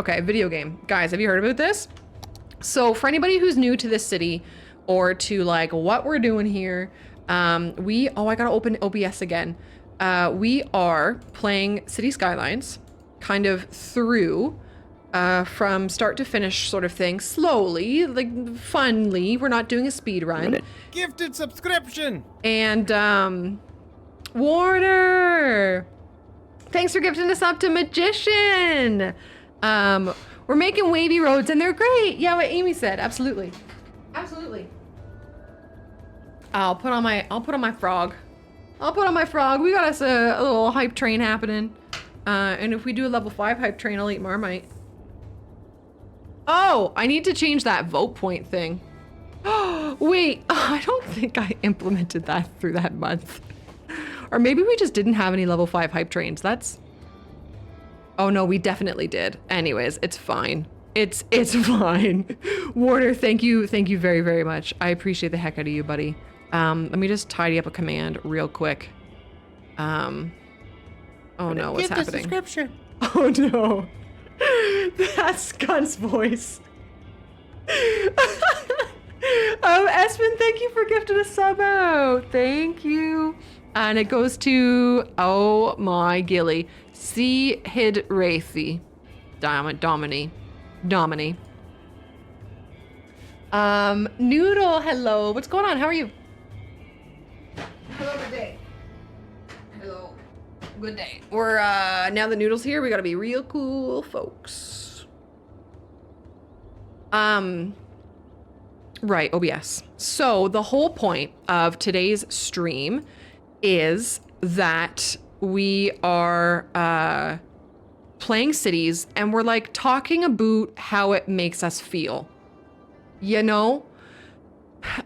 Okay, video game. Guys, have you heard about this? So for anybody who's new to this city or to like what we're doing here, oh, I gotta open OBS again. We are playing City Skylines kind of through from start to finish sort of thing, slowly, like funly. We're not doing a speed run. Gifted subscription. And Warner, thanks for gifting us up to Magician. We're making wavy roads and they're great. Yeah, what Amy said. Absolutely. Absolutely. I'll put on my frog. I'll put on my frog. We got us a little hype train happening. And if we do a level 5 hype train, I'll eat Marmite. Oh, I need to change that vote point thing. Oh, wait, I don't think I implemented that through that month. Or maybe we just didn't have any level 5 hype trains. That's... Oh no, we definitely did. Anyways, it's fine. It's fine. Warner, thank you very, very much. I appreciate the heck out of you, buddy. Let me just tidy up a command real quick. Oh no, what's happening? Subscription. Oh no. That's Gun's voice. Espen, thank you for gifting a sub out. Thank you. And it goes to, oh my gilly, C. Hid Wraithy. Domini. Noodle, hello. What's going on? How are you? Hello, good day. Hello. Good day. We're, now that Noodle's here, we gotta be real cool, folks. Right, OBS. So the whole point of today's stream is that we are playing cities and we're like talking about how it makes us feel. You know?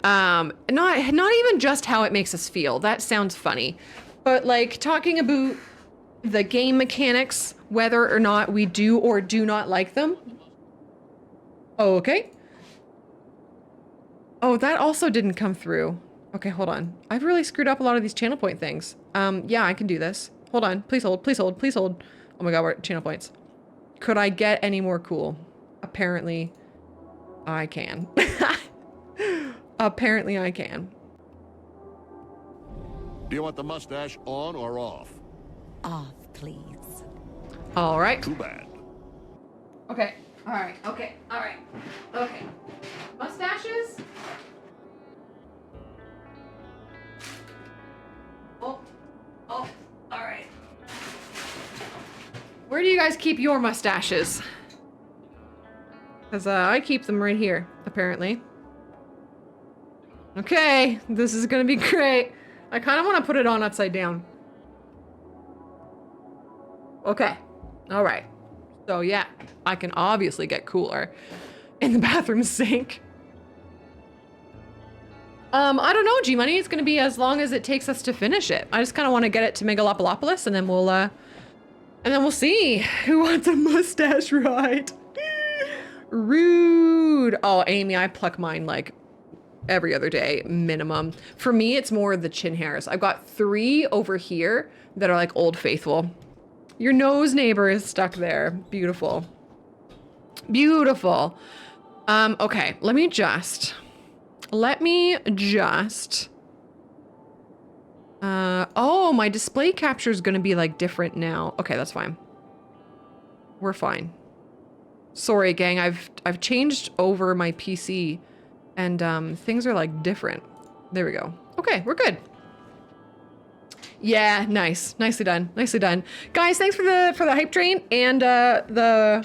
Not even just how it makes us feel. That sounds funny. But like talking about the game mechanics, whether or not we do or do not like them. Okay. Oh, that also didn't come through. Okay, hold on. I've really screwed up a lot of these channel point things. Yeah, I can do this. Hold on. Please hold. Please hold. Please hold. Oh my god, we're at channel points. Could I get any more cool? Apparently, I can. Apparently, I can. Do you want the mustache on or off? Off, please. All right. Too bad. Okay. All right. Okay. All right. Okay. Mustaches? Oh. Oh. All right. Where do you guys keep your mustaches? Because I keep them right here, apparently. Okay. This is going to be great. I kind of want to put it on upside down. Okay. All right. So yeah, I can obviously get cooler in the bathroom sink. I don't know, G-Money. It's going to be as long as it takes us to finish it. I just kind of want to get it to Megalopolopolis and then we'll see who wants a mustache ride. Rude. Oh, Amy, I pluck mine like every other day minimum. For me, it's more the chin hairs. I've got 3 over here that are like Old Faithful. Your nose neighbor is stuck there. Beautiful. Beautiful. Okay, let me just oh, my display capture is gonna be like different now. Okay, that's fine. We're fine. Sorry, gang, I've changed over my PC and things are like different. There we go. Okay, we're good. Yeah, nice. Nicely done. Nicely done. Guys, thanks for the hype train and the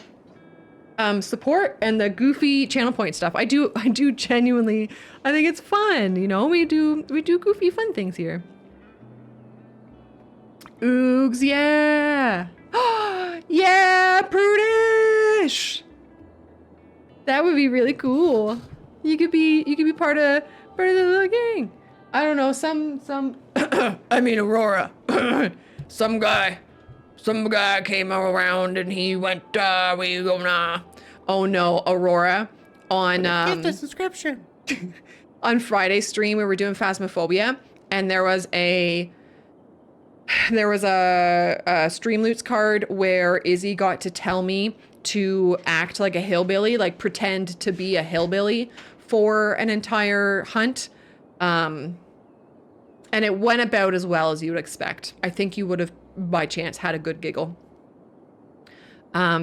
support and the goofy channel point stuff. I do genuinely, I think it's fun, you know? We do goofy fun things here. Oogs, yeah. Yeah, Prudish. That would be really cool. You could be part of the little gang. I don't know, some I mean Aurora. some guy came around and he went, we gonna. Oh no, Aurora. On Get the subscription. on Friday's stream we were doing Phasmophobia and there was a Streamloots card where Izzy got to tell me to act like a hillbilly, like pretend to be a hillbilly for an entire hunt. And it went about as well as you would expect. I think you would have, by chance, had a good giggle.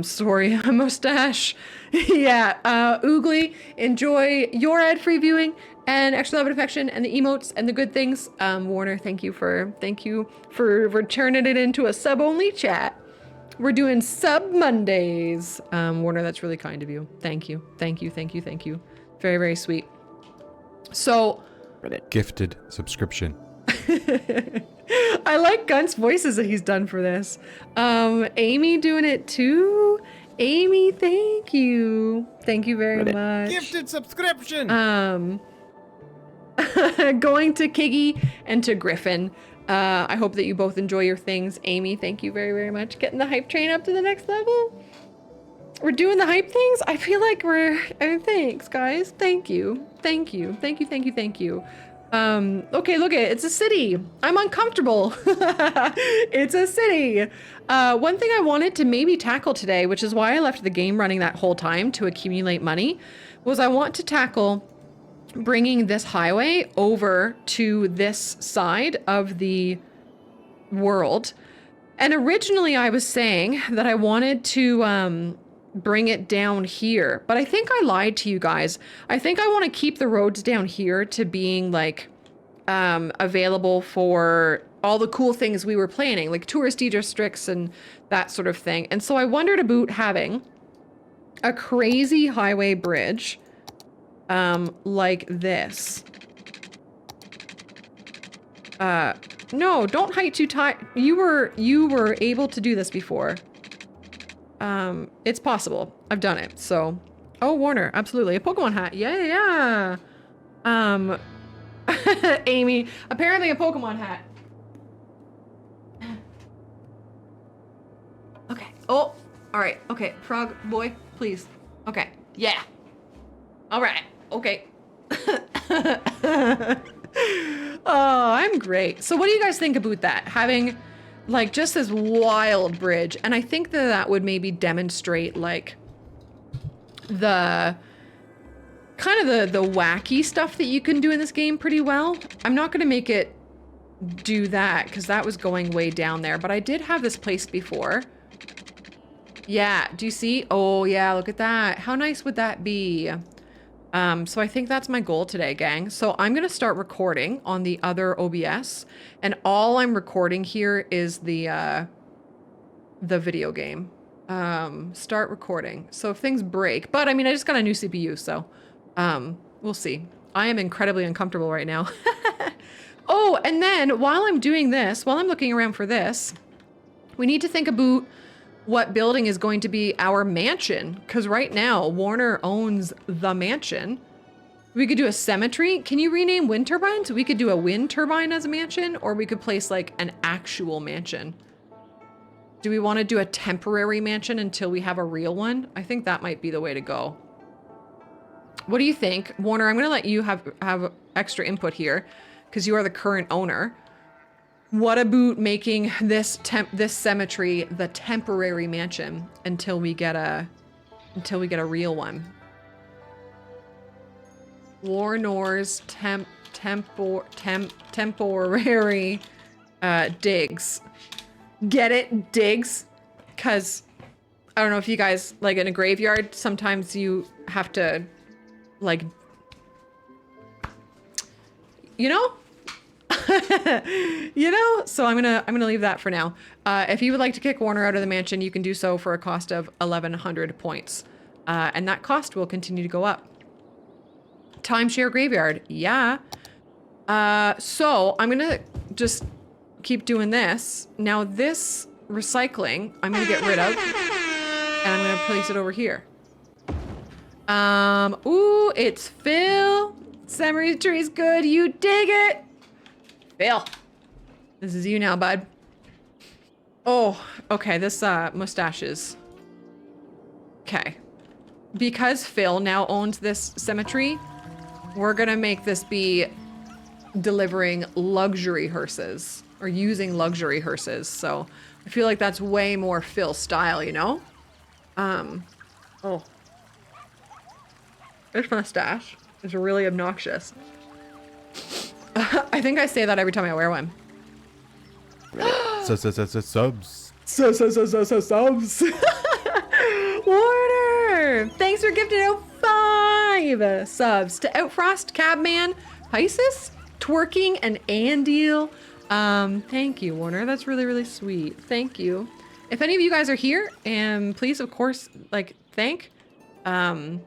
Sorry, mustache. Yeah, Oogly, enjoy your ad-free viewing and extra love and affection and the emotes and the good things. Warner, thank you for turning it into a sub-only chat. We're doing sub Mondays. Warner, that's really kind of you. Thank you. Thank you, thank you, thank you. Very, very sweet. So... Gifted subscription. I like Gunt's voices that he's done for this. Amy doing it too. Amy, thank you. Thank you very much. Gifted subscription. Going to Kiggy and to Griffin. I hope that you both enjoy your things. Amy, thank you very, very much. Getting the hype train up to the next level. We're doing the hype things. I feel like thanks, guys. Thank you. Thank you. Thank you, thank you, thank you. Okay, look it's a city. I'm uncomfortable. It's a city. One thing I wanted to maybe tackle today, which is why I left the game running that whole time to accumulate money, was I want to tackle bringing this highway over to this side of the world. And originally I was saying that I wanted to, bring it down here, but I think I lied to you guys. I think I want to keep the roads down here to being like available for all the cool things we were planning, like touristy districts and that sort of thing. And so I wondered about having a crazy highway bridge like this. No, don't height too tight. You were able to do this before. It's possible. I've done it. So, oh, Warner, absolutely. A Pokemon hat. Yeah. Amy, apparently a Pokemon hat. Okay. Oh, all right. Okay. Frog boy, please. Okay. Yeah. All right. Okay. Oh, I'm great. So what do you guys think about that? Having like just this wild bridge. And I think that that would maybe demonstrate like the kind of the wacky stuff that you can do in this game pretty well. I'm not going to make it do that because that was going way down there, but I did have this place before. Yeah, do you see? Oh yeah, look at that. How nice would that be? So I think that's my goal today, gang. So I'm going to start recording on the other OBS, and all I'm recording here is the video game. Start recording. So if things break, but I mean, I just got a new CPU, so we'll see. I am incredibly uncomfortable right now. Oh, and then while I'm doing this, while I'm looking around for this, we need to think about what building is going to be our mansion, because right now Warner owns the mansion. We could do a cemetery. Can you rename wind turbines? We could do a wind turbine as a mansion, or we could place like an actual mansion. Do we want to do a temporary mansion until we have a real one? I think that might be the way to go. What do you think? Warner, I'm going to let you have extra input here because you are the current owner. What about making this cemetery the temporary mansion until we get a real one? Warnor's temporary digs. Get it? Digs? Because I don't know if you guys, like in a graveyard, sometimes you have to like, you know? You know, so I'm gonna leave that for now. If you would like to kick Warner out of the mansion, you can do so for a cost of 1,100 points, and that cost will continue to go up. Timeshare graveyard, yeah. So I'm gonna just keep doing this. Now this recycling, I'm gonna get rid of, and I'm gonna place it over here. Ooh, it's Phil. Cemetery's good. You dig it? Phil, this is you now, bud. Oh, okay, this mustache is... Okay. Because Phil now owns this cemetery, we're gonna make this be delivering luxury hearses, or using luxury hearses, so I feel like that's way more Phil style, you know? Oh. This mustache is really obnoxious. I think I say that every time I wear one. Subs. Subs. Warner! Thanks for gifting out 5 subs to Outfrost, Cabman, Pisces, Twerking, and Andeel. Thank you, Warner. That's really, really sweet. Thank you. If any of you guys are here, and please, of course, like, thank, and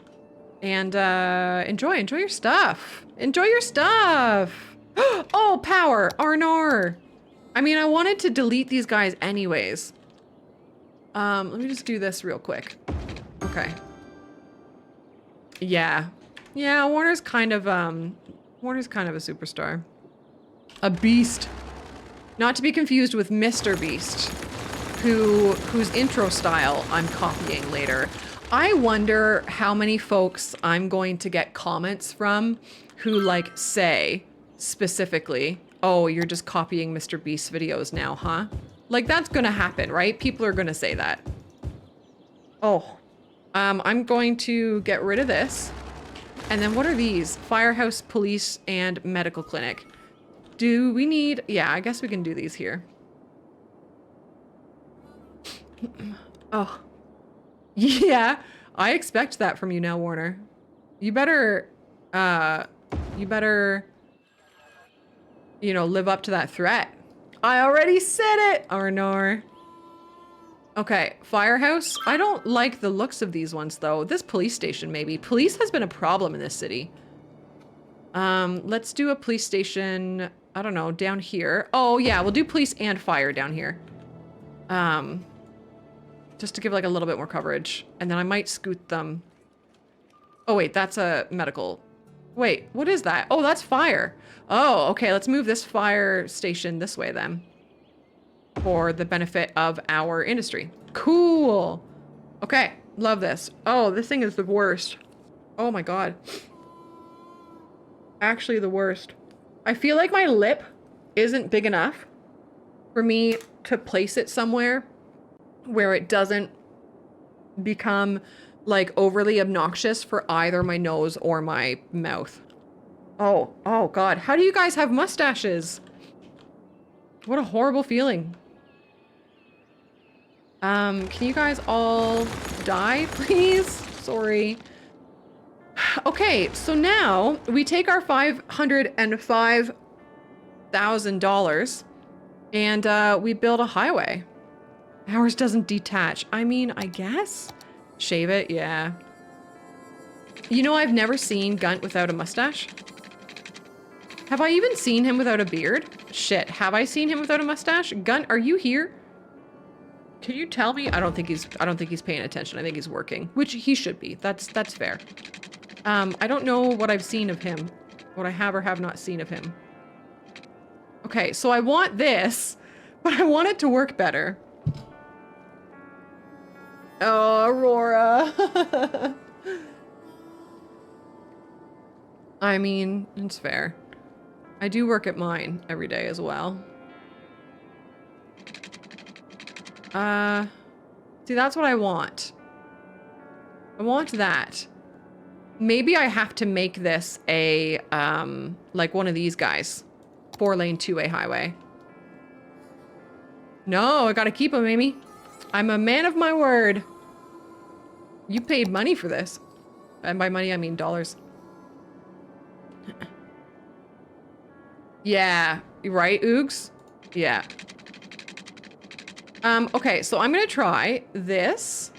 enjoy your stuff. Enjoy your stuff. Oh, power, Arnor. I mean, I wanted to delete these guys anyways. Let me just do this real quick. Okay. Yeah. Yeah, Warner's kind of a superstar. A beast. Not to be confused with Mr. Beast, whose intro style I'm copying later. I wonder how many folks I'm going to get comments from who like say specifically, oh, you're just copying Mr. Beast's videos now, huh? Like that's gonna happen, right? People are gonna say that. Oh, I'm going to get rid of this. And then what are these? Firehouse, police, and medical clinic. Do we need, yeah, I guess we can do these here. Oh, yeah, I expect that from you now, Warner. You better, you know, live up to that threat. I already said it, Arnor. Okay, firehouse. I don't like the looks of these ones though. This police station maybe. Police has been a problem in this city. Let's do a police station, I don't know, down here. Oh yeah, we'll do police and fire down here. Just to give like a little bit more coverage. And then I might scoot them. Oh wait, that's a medical. Wait, what is that? Oh, that's fire. Oh, okay, let's move this fire station this way then. For the benefit of our industry. Cool. Okay, love this. Oh, this thing is the worst. Oh my god. Actually the worst. I feel like my lip isn't big enough for me to place it somewhere where it doesn't become like overly obnoxious for either my nose or my mouth. Oh god. How do you guys have mustaches? What a horrible feeling. Can you guys all die, please? Sorry. Okay, so now we take our $505,000 and we build a highway. Ours doesn't detach. I mean, I guess? Shave it, yeah. You know, I've never seen Gunt without a mustache. Have I even seen him without a beard? Shit, have I seen him without a mustache? Gunt, are you here? Can you tell me? I don't think he's paying attention. I think he's working, which he should be. That's fair. I don't know what I've seen of him, what I have or have not seen of him. Okay, so I want this, but I want it to work better. Oh, Aurora. I mean, it's fair. I do work at mine every day as well. See, that's what I want. I want that. Maybe I have to make this a, like one of these guys. 4-lane, 2-way highway. No, I gotta keep them, Amy. I'm a man of my word. You paid money for this. And by money, I mean dollars. Yeah, right, Oogs? Yeah. Okay, so I'm gonna try this.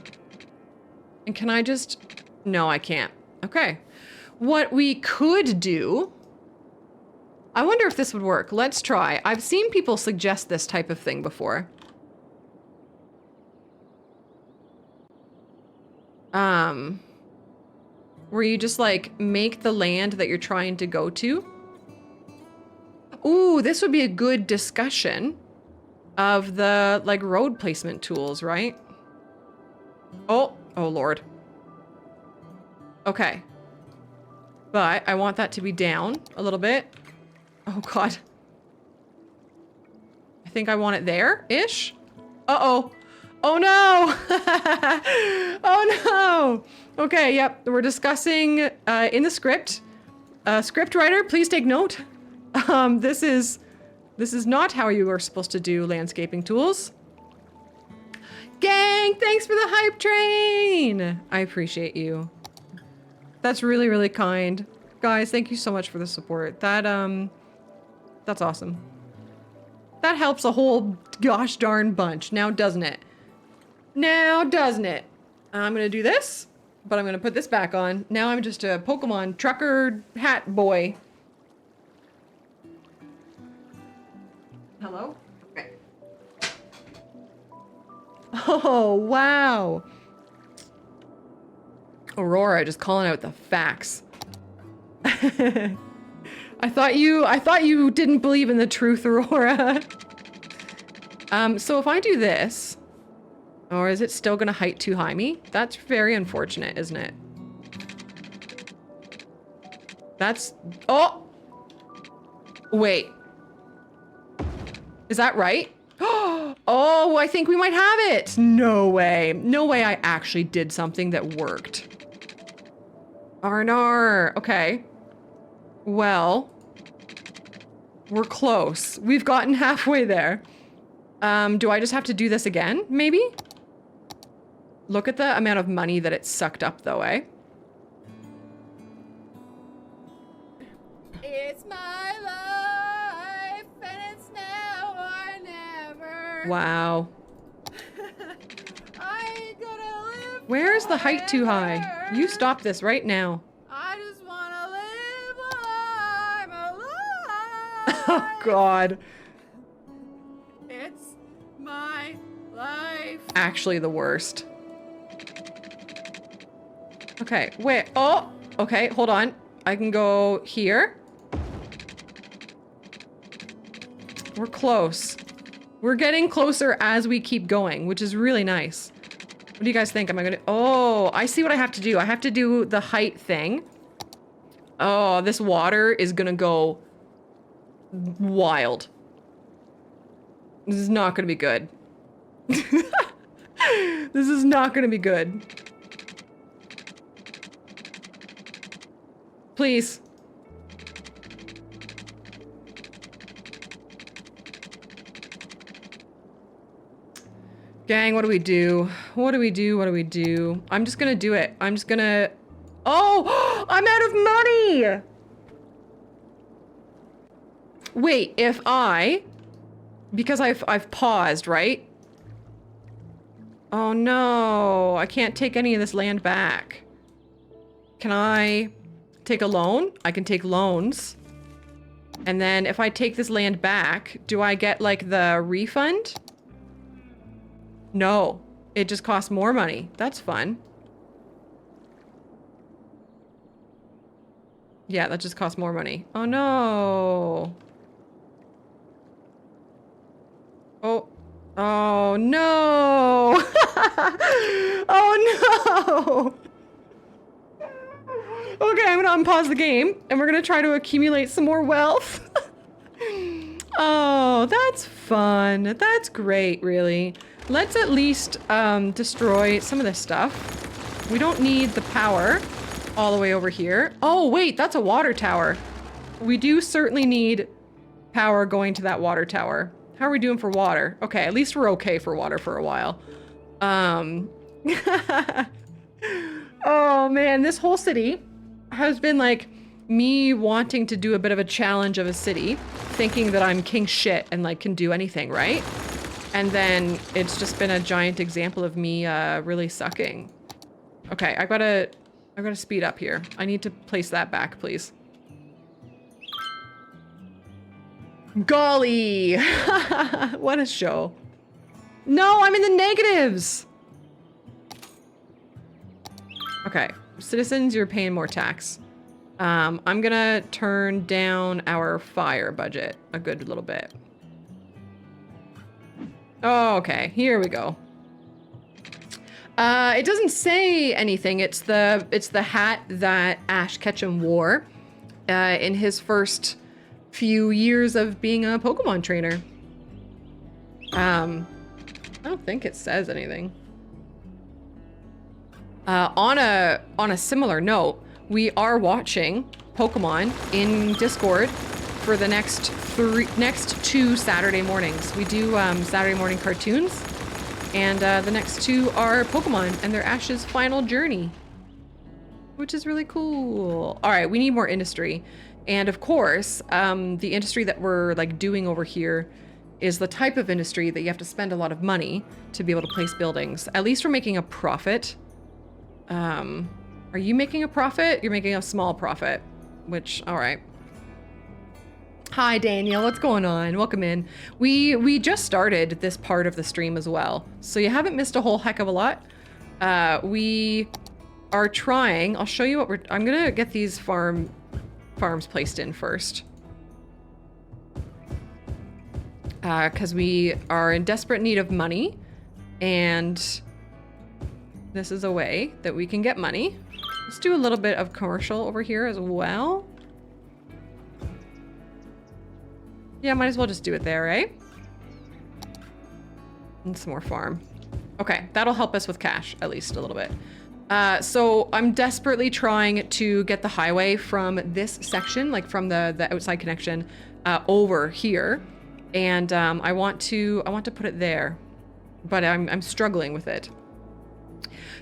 And can I just... No, I can't. Okay. What we could do... I wonder if this would work. Let's try. I've seen people suggest this type of thing before. Where you just like make the land that you're trying to go to. Ooh, this would be a good discussion of the like road placement tools, right? Oh Lord. Okay. But I want that to be down a little bit. Oh God. I think I want it there-ish. Uh-oh. Oh no! Oh no! Okay, yep, we're discussing in the script. Script writer, please take note. This is not how you are supposed to do landscaping tools. Gang, thanks for the hype train! I appreciate you. That's really, really kind. Guys, thank you so much for the support. That's awesome. That helps a whole gosh darn bunch, now doesn't it? Now doesn't it? I'm gonna do this, but I'm gonna put this back on. Now I'm just a Pokemon trucker hat boy. Hello? Okay. Oh, wow. Aurora just calling out the facts. I thought you didn't believe in the truth, Aurora. So if I do this, or is it still gonna height too high me? That's very unfortunate, isn't it? That's, oh! Wait. Is that right? Oh, I think we might have it. No way. No way I actually did something that worked. Arnar. Okay. Well, we're close. We've gotten halfway there. Do I just have to do this again, maybe? Look at the amount of money that it sucked up though, eh? It's my life, and it's now or never. Wow. I ain't gonna live. Where's the height too high? You stop this right now. I just wanna live while I'm alive. Oh, God. It's my life. Actually the worst. Okay, wait. Oh, okay, hold on. I can go here. We're close. We're getting closer as we keep going, which is really nice. What do you guys think? Am I gonna... Oh, I see what I have to do. I have to do the height thing. Oh, this water is gonna go wild. This is not gonna be good. This is not gonna be good. Please. Gang, what do we do? What do we do? What do we do? I'm just gonna do it. I'm just gonna... Oh! I'm out of money! Wait, if I... Because I've paused, right? Oh no, I can't take any of this land back. Can I take a loan? I can take loans. And then if I take this land back, do I get like the refund? No, it just costs more money. That's fun. Yeah, that just costs more money. Oh no. Oh. Oh no. Oh no. Okay, I'm gonna unpause the game and we're gonna try to accumulate some more wealth. Oh, that's fun. That's great, really. Let's at least destroy some of this stuff. We don't need the power all the way over here. Oh, wait, that's a water tower. We do certainly need power going to that water tower. How are we doing for water? Okay, at least we're okay for water for a while. Oh man, this whole city has been like me wanting to do a bit of a challenge of a city, thinking that I'm king shit and like can do anything, right? And then it's just been a giant example of me really sucking. Okay, I've gotta speed up here. I need to place that back, please. Golly! What a show. No, I'm in the negatives! Okay, citizens, you're paying more tax. I'm gonna turn down our fire budget a good little bit. Oh, okay, here we go. It doesn't say anything. It's the hat that Ash Ketchum wore in his first few years of being a Pokemon trainer. I don't think it says anything. On a similar note, we are watching Pokemon in Discord for the next two Saturday mornings. We do Saturday morning cartoons, and the next two are Pokemon and their Ash's final journey, which is really cool. All right, we need more industry, and of course, the industry that we're like doing over here is the type of industry that you have to spend a lot of money to be able to place buildings. At least we're making a profit. Are you making a profit? You're making a small profit, which, all right. Hi, Daniel. What's going on? Welcome in. We just started this part of the stream as well, so you haven't missed a whole heck of a lot. We are trying. I'll show you what I'm gonna get these farms placed in first. Because we are in desperate need of money, and this is a way that we can get money. Let's do a little bit of commercial over here as well. Yeah, might as well just do it there, right? And some more farm. Okay, that'll help us with cash, at least a little bit. So I'm desperately trying to get the highway from this section, like from the outside connection, over here. And I want to put it there, but I'm struggling with it.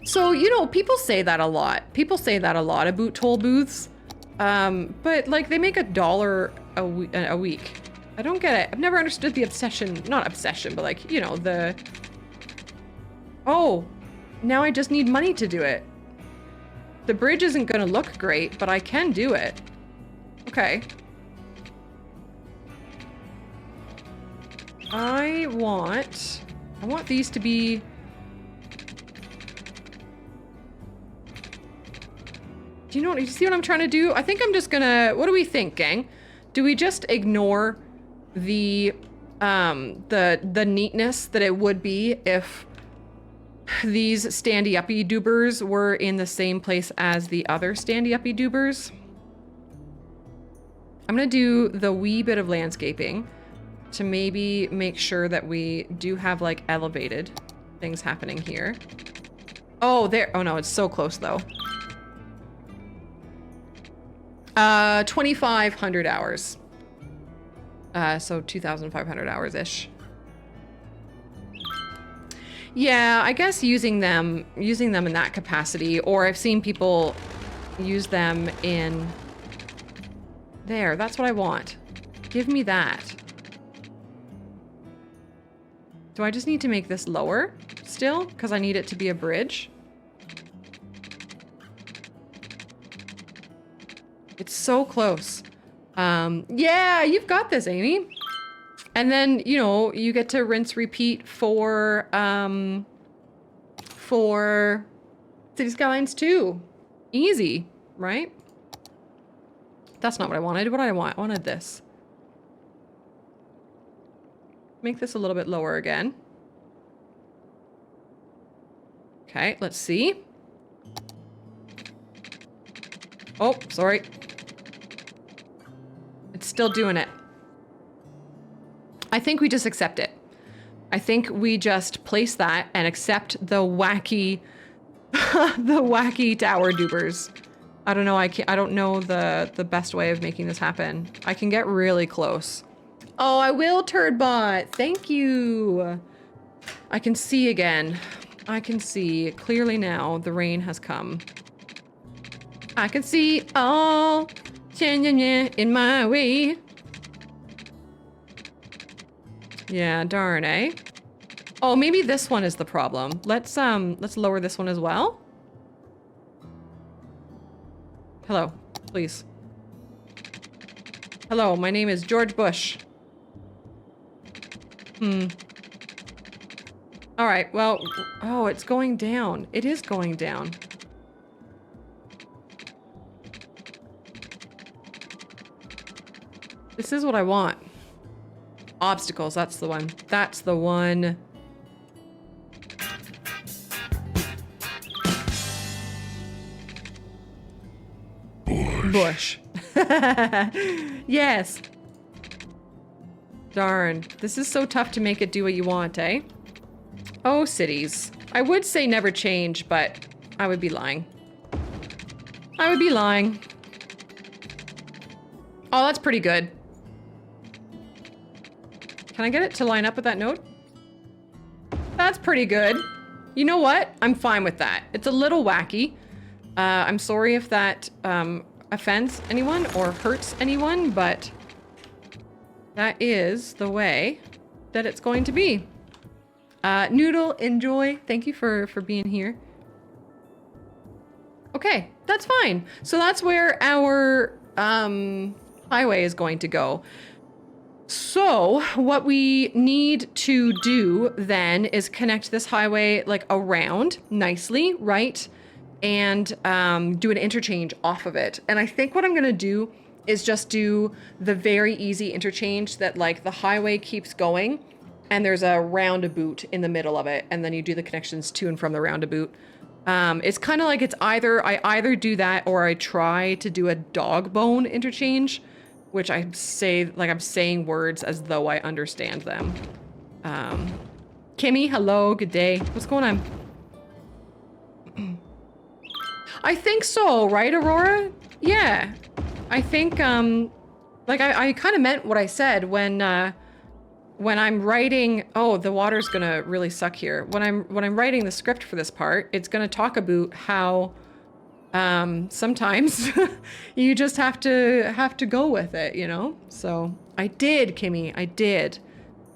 So, you know, people say that a lot. People say that a lot about toll booths. But like they make $1 a week. I don't get it. I've never understood the obsession, not obsession, but like, you know, the, oh, now I just need money to do it. The bridge isn't gonna look great, but I can do it. Okay. I want these to be, do you see what I'm trying to do? I think I'm just gonna, what do we think, gang? Do we just ignore the neatness that it would be if these standy-uppy doobers were in the same place as the other standy-uppy doobers? I'm gonna do the wee bit of landscaping to maybe make sure that we do have like elevated things happening here. Oh, there, oh no, it's so close though. 2,500 hours. So 2,500 hours-ish. Yeah, I guess using them in that capacity, or I've seen people use them in there. That's what I want. Give me that. Do I just need to make this lower still? Because I need it to be a bridge. It's so close. Yeah, you've got this, Amy. And then, you know, you get to rinse repeat for City Skylines 2. Easy, right? That's not what I wanted. What did I want? I wanted this. Make this a little bit lower again. Okay, let's see. Oh, sorry. It's still doing it. I think we just accept it. I think we just place that and accept the wacky, the wacky tower dupers. I don't know. I don't know the best way of making this happen. I can get really close. Oh, I will, Turdbot. Thank you. I can see again. I can see clearly now. The rain has come. I can see all in my way. Yeah, darn, eh? Oh, maybe this one is the problem. Let's lower this one as well. Hello, please. Hello, my name is George Bush. All right, well, oh, it's going down. It is going down. This is what I want. Obstacles, that's the one. That's the one. Bush. Yes. Darn. This is so tough to make it do what you want, eh? Oh, cities. I would say never change, but I would be lying. I would be lying. Oh, that's pretty good. Can I get it to line up with that note? That's pretty good. You know what? I'm fine with that. It's a little wacky. I'm sorry if that offends anyone or hurts anyone, but that is the way that it's going to be. Noodle, enjoy. Thank you for being here. Okay, that's fine. So that's where our highway is going to go. So what we need to do then is connect this highway like around nicely, right? And do an interchange off of it. And I think what I'm gonna do is just do the very easy interchange that like the highway keeps going and there's a roundabout in the middle of it. And then you do the connections to and from the roundabout. It's kind of like it's either, I either do that or I try to do a dog bone interchange, which I say, like I'm saying words as though I understand them. Kimmy, hello, good day. What's going on? I think so, right, Aurora? Yeah. I think, like I kind of meant what I said when I'm writing, oh, the water's gonna really suck here. When I'm writing the script for this part, it's gonna talk about how sometimes you just have to go with it, you know? So I did, Kimmy, I did.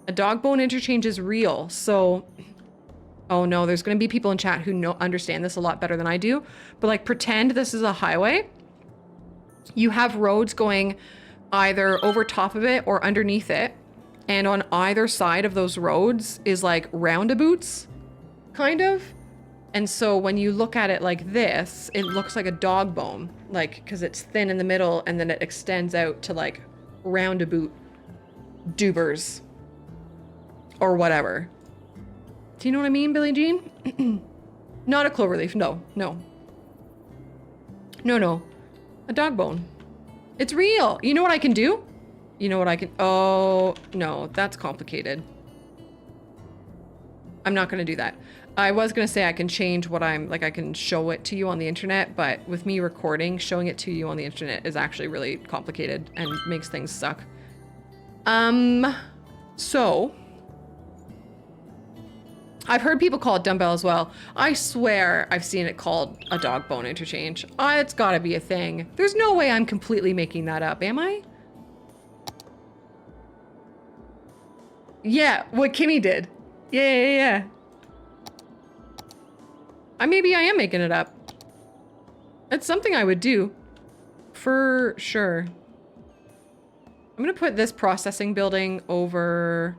A dog bone interchange is real. So, oh no, there's gonna be people in chat who understand this a lot better than I do. But like pretend this is a highway. You have roads going either over top of it or underneath it. And on either side of those roads is like roundabouts, kind of. And so when you look at it like this, it looks like a dog bone, like, because it's thin in the middle and then it extends out to like roundabout dubers or whatever. Do you know what I mean, Billie Jean? Not a cloverleaf, no. A dog bone. It's real. You know what I can do? You know what I can, oh, no, that's complicated. I'm not gonna do that. I was gonna say I can change what I'm, like I can show it to you on the internet, but with me recording, showing it to you on the internet is actually really complicated and makes things suck. So, I've heard people call it dumbbell as well. I swear I've seen it called a dog bone interchange. It's gotta be a thing. There's no way I'm completely making that up, am I? Yeah, what Kimmy did. Yeah. Maybe I am making it up. It's something I would do. For sure. I'm gonna put this processing building over...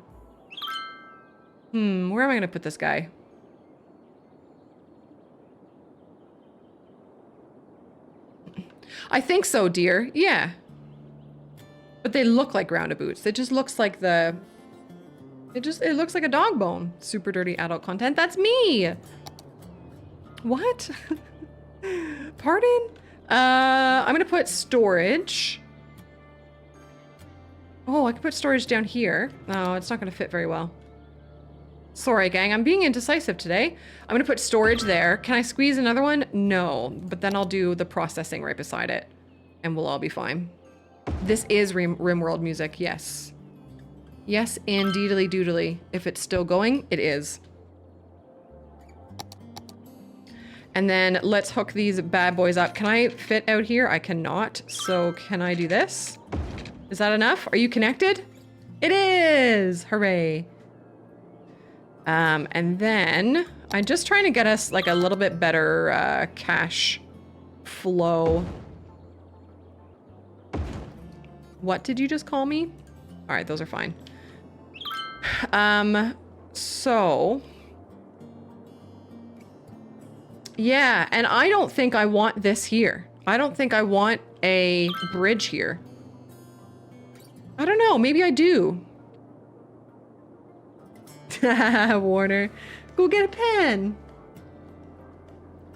where am I gonna put this guy? I think so, dear. Yeah. But they look like roundabouts. It just looks like the... It looks like a dog bone. Super dirty adult content. That's me! What? Pardon? I'm gonna put storage. Oh, I could put storage down here. Oh, it's not gonna fit very well. Sorry, gang. I'm being indecisive today. I'm gonna put storage there. Can I squeeze another one? No. But then I'll do the processing right beside it. And we'll all be fine. This is RimWorld music, yes. Yes, indeedly doodly. If it's still going, it is. And then let's hook these bad boys up. Can I fit out here? I cannot. So can I do this? Is that enough? Are you connected? It is! Hooray. And then I'm just trying to get us like a little bit better cash flow. What did you just call me? All right, those are fine. So yeah, and I don't think I want this here. I don't think I want a bridge here. I don't know, maybe I do. Warner, go get a pen.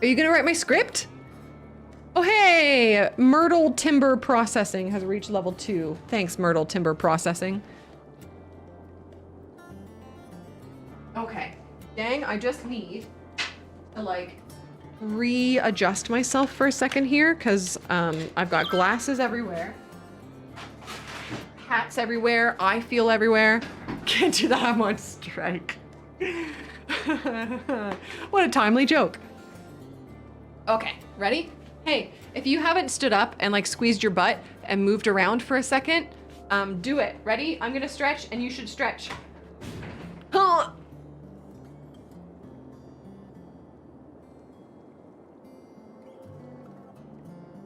Are you gonna write my script? Oh, hey, Myrtle Timber Processing has reached level 2. Thanks, Myrtle Timber Processing. Okay. Dang, I just need to like readjust myself for a second here because I've got glasses everywhere. Hats everywhere. I feel everywhere. Can't do that. I'm on strike. What a timely joke. Okay, ready? Hey, if you haven't stood up and like squeezed your butt and moved around for a second, do it. Ready? I'm gonna stretch and you should stretch. Huh.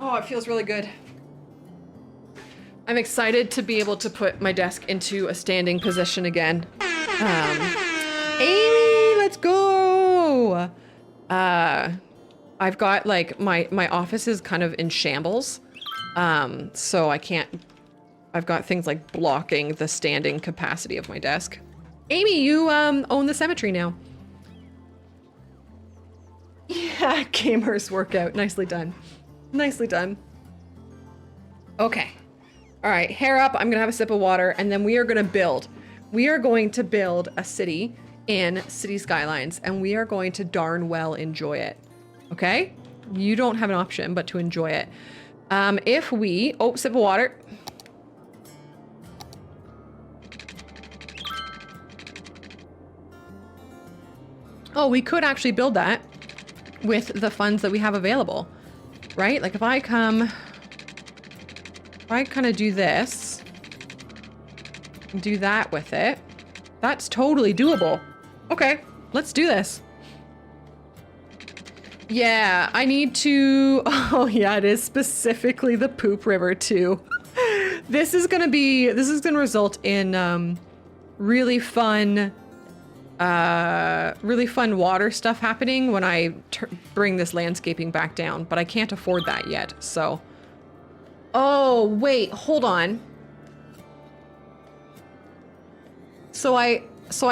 Oh, it feels really good. I'm excited to be able to put my desk into a standing position again. Amy, let's go. I've got like my office is kind of in shambles. So I can't, I've got things like blocking the standing capacity of my desk. Amy, you own the cemetery now. Yeah, gamers workout. Nicely done. Nicely done. Okay. All right, hair up. I'm gonna have a sip of water and then we are gonna build. We are going to build a city in City Skylines and we are going to darn well enjoy it. Okay? You don't have an option but to enjoy it. If we, oh, sip of water. Oh, we could actually build that with the funds that we have available, right? Like if I kind of do this, do that with it, that's totally doable. Okay, let's do this. Yeah, I need to, oh yeah, it is specifically the poop river too. This is gonna result in really fun water stuff happening when I bring this landscaping back down, but I can't afford that yet, so. Oh, wait, hold on. So I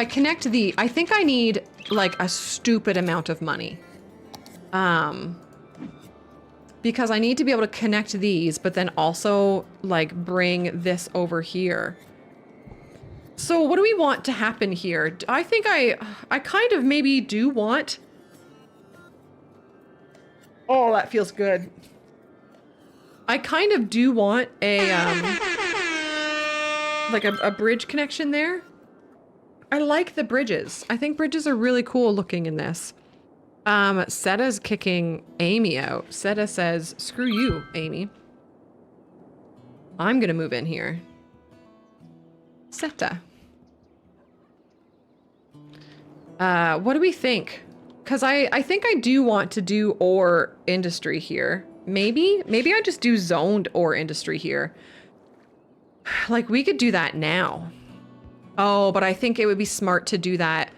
connect I think I need like a stupid amount of money. Because I need to be able to connect these, but then also like bring this over here. So what do we want to happen here? I think I kind of maybe do want. Oh, that feels good. I kind of do want a, like a bridge connection there. I like the bridges. I think bridges are really cool looking in this. Seta's kicking Amy out. Seta says, screw you, Amy. I'm gonna move in here. Seta. What do we think? Because I think I do want to do ore industry here. Maybe I just do zoned ore industry here. Like we could do that now. Oh, but I think it would be smart to do that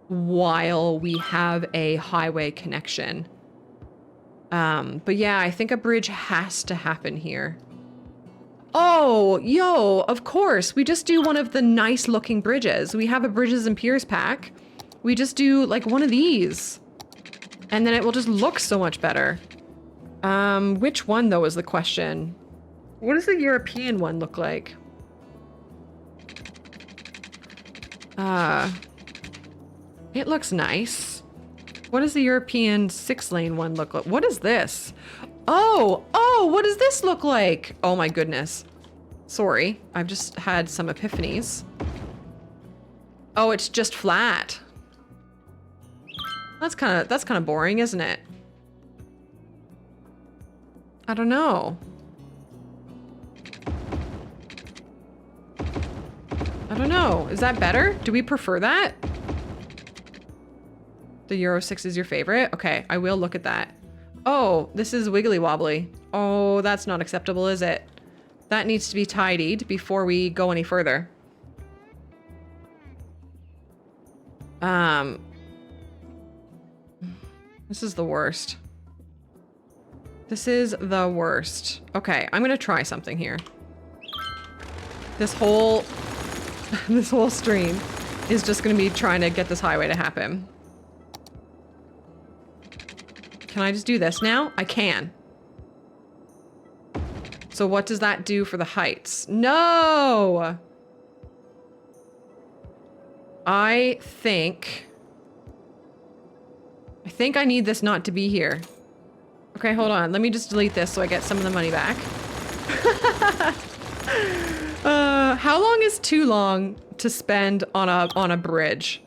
while we have a highway connection. But yeah, I think a bridge has to happen here. Oh, yo, of course. We just do one of the nice looking bridges. We have a Bridges and Piers pack. We just do like one of these. And then it will just look so much better. Which one though is the question? What does the European one look like? It looks nice. What does the European 6-lane one look like? What is this? Oh, what does this look like? Oh my goodness. Sorry, I've just had some epiphanies. Oh, it's just flat. That's kind of boring, isn't it? I don't know. I don't know. Is that better? Do we prefer that? The Euro 6 is your favorite? Okay, I will look at that. Oh, this is wiggly wobbly. Oh, that's not acceptable, is it? That needs to be tidied before we go any further. This is the worst. This is the worst. Okay, I'm gonna try something here. This whole stream is just gonna be trying to get this highway to happen. Can I just do this now? I can. So what does that do for the heights? No! I think I think I need this not to be here. Okay, hold on. Let me just delete this so I get some of the money back. How long is too long to spend on a bridge?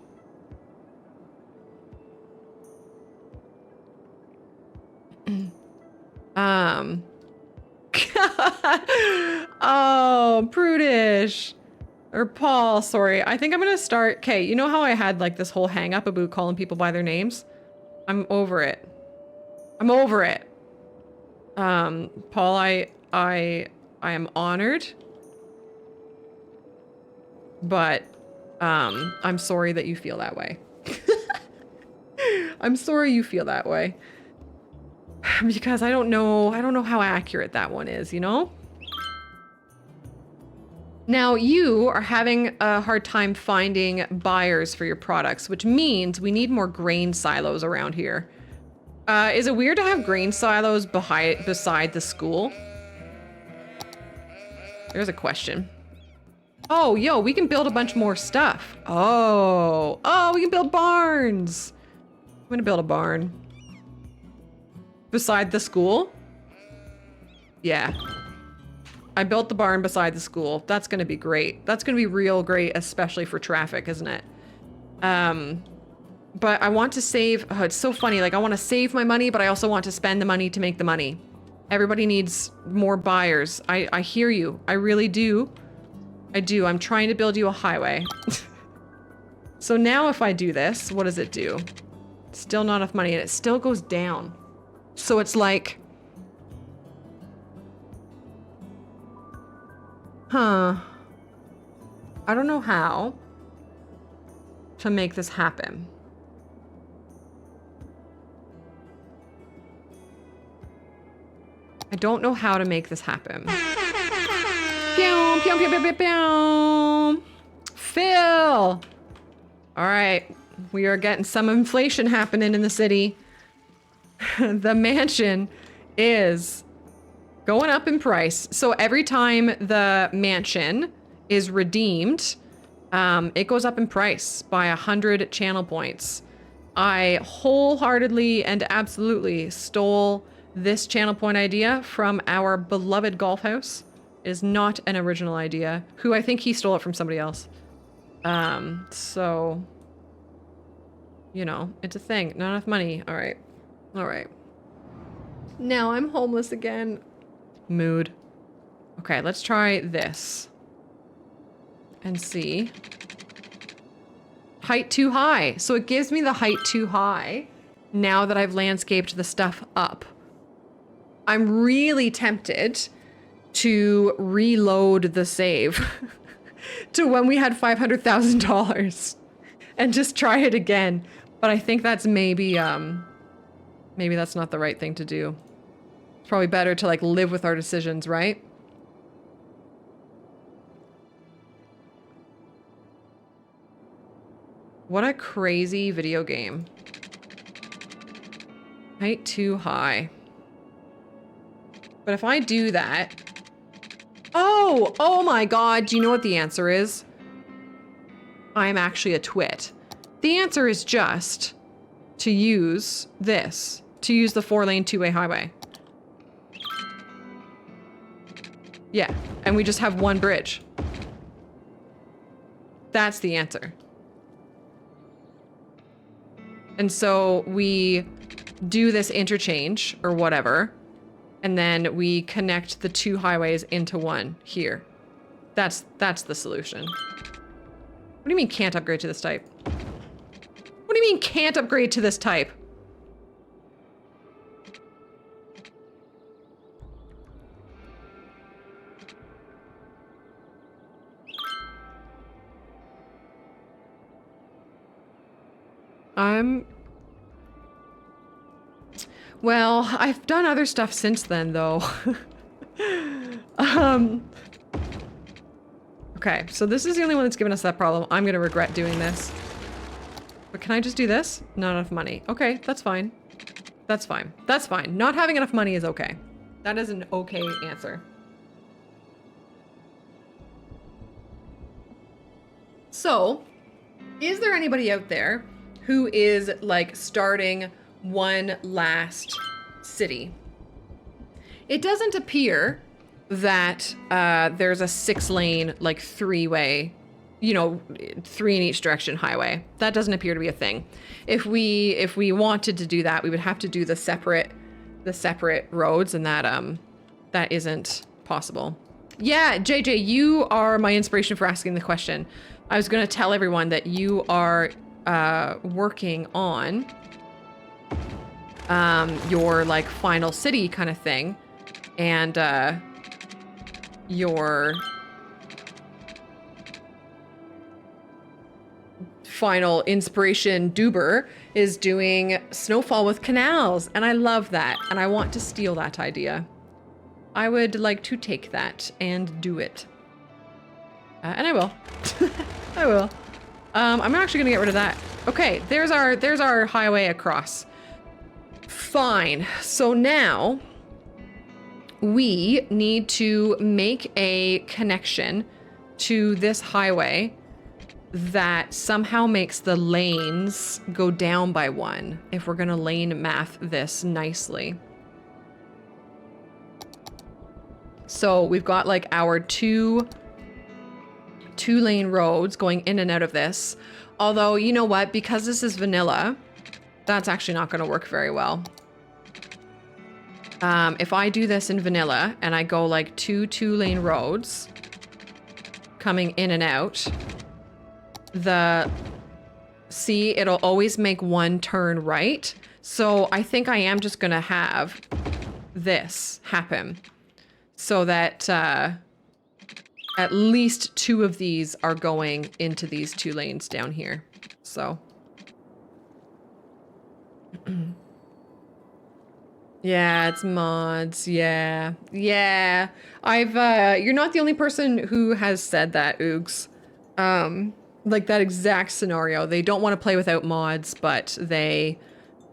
Oh, prudish. Or Paul, sorry. I think I'm gonna start. Okay, you know how I had like this whole hang up about calling people by their names? I'm over it. I'm over it. Paul, I am honored. But I'm sorry that you feel that way. I'm sorry you feel that way. Because I don't know how accurate that one is, you know? Now, you are having a hard time finding buyers for your products, which means we need more grain silos around here. Is it weird to have grain silos beside the school? There's a question. Oh, yo, we can build a bunch more stuff. Oh, we can build barns. I'm gonna build a barn. Beside the school? Yeah. I built the barn beside the school. That's gonna be great. That's gonna be real great, especially for traffic, isn't it? But I want to save, oh, it's so funny. Like I want to save my money, but I also want to spend the money to make the money. Everybody needs more buyers. I hear you. I really do. I do. I'm trying to build you a highway. So now if I do this, what does it do? Still not enough money and it still goes down. So it's like, I don't know how to make this happen. I don't know how to make this happen. Pew, pew, pew, pew, pew, pew. Phil! All right, we are getting some inflation happening in the city. The mansion is going up in price. So every time the mansion is redeemed, it goes up in price by 100 channel points. I wholeheartedly and absolutely stole this channel point idea from our beloved golf house. It is not an original idea. Who I think he stole it from somebody else. So, you know, it's a thing. Not enough money. All right. All right. Now I'm homeless again. Mood. Okay, let's try this. And see. Height too high. So it gives me the height too high now that I've landscaped the stuff up. I'm really tempted to reload the save to when we had $500,000 and just try it again. But I think that's maybe that's not the right thing to do. It's probably better to like live with our decisions, right? What a crazy video game. Height too high. But if I do that... Oh my god, do you know what the answer is? I'm actually a twit. The answer is just to use this. To use the 4-lane 2-way highway. Yeah, and we just have one bridge. That's the answer. And so we do this interchange or whatever, and then we connect the two highways into one here. That's the solution. What do you mean can't upgrade to this type? What do you mean can't upgrade to this type? Well, I've done other stuff since then, though. Okay, so this is the only one that's given us that problem. I'm gonna regret doing this. But can I just do this? Not enough money. Okay, that's fine. That's fine. That's fine. Not having enough money is okay. That is an okay answer. So, is there anybody out there who is like starting one last city. It doesn't appear that there's a 6-lane, like 3-way, you know, 3 in each direction highway. That doesn't appear to be a thing. If we wanted to do that, we would have to do the separate roads, and that isn't possible. Yeah, JJ, you are my inspiration for asking the question. I was gonna tell everyone that you are working on your like final city kind of thing, and your final inspiration Duber is doing snowfall with canals, and I love that, and I want to steal that idea. I would like to take that and do it. And I will. I will. I'm actually gonna get rid of that. Okay, there's our highway across. Fine. So now we need to make a connection to this highway that somehow makes the lanes go down by 1 if we're gonna lane math this nicely. So we've got like our two lane roads going in and out of this. Although, you know what? Because this is vanilla, that's actually not going to work very well. If I do this in vanilla and I go like 2 2-lane roads coming in and out, see, it'll always make 1 turn right. So I think I am just going to have this happen so that at least 2 of these are going into these 2 lanes down here. So. Yeah, it's mods. Yeah. Yeah. You're not the only person who has said that, Oogs. Like that exact scenario. They don't want to play without mods, but they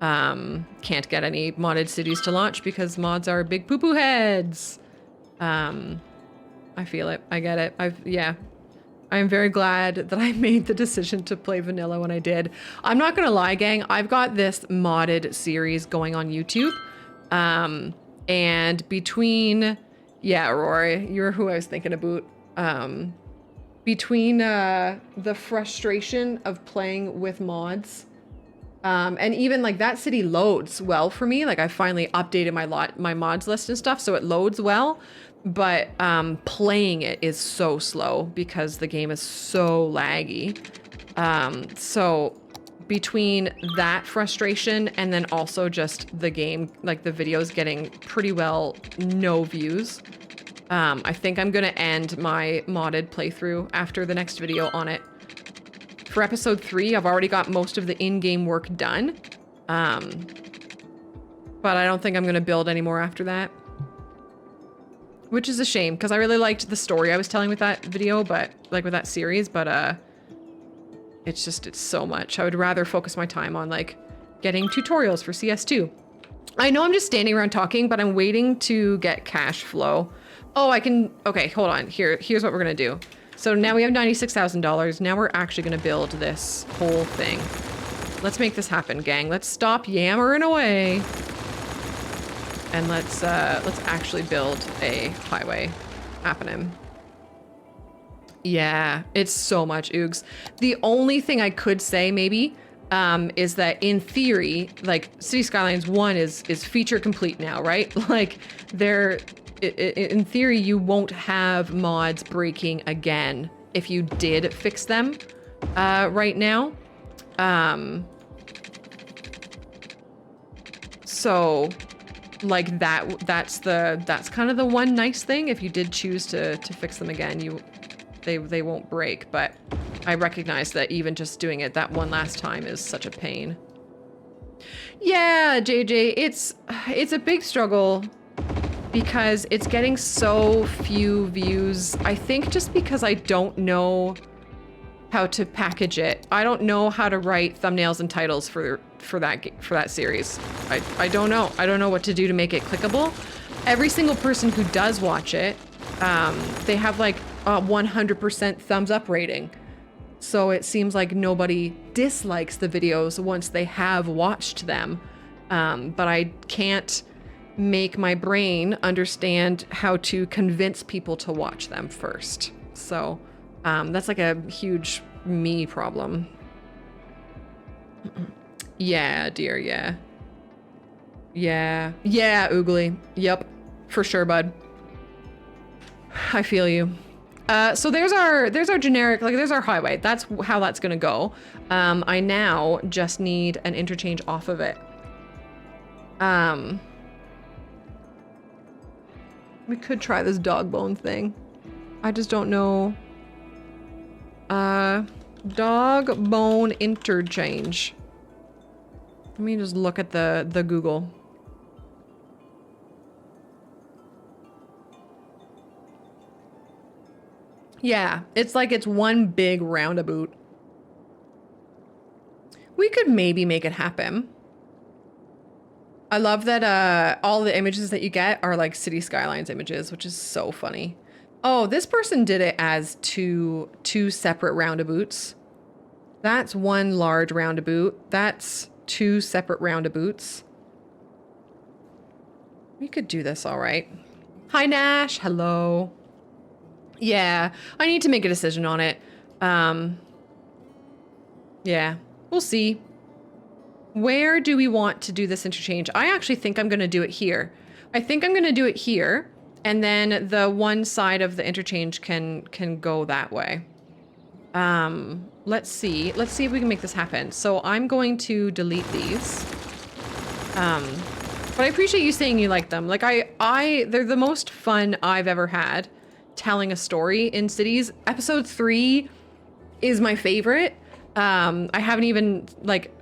can't get any modded cities to launch because mods are big poo-poo heads. I feel it. I get it. Yeah. I'm very glad that I made the decision to play vanilla when I did. I'm not gonna lie, gang. I've got this modded series going on YouTube. And between, yeah, Rory, you're who I was thinking about. Between the frustration of playing with mods, and even like that city loads well for me. Like I finally updated my mods list and stuff, so it loads well. But playing it is so slow because the game is so laggy. So between that frustration and then also just the game, like the videos getting pretty well no views, I think I'm gonna end my modded playthrough after the next video on it. For episode 3, I've already got most of the in-game work done. But I don't think I'm gonna build anymore after that. Which is a shame, because I really liked the story I was telling with that video, but like with that series, but it's so much. I would rather focus my time on like getting tutorials for CS2. I know I'm just standing around talking, but I'm waiting to get cash flow. Oh, okay, hold on. Here's what we're gonna do. So now we have $96,000. Now we're actually gonna build this whole thing. Let's make this happen, gang. Let's stop yammering away. And let's actually build a highway happening. Yeah, it's so much, Oogs. The only thing I could say maybe is that in theory, like City Skylines 1 is feature complete now, right? Like in theory, you won't have mods breaking again if you did fix them right now. So like that's kind of the one nice thing. If you did choose to fix them again, they won't break, but I recognize that even just doing it that one last time is such a pain. Yeah, JJ, it's a big struggle because it's getting so few views. I think just because I don't know how to package it. I don't know how to write thumbnails and titles for that series. I don't know. I don't know what to do to make it clickable. Every single person who does watch it, they have like a 100% thumbs up rating. So it seems like nobody dislikes the videos once they have watched them. But I can't make my brain understand how to convince people to watch them first. So that's like a huge me problem. Yeah, dear, yeah. Yeah, Oogly. Yep, for sure, bud. I feel you. So there's our generic, like there's our highway. That's how that's gonna go. I now just need an interchange off of it. We could try this dog bone thing. I just don't know. Dog bone interchange. Let me just look at the Google. Yeah, it's like it's one big roundabout. We could maybe make it happen. I love that all the images that you get are like city skylines images, which is so funny. Oh, this person did it as two separate roundabouts. That's one large roundabout. That's two separate roundabouts. We could do this all right. Hi, Nash. Hello. Yeah, I need to make a decision on it. Yeah, we'll see. Where do we want to do this interchange? I actually think I'm going to do it here. I think I'm going to do it here, and then the one side of the interchange can go that way. Let's see. Let's see if we can make this happen. So I'm going to delete these. But I appreciate you saying you like them. Like they're the most fun I've ever had telling a story in cities. Episode 3 is my favorite. I haven't even like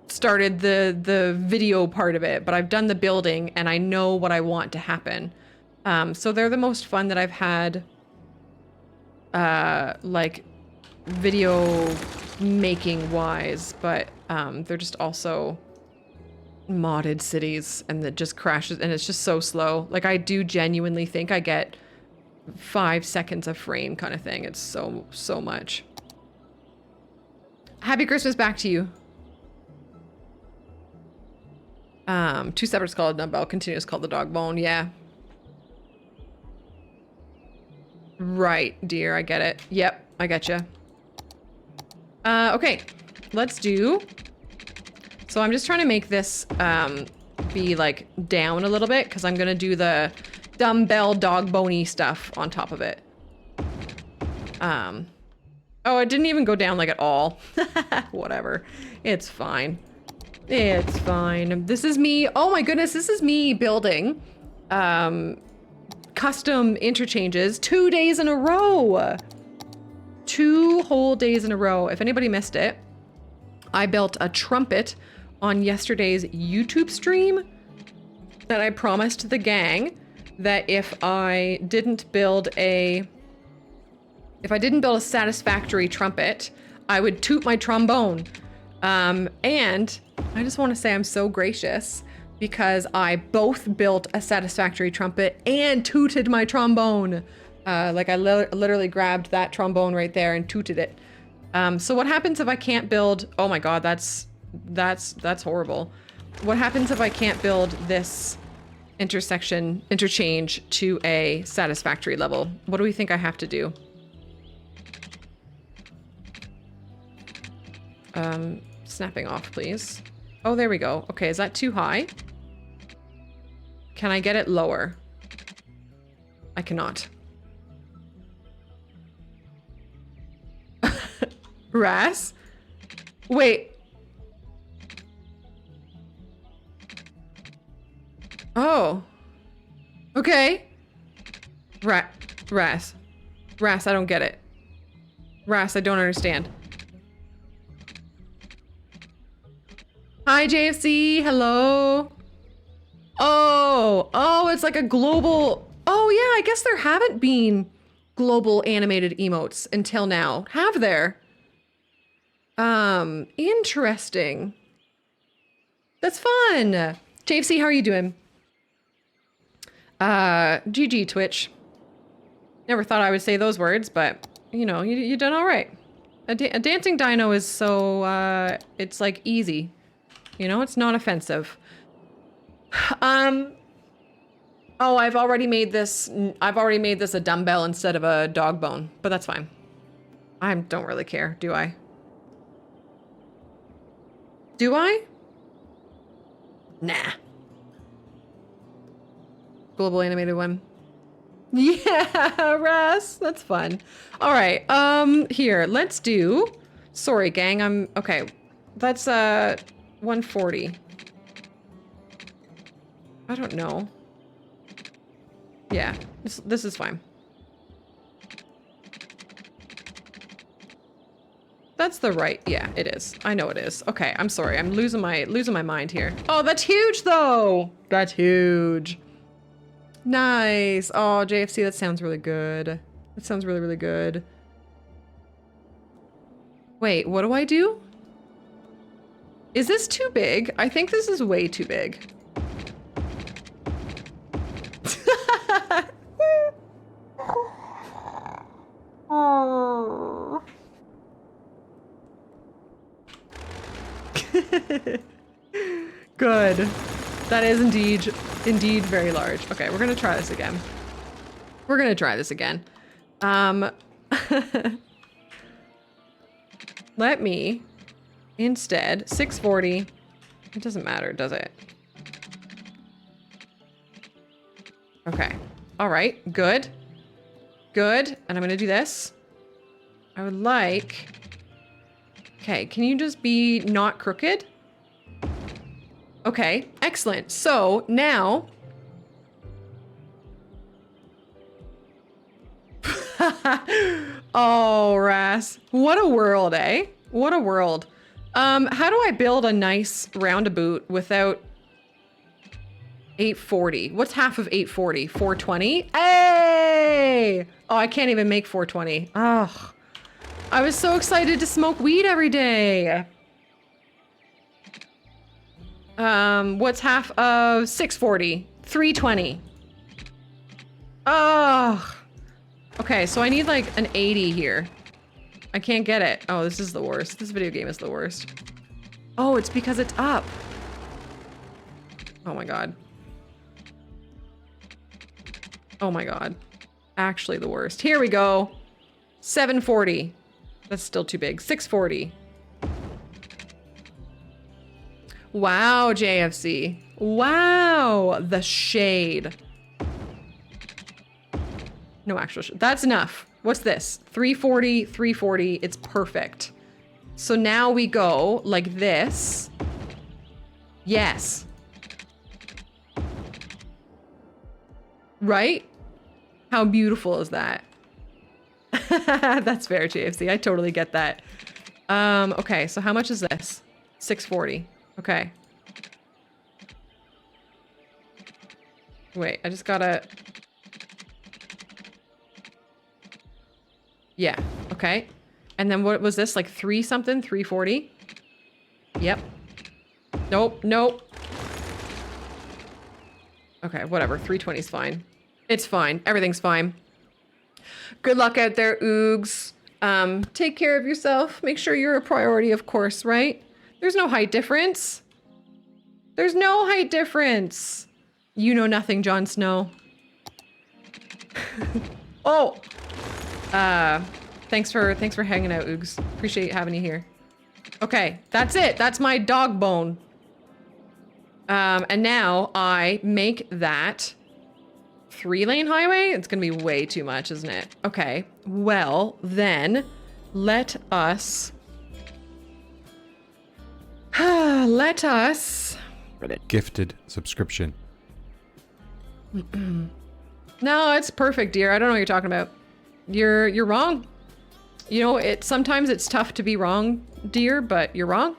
started the video part of it, but I've done the building and I know what I want to happen. So they're the most fun that I've had, like video making wise, but they're just also modded cities and it just crashes and it's just so slow. Like I do genuinely think I get 5 seconds of frame kind of thing. It's so much. Happy Christmas back to you. Two separate called dumbbell, continuous called the dog bone. Yeah. Right, dear. I get it. Yep, I get you. Okay, let's do. So I'm just trying to make this be like down a little bit because I'm gonna do the dumbbell dog bony stuff on top of it. Oh, it didn't even go down like at all. Whatever. It's fine. It's fine. This is me. Oh my goodness, this is me building custom interchanges 2 days in a row. 2 whole days in a row. If anybody missed it, I built a trumpet on yesterday's YouTube stream that I promised the gang that if I didn't build a satisfactory trumpet, I would toot my trombone. And I just want to say I'm so gracious because I both built a satisfactory trumpet and tooted my trombone. Like I literally grabbed that trombone right there and tooted it. So what happens if I can't build? Oh my God, that's horrible. What happens if I can't build this interchange to a satisfactory level? What do we think I have to do? Snapping off, please. Oh, there we go. Okay, is that too high? Can I get it lower? I cannot. Ras? Wait. Oh. Okay. Ras, I don't get it. Ras, I don't understand. Hi, JFC. Hello. Oh, it's like a global. Oh, yeah, I guess there haven't been global animated emotes until now. Have there? Interesting. That's fun. JFC, how are you doing? GG Twitch. Never thought I would say those words, but you know, you done all right. A dancing dino is so, it's like easy. You know, it's not offensive. Oh, I've already made this a dumbbell instead of a dog bone, but that's fine. I don't really care, do I? Do I? Nah. Global animated one. Yeah, Ras, that's fun. All right, here, let's do, sorry gang, okay. That's 140. I don't know. Yeah, this is fine. That's the right, yeah, it is. I know it is. Okay, I'm sorry, I'm losing my mind here. Oh, that's huge though! That's huge. Nice. Oh, JFC, that sounds really good. That sounds really, really good. Wait, what do I do? Is this too big? I think this is way too big. Oh. Good. That is indeed very large. Okay, we're gonna try this again. We're gonna try this again. Let me instead 640. It doesn't matter, does it? Okay. All right. Good. Good. And I'm gonna do this. I would like. Okay. Can you just be not crooked? Okay. Excellent. So now. Oh, Ras. What a world, eh? What a world. How do I build a nice roundabout without 840? What's half of 840? 420? Hey! Oh, I can't even make 420. Oh, I was so excited to smoke weed every day. What's half of 640? 320. Oh. Okay, so I need like an 80 here. I can't get it. Oh, this is the worst. This video game is the worst. Oh, it's because it's up. Oh my god. Oh my god. Actually the worst. Here we go. 740. That's still too big. 640. Wow, JFC. Wow, the shade. No actual shade. That's enough. What's this? 340, 340. It's perfect. So now we go like this. Yes. Right? How beautiful is that? That's fair, JFC. I totally get that. Okay, so how much is this? 640. Okay. Wait, I just gotta... Yeah, okay. And then what was this? Like 3 something? 340? Yep. Nope, nope. Okay, whatever. 320 is fine. It's fine. Everything's fine. Good luck out there, Oogs. Take care of yourself. Make sure you're a priority, of course, right? There's no height difference. There's no height difference. You know nothing, Jon Snow. Oh! Thanks for hanging out, Oogs. Appreciate having you here. Okay, that's it. That's my dog bone. And now I make that 3-lane highway. It's gonna be way too much, isn't it? Okay, well, then let us... let us... Gifted subscription. No, it's perfect, dear. I don't know what you're talking about. You're wrong. You know, sometimes it's tough to be wrong, dear, but you're wrong.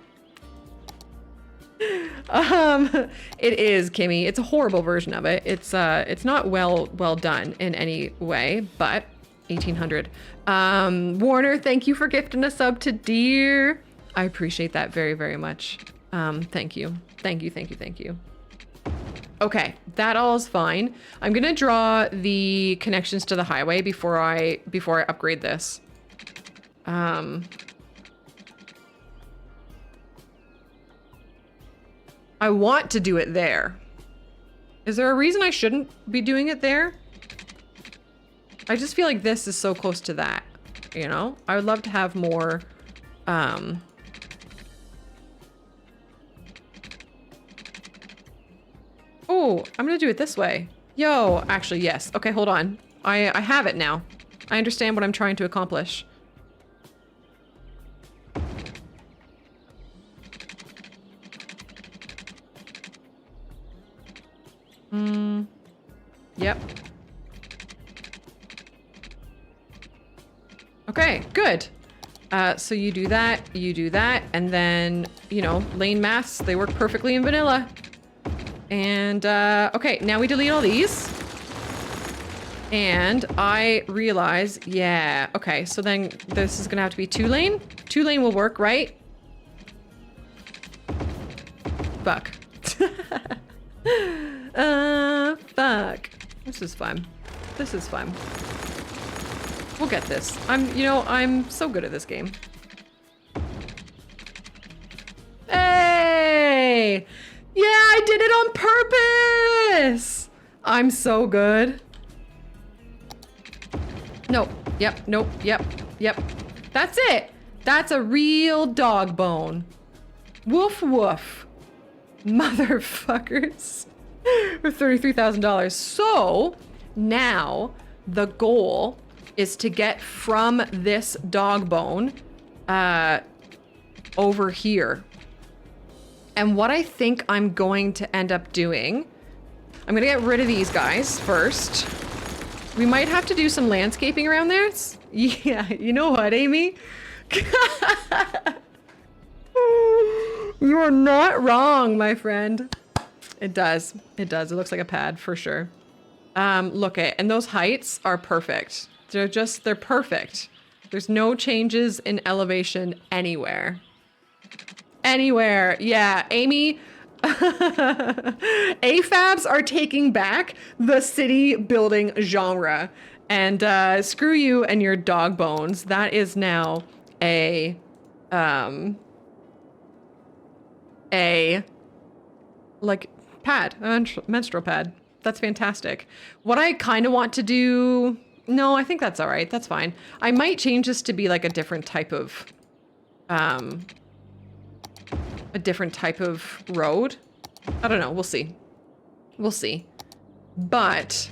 It is, Kimmy. It's a horrible version of it. It's not well done in any way, but 1800. Warner, thank you for gifting a sub to dear. I appreciate that very, very much. Thank you. Thank you, thank you, thank you. Okay, that all is fine. I'm gonna draw the connections to the highway before I upgrade this. I want to do it there. Is there a reason I shouldn't be doing it there? I just feel like this is so close to that, you know? I would love to have more, Oh, I'm gonna do it this way. Yo, actually, yes. Okay, hold on. I have it now. I understand what I'm trying to accomplish. Yep. Okay, good. So you do that, and then, you know, lane maths, they work perfectly in vanilla. And, okay, now we delete all these. And I realize, yeah, okay, so then this is gonna have to be 2-lane. 2-lane will work, right? Fuck. Fuck. This is fun. This is fun. We'll get this. I'm so good at this game. Hey! Yeah, I did it on purpose! I'm so good. Nope. Yep. Nope. Yep. Yep. That's it. That's a real dog bone. Woof woof. Motherfuckers. For $33,000. So now the goal is to get from this dog bone over here. And what I think I'm going to end up doing, I'm gonna get rid of these guys first. We might have to do some landscaping around there. Yeah, you know what, Amy? You are not wrong, my friend. It does. It does. It looks like a pad for sure. Look at, and those heights are perfect. They're perfect. There's no changes in elevation anywhere. Anywhere. Yeah, Amy. AFABs are taking back the city building genre. And screw you and your dog bones. That is now a like pad, a menstrual pad. That's fantastic. What I kind of want to do, no, I think that's all right. That's fine. I might change this to be like a different type of road. I don't know. We'll see. We'll see. But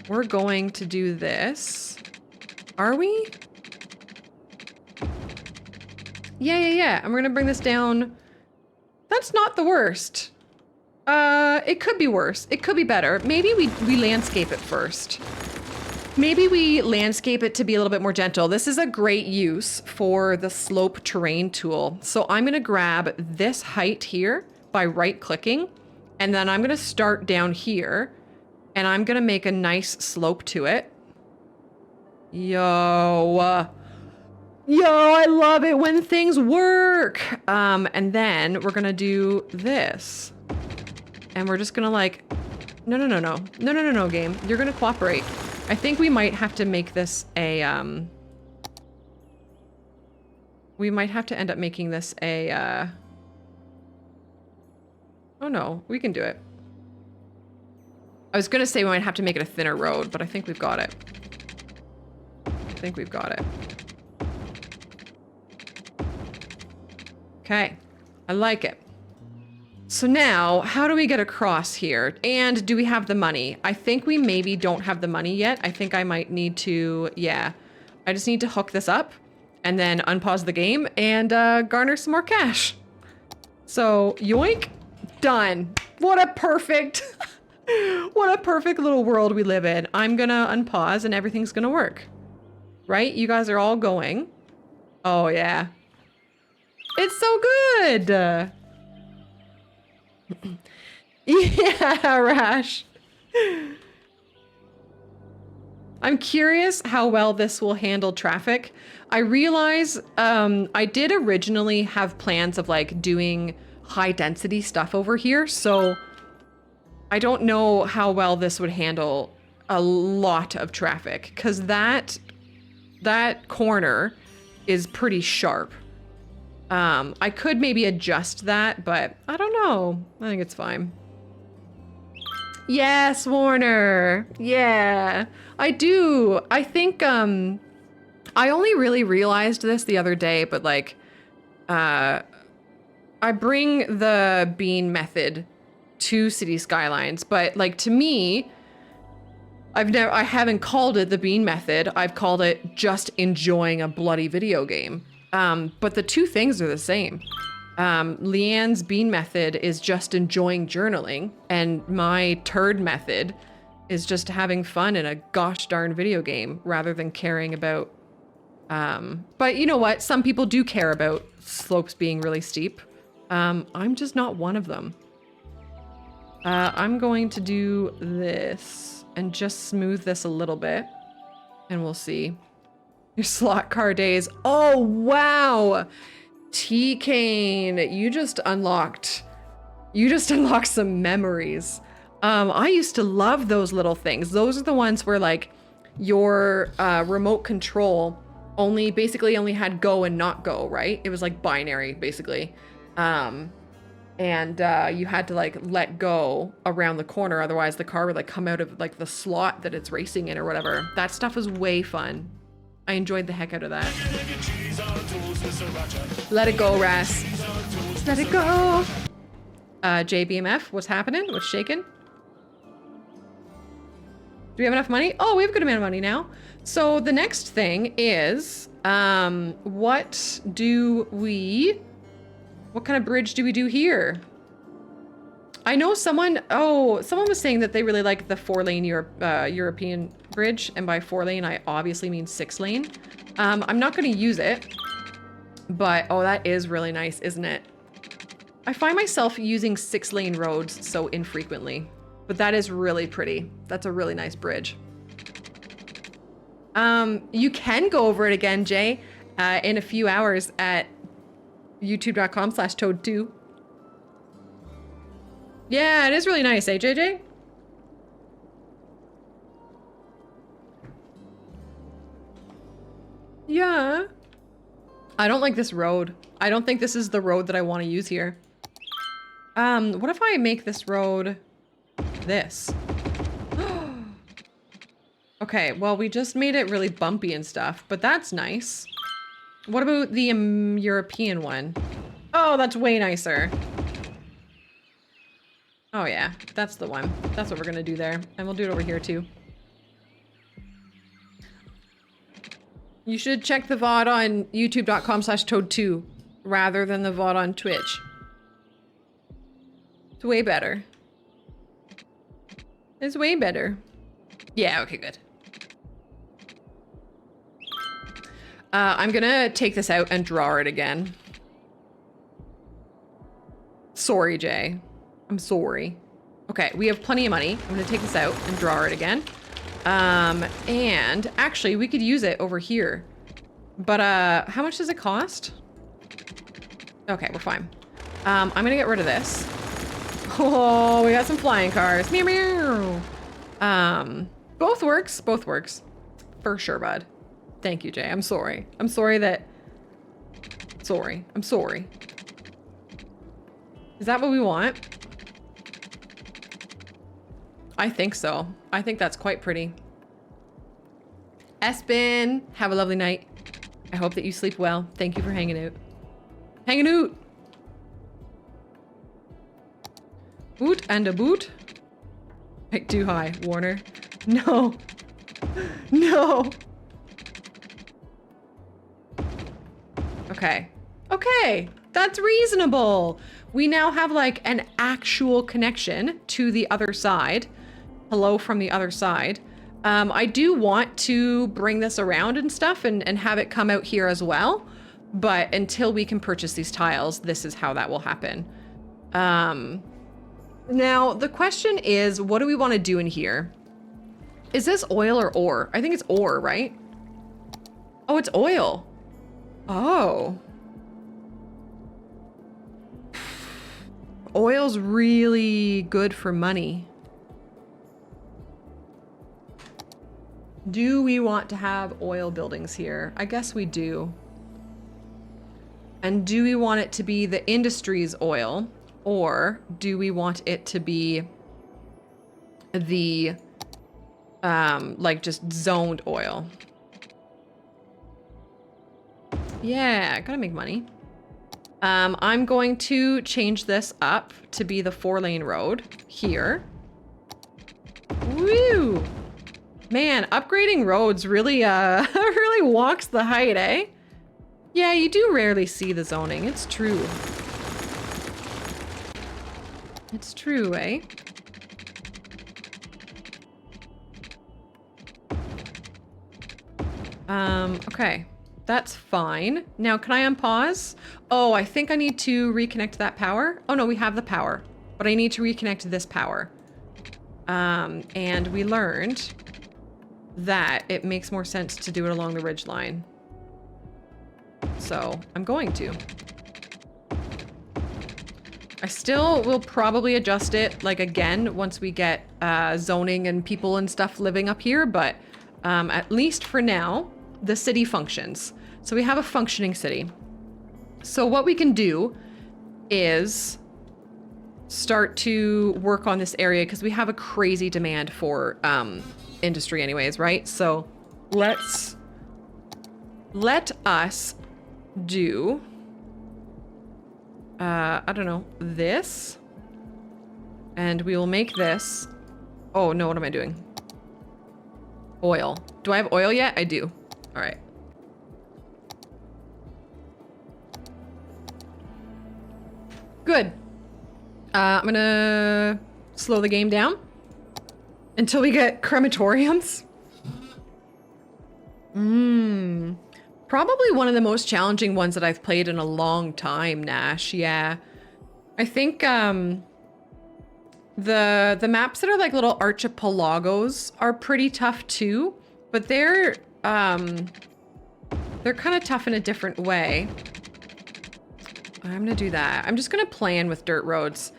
we're going to do this. Are we? Yeah. And we're going to bring this down. That's not the worst. It could be worse. It could be better. Maybe we landscape it first. Maybe we landscape it to be a little bit more gentle. This is a great use for the slope terrain tool. So I'm gonna grab this height here by right clicking, and then I'm gonna start down here and I'm gonna make a nice slope to it. Yo, I love it when things work. And then we're gonna do this. And we're just gonna like, no, game. You're gonna cooperate. I think we might have to make this a, we might have to end up making this a, oh no, we can do it. I was gonna say we might have to make it a thinner road, but I think we've got it. Okay, I like it. So now, how do we get across here? And do we have the money? I think we maybe don't have the money yet. I think I might need to, yeah. I just need to hook this up and then unpause the game and garner some more cash. So, yoink, done. What a perfect, what a perfect little world we live in. I'm gonna unpause and everything's gonna work. Right? You guys are all going. Oh yeah. It's so good. Yeah, Rash. I'm curious how well this will handle traffic. I realize I did originally have plans of like doing high density stuff over here, so I don't know how well this would handle a lot of traffic, because that corner is pretty sharp. I could maybe adjust that, but I don't know. I think it's fine. Yes, Warner. Yeah, I do. I think I only really realized this the other day, but like I bring the bean method to City Skylines, but like to me, I haven't called it the bean method. I've called it just enjoying a bloody video game. But the two things are the same. Leanne's bean method is just enjoying journaling, and my turd method is just having fun in a gosh darn video game rather than caring about. But you know what? Some people do care about slopes being really steep. I'm just not one of them. I'm going to do this and just smooth this a little bit, and we'll see. Your slot car days. Oh, wow. T-Cane, you just unlocked some memories. I used to love those little things. Those are the ones where like your remote control basically only had go and not go, right? It was like binary basically. And you had to like let go around the corner, otherwise the car would like come out of like the slot that it's racing in or whatever. That stuff was way fun. I enjoyed the heck out of that. Let it go, Ras. Let it go. JBMF, what's happening? What's shaking? Do we have enough money? Oh, we have a good amount of money now. So the next thing is, what kind of bridge do we do here? I know someone was saying that they really like the 4-lane European bridge, and by 4-lane I obviously mean 6-lane. I'm not gonna use it, but oh, that is really nice, isn't it? I find myself using 6-lane roads so infrequently, but that is really pretty. That's a really nice bridge. You can go over it again, Jay, in a few hours at youtube.com/toad2. Yeah, it is really nice, eh, JJ? Yeah. I don't like this road. I don't think this is the road that I want to use here. What if I make this road this? Okay, well, we just made it really bumpy and stuff, but that's nice. What about the European one? Oh, that's way nicer. Oh yeah, that's the one. That's what we're gonna do there. And we'll do it over here too. You should check the VOD on youtube.com/toad2 rather than the VOD on Twitch. It's way better. It's way better. Yeah, okay, good. I'm gonna take this out and draw it again. Sorry, Jay. I'm sorry. Okay, we have plenty of money. I'm gonna take this out and draw it again. And actually we could use it over here. But how much does it cost? Okay, we're fine. I'm gonna get rid of this. Oh, we got some flying cars. Meow meow. Both works, both works. For sure, bud. Thank you, Jay. I'm sorry. I'm sorry that... Sorry. I'm sorry. Is that what we want? I think so. I think that's quite pretty. Espen, have a lovely night. I hope that you sleep well. Thank you for hanging out. Hanging out! Boot and a boot. Like too high, Warner. No. No. Okay. Okay. That's reasonable. We now have like an actual connection to the other side. Hello from the other side. I do want to bring this around and stuff and have it come out here as well. But until we can purchase these tiles, this is how that will happen. Now, the question is, what do we want to do in here? Is this oil or ore? I think it's ore, right? Oh, it's oil. Oh. Oil's really good for money. Do we want to have oil buildings here? I guess we do. And do we want it to be the industry's oil? Or do we want it to be the like just zoned oil. Yeah, gotta make money. I'm going to change this up to be the 4-lane road here. Woo! Man, upgrading roads really really walks the height, eh? Yeah, you do rarely see the zoning. It's true. It's true, eh? Okay. That's fine. Now, can I unpause? Oh, I think I need to reconnect that power. Oh no, we have the power, but I need to reconnect this power. And we learned that it makes more sense to do it along the ridge line. So I'm going to. I still will probably adjust it like again once we get zoning and people and stuff living up here, but at least for now, the city functions. So we have a functioning city. So what we can do is start to work on this area because we have a crazy demand for industry anyways, right? So let us do, I don't know, this. And we will make this. Oh no, what am I doing? Oil. Do I have oil yet? I do. All right. Good. I'm gonna slow the game down until we get crematoriums. Probably one of the most challenging ones that I've played in a long time, Nash. Yeah. I think the maps that are like little archipelagos are pretty tough too, but they're kind of tough in a different way. I'm gonna do that. I'm just gonna plan with dirt roads.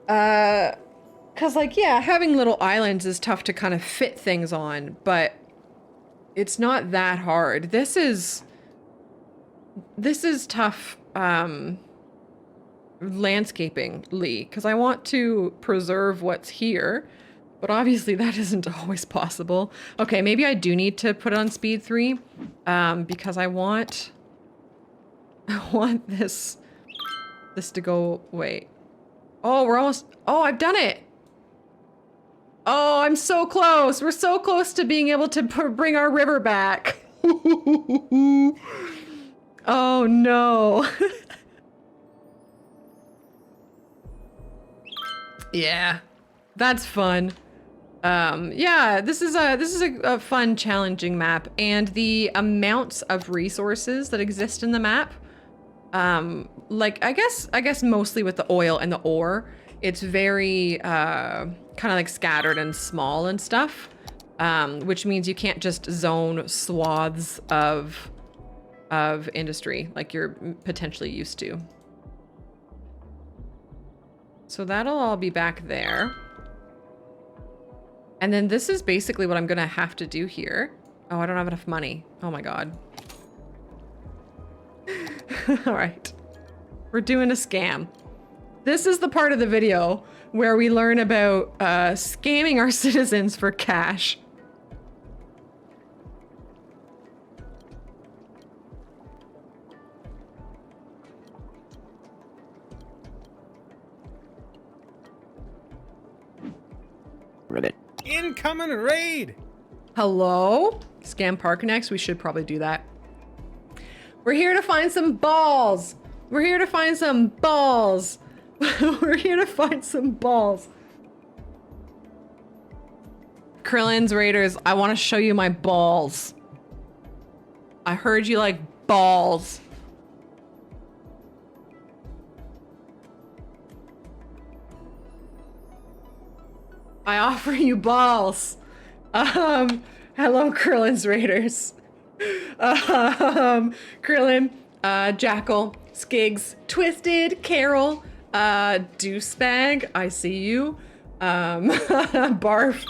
Cause like, yeah, having little islands is tough to kind of fit things on, but it's not that hard. This is tough, landscapingly, because I want to preserve what's here, but obviously that isn't always possible. Okay, maybe I do need to put it on speed 3, because I want this to go, wait. Oh, we're almost, oh, I've done it. Oh, I'm so close. We're so close to being able to bring our river back. Oh no. Yeah, that's fun. Yeah, this is a fun, challenging map, and the amounts of resources that exist in the map, like I guess mostly with the oil and the ore, it's very kind of like scattered and small and stuff, which means you can't just zone swaths of industry like you're potentially used to. So that'll all be back there. And then this is basically what I'm gonna have to do here. Oh, I don't have enough money. Oh my God. All right. We're doing a scam. This is the part of the video where we learn about scamming our citizens for cash. Ribbit. Incoming raid! Hello? Scam Park next? We should probably do that. We're here to find some balls. We're here to find some balls. We're here to find some balls. Krillin's Raiders, I want to show you my balls. I heard you like balls. I offer you balls. Hello, Krillin's Raiders. Krillin, Jackal, Skigs, Twisted, Carol, Douchebag, I see you. Barf,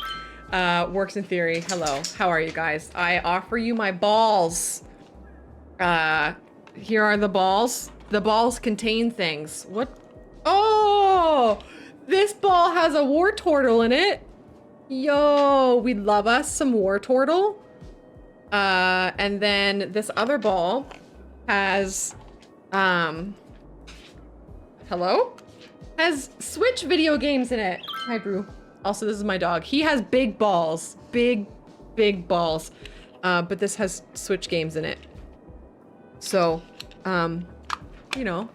Works in Theory, hello. How are you guys? I offer you my balls. Here are the balls. The balls contain things. What? Oh! This ball has a war turtle in it. Yo, we love us some war turtle. And then this other ball has, hello? Has Switch video games in it. Hi, Brew. Also, this is my dog. He has big balls. Big balls. But this has Switch games in it. So, you know.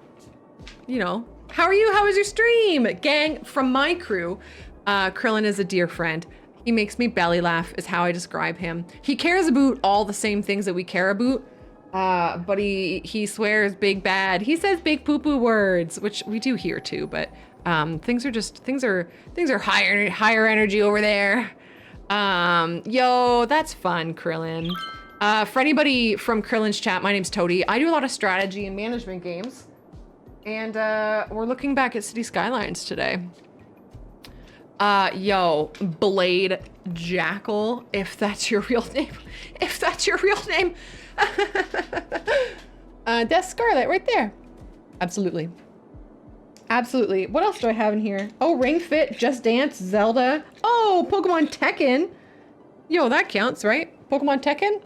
How are you? How was your stream? Gang, from my crew, Krillin is a dear friend. He makes me belly laugh is how I describe him. He cares about all the same things that we care about, but he swears big bad. He says big poo-poo words, which we do here too, but things are higher energy over there. Yo, that's fun, Krillin. For anybody from Krillin's chat, my name's Toady. I do a lot of strategy and management games, and we're looking back at City Skylines today. Yo, Blade Jackal, if that's your real name. If that's your real name. That's Scarlet right there. Absolutely. Absolutely. What else do I have in here? Oh, Ring Fit, Just Dance, Zelda. Oh, Pokemon Tekken. Yo, that counts, right? Pokemon Tekken?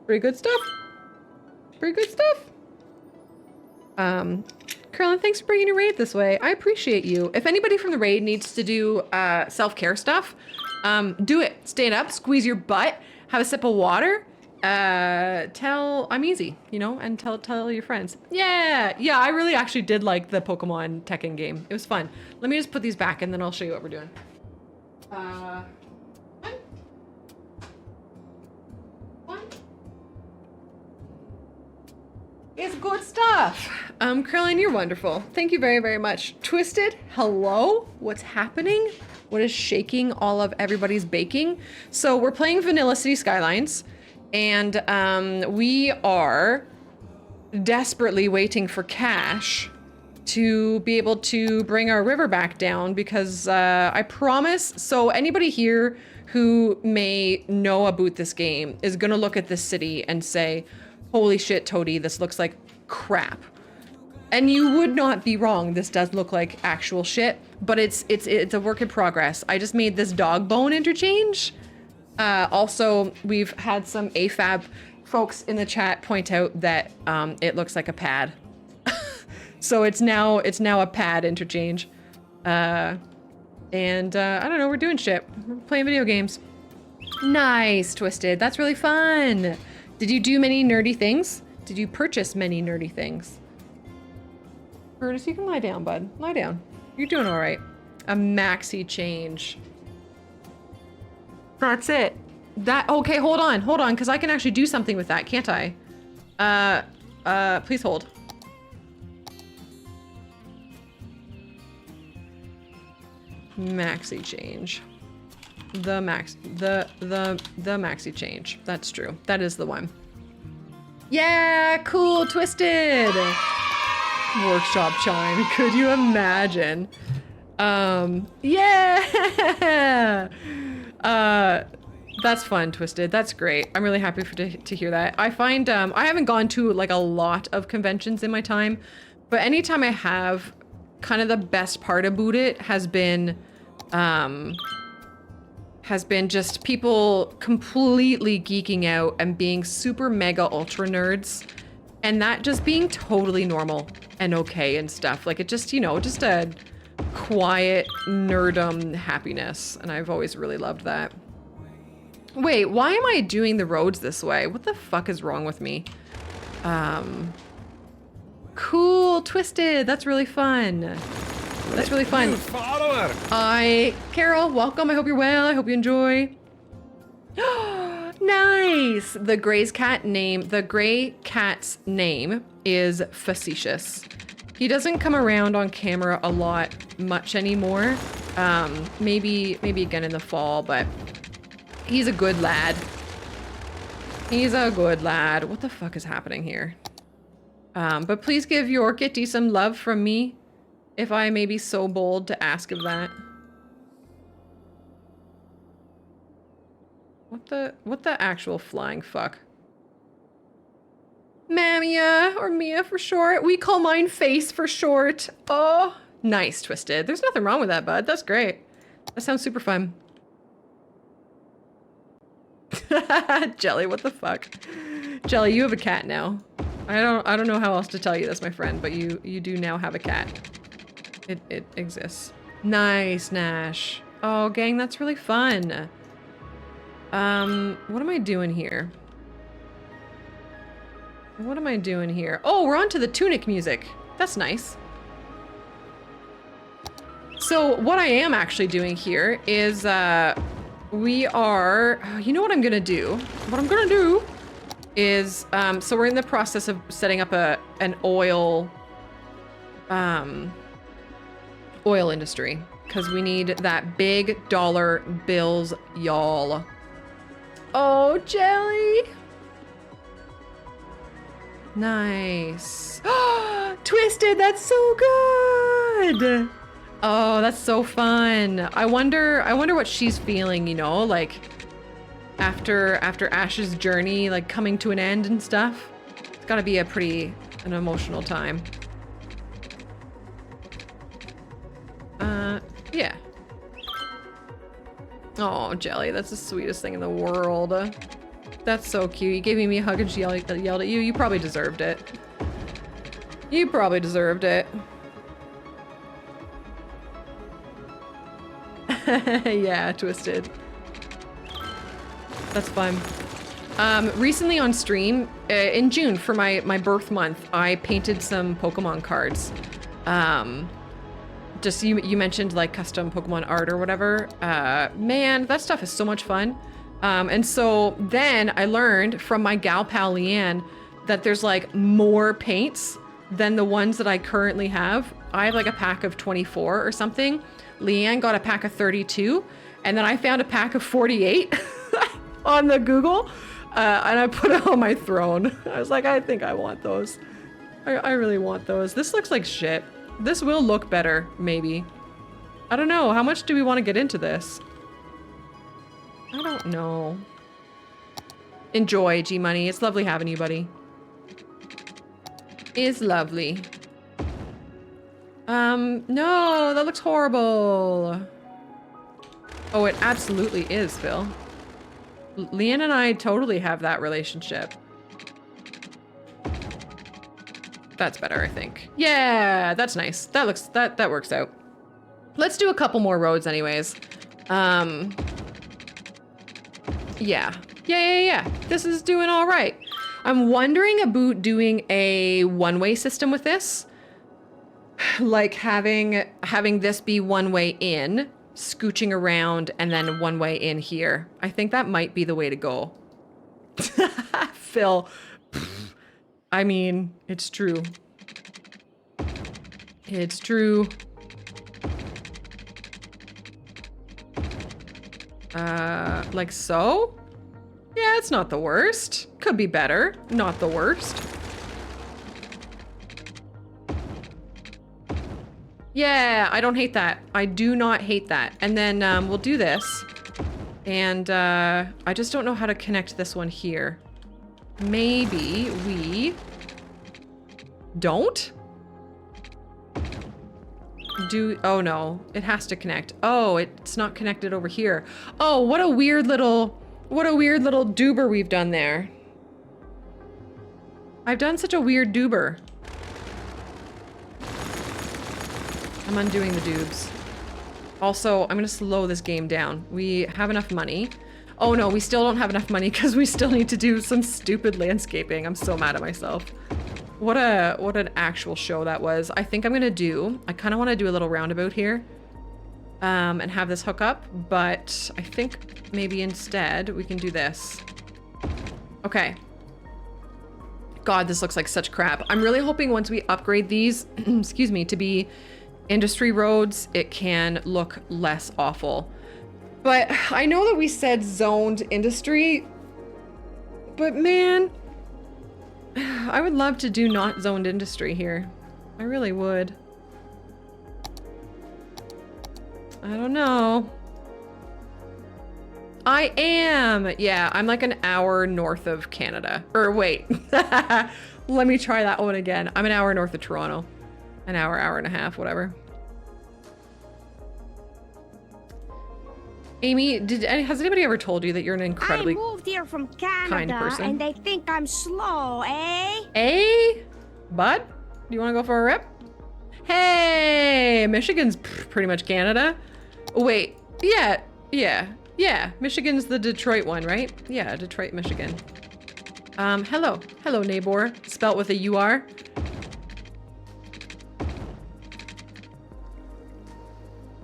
Pretty good stuff. Pretty good stuff. Krillin, thanks for bringing your raid this way. I appreciate you. If anybody from the raid needs to do self-care stuff, do it. Stand up, squeeze your butt, have a sip of water, tell I'm easy, you know, and tell your friends. Yeah, I really actually did like the Pokemon Tekken game. It was fun. Let me just put these back and then I'll show you what we're doing. One. It's good stuff. Krillin, you're wonderful. Thank you very, very much. Twisted, hello? What's happening? What is shaking all of everybody's baking? So we're playing Vanilla City Skylines, and we are desperately waiting for Cash to be able to bring our river back down because I promise, so anybody here who may know about this game is gonna look at this city and say, holy shit, Toady, this looks like crap. And you would not be wrong. This does look like actual shit, but it's a work in progress. I just made this dog bone interchange. Also, we've had some AFAB folks in the chat point out that it looks like a pad. So it's now a pad interchange. I don't know, we're doing shit. We're playing video games. Nice, Twisted. That's really fun. Did you do many nerdy things? Did you purchase many nerdy things? Curtis, you can lie down, bud. Lie down. You're doing all right. A maxi change. That's it. Okay, hold on, because I can actually do something with that, can't I? Please hold. Maxi change. The maxi change. That's true. That is the one. Yeah, cool, Twisted. Workshop chime. Could you imagine? Yeah. That's fun, Twisted. That's great. I'm really happy to hear that. I find I haven't gone to like a lot of conventions in my time, but anytime I have, kind of the best part about it has been just people completely geeking out and being super mega ultra nerds, and that just being totally normal and okay and stuff. Like it just, you know, just a quiet nerdum happiness, and I've always really loved that. Wait, why am I doing the roads this way? What the fuck is wrong with me? Cool, Twisted. That's really fun. That's really fun. New follower. Carol, welcome. I hope you're well. I hope you enjoy. Nice. The gray cat's name is Facetious. He doesn't come around on camera a lot much anymore. Maybe again in the fall, but he's a good lad. He's a good lad. What the fuck is happening here? But please give your kitty some love from me, if I may be so bold to ask of that. What the actual flying fuck? Mamia, or Mia for short. We call mine Face for short. Oh, nice, Twisted. There's nothing wrong with that, bud. That's great. That sounds super fun. Jelly, what the fuck? Jelly, you have a cat now. I don't know how else to tell you this, my friend, but you do now have a cat. It exists. Nice, Nash. Oh, gang, that's really fun. What am I doing here? What am I doing here? Oh, we're on to the tunic music. That's nice. So what I am actually doing here is, we are, you know what I'm gonna do? What I'm gonna do is, so we're in the process of setting up an oil industry, because we need that big dollar bills, y'all. Oh, Jelly. Nice. Twisted, that's so good. Oh, that's so fun. I wonder what she's feeling, you know, like after Ash's journey, like coming to an end and stuff. It's gotta be an emotional time. Yeah. Oh, Jelly, that's the sweetest thing in the world. That's so cute. You gave me a hug and she yelled at you. You probably deserved it. You probably deserved it. Yeah, Twisted. That's fun. Recently on stream, in June for my birth month, I painted some Pokemon cards. Just you mentioned like custom Pokemon art or whatever. Man, that stuff is so much fun. And so then I learned from my gal pal Leanne that there's like more paints than the ones that I currently have. I have like a pack of 24 or something. Leanne got a pack of 32, and then I found a pack of 48 on the Google, and I put it on my throne. I was like, I think I want those. I really want those. This looks like shit. This will look better, maybe. I don't know. How much do we want to get into this? I don't know. Enjoy, G-Money. It's lovely having you, buddy. It's lovely. No, that looks horrible. Oh, it absolutely is, Phil. Leanne and I totally have that relationship. That's better, I think. Yeah, that's nice. That works out. Let's do a couple more roads anyways. Yeah. This is doing all right. I'm wondering about doing a one-way system with this. Like having this be one way in, scooching around, and then one way in here. I think that might be the way to go. Phil. I mean, it's true. It's true. Like so? Yeah, it's not the worst. Could be better. Not the worst. Yeah, I don't hate that. I do not hate that. And then we'll do this. And I just don't know how to connect this one here. Maybe we don't? Oh no, it has to connect. Oh, it's not connected over here. Oh, what a weird little doober we've done there. I've done such a weird doober. I'm undoing the doobs. Also, I'm gonna slow this game down. We have enough money. Oh no, we still don't have enough money because we still need to do some stupid landscaping. I'm so mad at myself. What an actual show that was. I think I'm gonna I kind of want to do a little roundabout here. And have this hook up, but I think maybe instead we can do this. Okay. God, this looks like such crap. I'm really hoping once we upgrade these, excuse me, to be industry roads, it can look less awful. But I know that we said zoned industry, but man, I would love to do not zoned industry here. I really would. I don't know. I am. Yeah, I'm like an hour north of Canada. Or wait, let me try that one again. I'm an hour north of Toronto. An hour and a half, whatever. Amy, has anybody ever told you that you're an I incredibly moved here from kind Canada, person? and they think I'm slow, eh? Bud? Do you want to go for a rip? Hey, Michigan's pretty much Canada. Wait, yeah. Michigan's the Detroit one, right? Yeah, Detroit, Michigan. Hello, neighbor. Spelt with a U-R.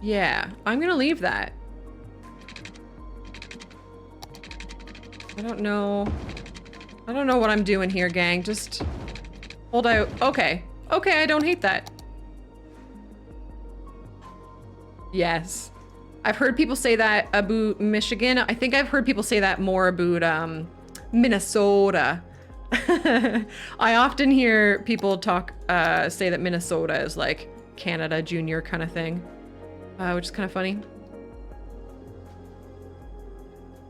Yeah, I'm gonna leave that. I don't know what I'm doing here, gang. Just hold out. Okay, I don't hate that. Yes. I've heard people say that about Michigan. I think I've heard people say that more about Minnesota. I often hear people say that Minnesota is like Canada Junior kind of thing, which is kind of funny.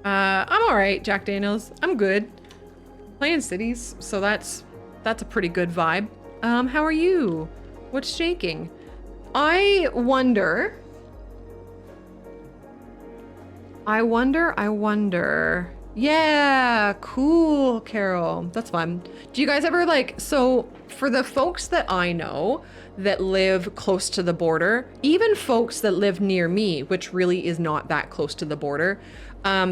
I'm all right, Jack Daniels. I'm good. Playing cities, so that's a pretty good vibe. How are you? What's shaking? I wonder. Yeah, cool, Carol. That's fun. Do you guys ever so for the folks that I know that live close to the border, even folks that live near me, which really is not that close to the border,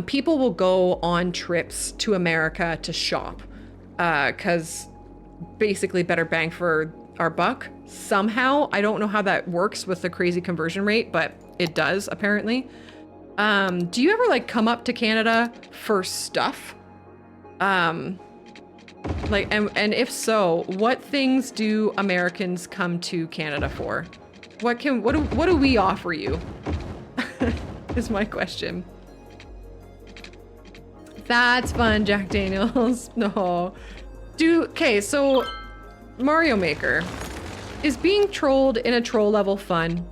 people will go on trips to America to shop, because basically better bang for our buck. Somehow, I don't know how that works with the crazy conversion rate, but it does apparently. Do you ever come up to Canada for stuff? And if so, what things do Americans come to Canada for? What do we offer you? Is my question. That's fun, Jack Daniels. No. Okay, so Mario Maker. Is being trolled in a troll level fun?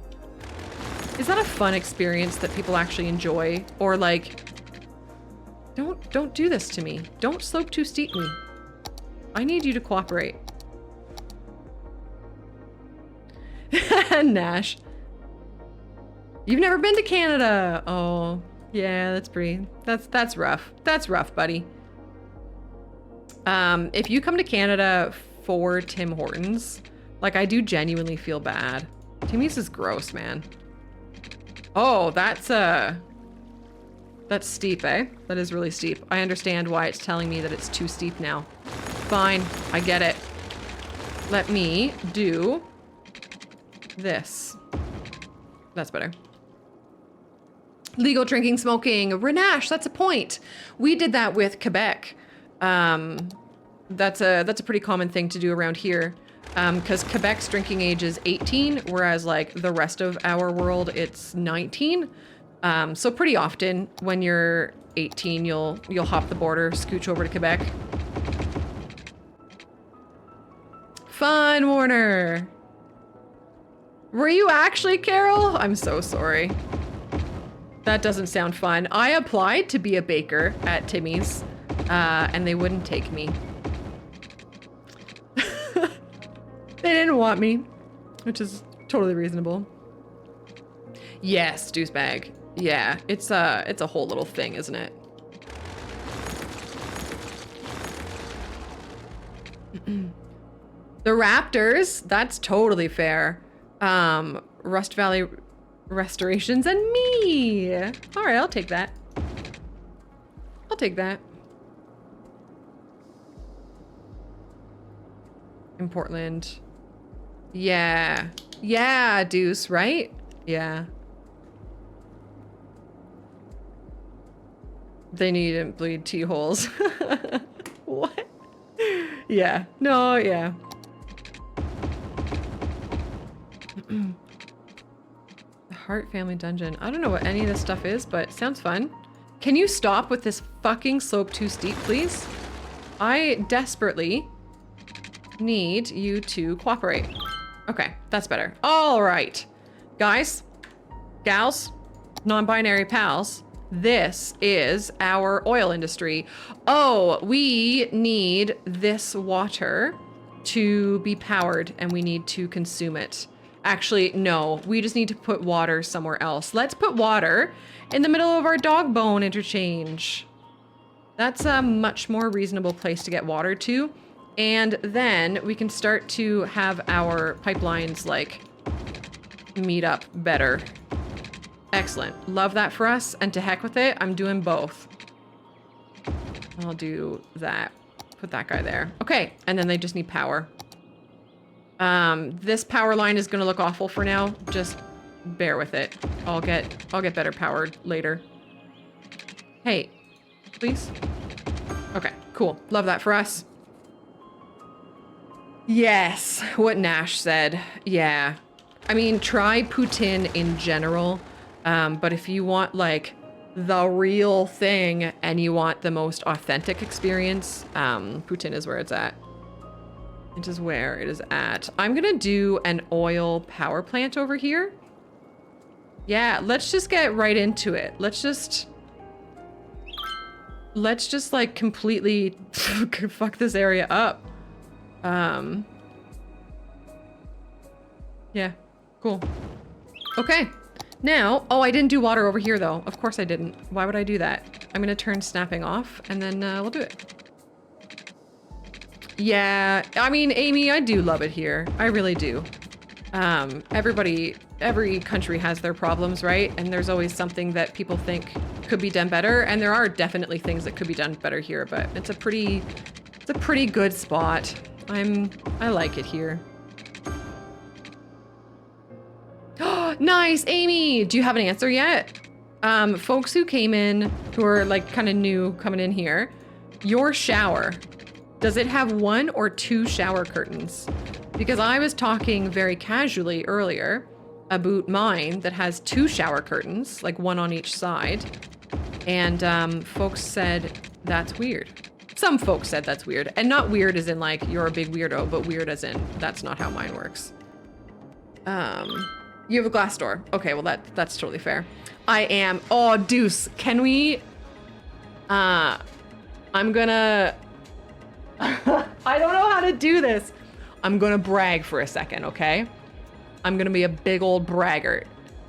Is that a fun experience that people actually enjoy? Or don't do this to me. Don't slope too steep me. I need you to cooperate. Nash. You've never been to Canada. Oh, yeah, that's rough. That's rough, buddy. If you come to Canada for Tim Hortons, I do genuinely feel bad. Timmy's is gross, man. Oh, that's steep, eh? That is really steep. I understand why it's telling me that it's too steep now. Fine, I get it. Let me do this. That's better. Legal drinking, smoking. Renash, that's a point. We did that with Quebec. That's a pretty common thing to do around here. Because Quebec's drinking age is 18, whereas the rest of our world, it's 19. So pretty often when you're 18, you'll hop the border, scooch over to Quebec. Fun, Warner. Were you actually, Carol? I'm so sorry. That doesn't sound fun. I applied to be a baker at Timmy's, and they wouldn't take me. They didn't want me, which is totally reasonable. Yes, douchebag. Yeah, it's a whole little thing, isn't it? The Raptors, that's totally fair. Rust Valley Restorations and me. All right, I'll take that. I'll take that. In Portland. Yeah. Yeah, Deuce, right? Yeah. They needn't bleed T-holes. What? Yeah. No, yeah. The Hart Family Dungeon. I don't know what any of this stuff is, but it sounds fun. Can you stop with this fucking slope too steep, please? I desperately need you to cooperate. Okay, that's better. All right. Guys, gals, non-binary pals, this is our oil industry. Oh, we need this water to be powered and we need to consume it actually, no. We just need to put water somewhere else. Let's put water in the middle of our dog bone interchange. That's a much more reasonable place to get water to. And then we can start to have our pipelines, like, meet up better. Excellent. Love that for us. And to heck with it, I'm doing both. I'll do that. Put that guy there. Okay, and then they just need power. This power line is gonna look awful for now. Just bear with it. I'll get better powered later. Hey, please. Okay, cool. Love that for us. Yes, what Nash said. Yeah. I mean, try Putin in general. But if you want, like, the real thing and you want the most authentic experience, Putin is where it's at. It is where it is at. I'm gonna do an oil power plant over here. Yeah, let's just get right into it. Let's just like completely fuck this area up. Yeah, cool. Okay. Now, oh, I didn't do water over here though. Of course I didn't. Why would I do that? I'm gonna turn snapping off and then we'll do it. Yeah, I mean, Amy, I do love it here. I really do. Every country has their problems, right? And there's always something that people think could be done better. And there are definitely things that could be done better here, but it's a pretty good spot. I like it here. Nice, Amy! Do you have an answer yet? Folks who came in, who are like kind of new coming in here, your shower, does it have 1 or 2 shower curtains? Because I was talking very casually earlier about mine that has 2 shower curtains, like 1 on each side. And folks said that's weird. Some folks said that's weird. And not weird as in like you're a big weirdo, but weird as in that's not how mine works. You have a glass door. Okay, well that's totally fair. I am. Oh, Deuce, can we? I'm gonna. I don't know how to do this. I'm gonna brag for a second, okay? I'm gonna be a big old braggart.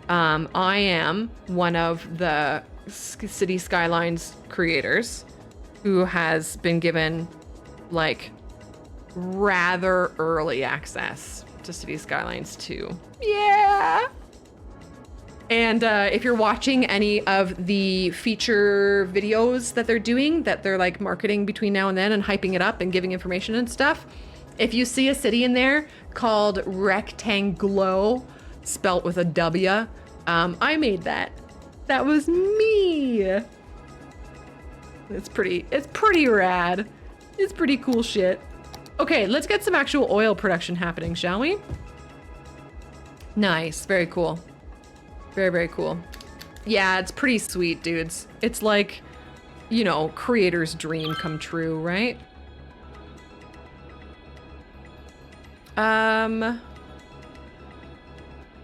I am one of the City Skylines creators who has been given like rather early access to City Skylines 2. Yeah. And if you're watching any of the feature videos that they're doing, that they're like marketing between now and then and hyping it up and giving information and stuff, if you see a city in there called Rectanglo, spelt with a W, I made that. That was me. It's pretty rad. It's pretty cool shit. Okay, let's get some actual oil production happening, shall we? Nice, very cool. Very, very cool. Yeah, it's pretty sweet, dudes. It's like, you know, creator's dream come true, right? Trying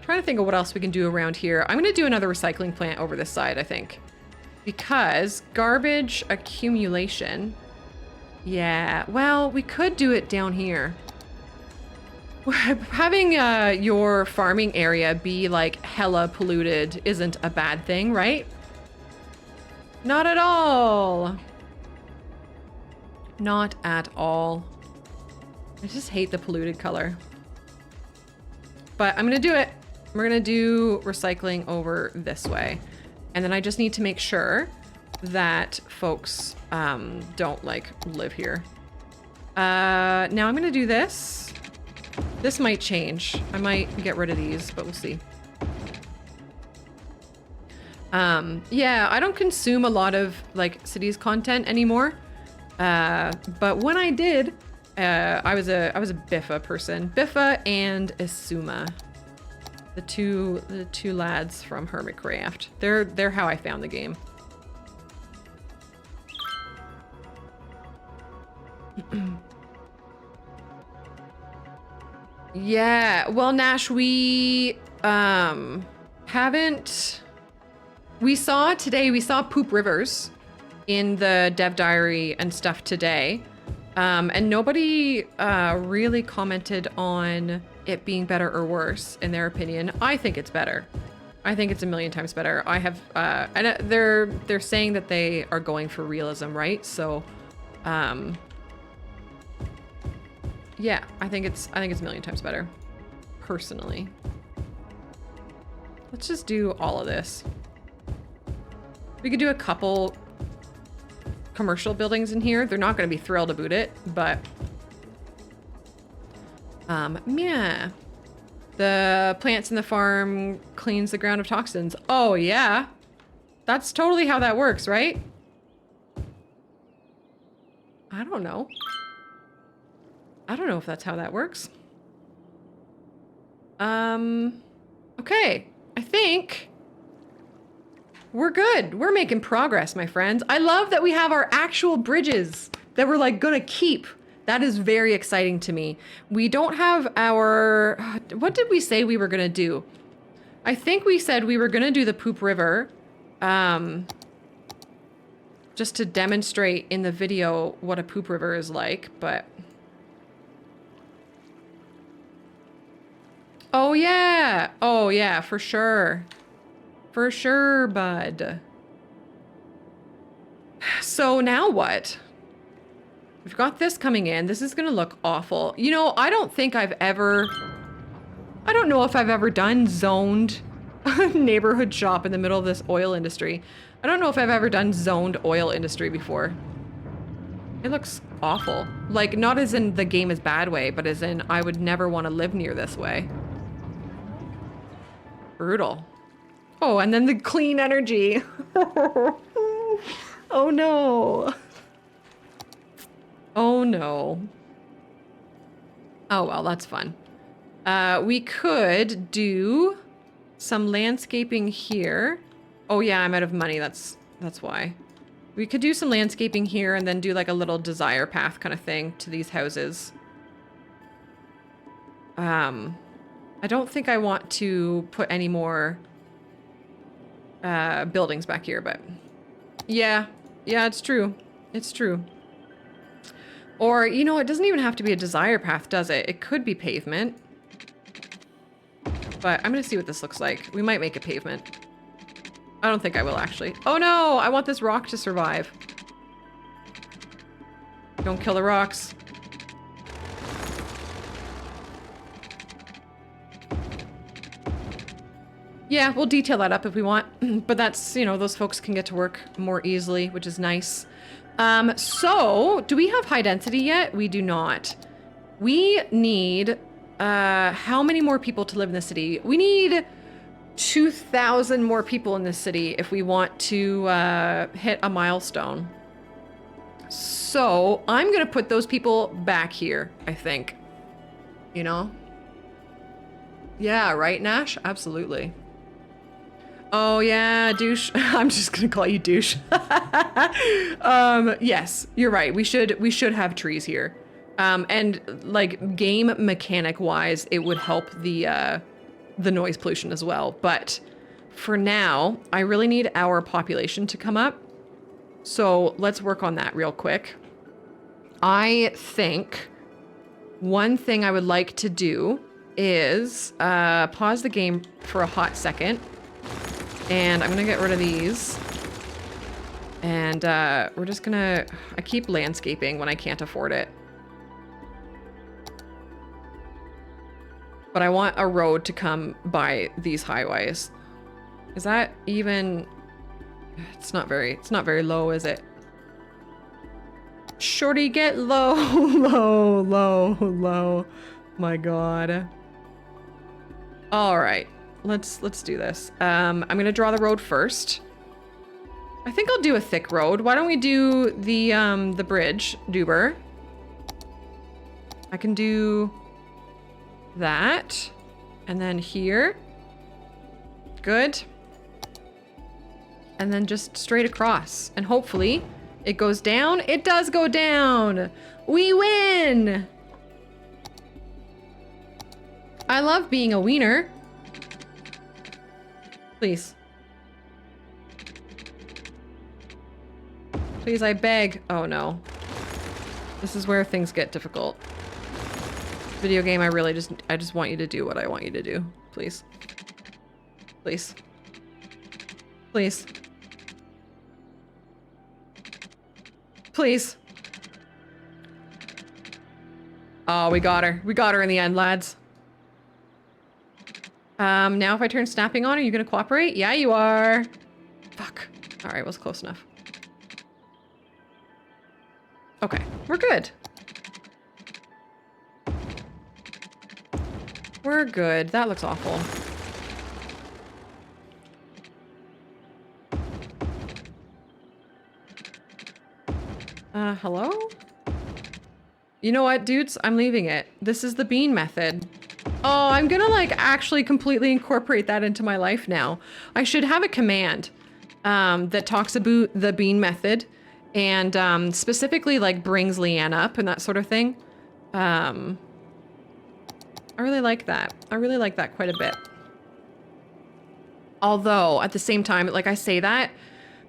to think of what else we can do around here. I'm gonna do another recycling plant over this side, I think. Because garbage accumulation. Yeah, well, we could do it down here. Having your farming area be like hella polluted isn't a bad thing, right? Not at all. Not at all. I just hate the polluted color. But I'm gonna do it. We're gonna do recycling over this way. And then I just need to make sure that folks don't like live here. Now I'm gonna do this. This might change. I might get rid of these, but we'll see. Yeah, I don't consume a lot of like cities content anymore. But when I did, I was a Biffa person. Biffa and Isuma. The two lads from Hermitcraft. They're how I found the game. Yeah, well, Nash, we haven't. We saw Poop Rivers in the dev diary and stuff today, and nobody really commented on it being better or worse in their opinion. I think it's better. I think it's a million times better. I have, and they're saying that they are going for realism, right? So, yeah, I think it's a million times better, personally. Let's just do all of this. We could do a couple commercial buildings in here. They're not going to be thrilled about it, but yeah. The plants in the farm cleans the ground of toxins. Oh yeah. That's totally how that works, right? I don't know. I don't know if that's how that works. Okay. I think we're good. We're making progress, my friends. I love that we have our actual bridges that we're like gonna keep. That is very exciting to me. We don't have our, what did we say we were gonna do? I think we said we were gonna do the Poop River, just to demonstrate in the video what a Poop River is like, but. Oh yeah, for sure. For sure, bud. So now what? We've got this coming in. This is gonna look awful. You know, I don't know if I've ever done zoned neighborhood shop in the middle of this oil industry. I don't know if I've ever done zoned oil industry before. It looks awful. Like, not as in the game is bad way, but as in I would never want to live near this way. Brutal. Oh, and then the clean energy. Oh no. Oh no. Oh well, that's fun. We could do some landscaping here. Oh yeah, I'm out of money, that's why. We could do some landscaping here and then do like a little desire path kind of thing to these houses. I don't think I want to put any more buildings back here, but yeah, it's true. It's true. Or, you know, it doesn't even have to be a desire path, does it? It could be pavement. But I'm gonna see what this looks like. We might make it pavement. I don't think I will, actually. Oh no! I want this rock to survive. Don't kill the rocks. Yeah, we'll detail that up if we want. But that's, you know, those folks can get to work more easily, which is nice. So, do we have high density yet? We do not. We need, how many more people to live in the city? We need 2,000 more people in this city if we want to, hit a milestone. So, I'm gonna put those people back here, I think. You know? Yeah, right, Nash? Absolutely. Oh yeah, douche. I'm just gonna call you douche. Yes, you're right. We should have trees here. And like game mechanic wise, it would help the noise pollution as well. But for now, I really need our population to come up. So let's work on that real quick. I think one thing I would like to do is pause the game for a hot second. And I'm gonna get rid of these. And we're just gonna, I keep landscaping when I can't afford it. But I want a road to come by these highways. Is that even, it's not very low, is it? Shorty, get low, low. My God. All right. Let's do this. I'm gonna draw the road first. I think I'll do a thick road. Why don't we do the bridge, Duber? I can do that. And then here. Good. And then just straight across. And hopefully it goes down. It does go down. We win. I love being a wiener. Please. Please, I beg. Oh no. This is where things get difficult. Video game, I just want you to do what I want you to do. Please. Please. Please. Please. Oh, we got her. We got her in the end, lads. Now if I turn snapping on, are you gonna cooperate? Yeah, you are. Fuck. Alright, was close enough. Okay, we're good. We're good. That looks awful. Hello? You know what, dudes? I'm leaving it. This is the bean method. Oh, I'm gonna like actually completely incorporate that into my life now. I should have a command that talks about the bean method and specifically like brings Leanne up and that sort of thing. I really like that. I really like that quite a bit. Although at the same time, like I say that,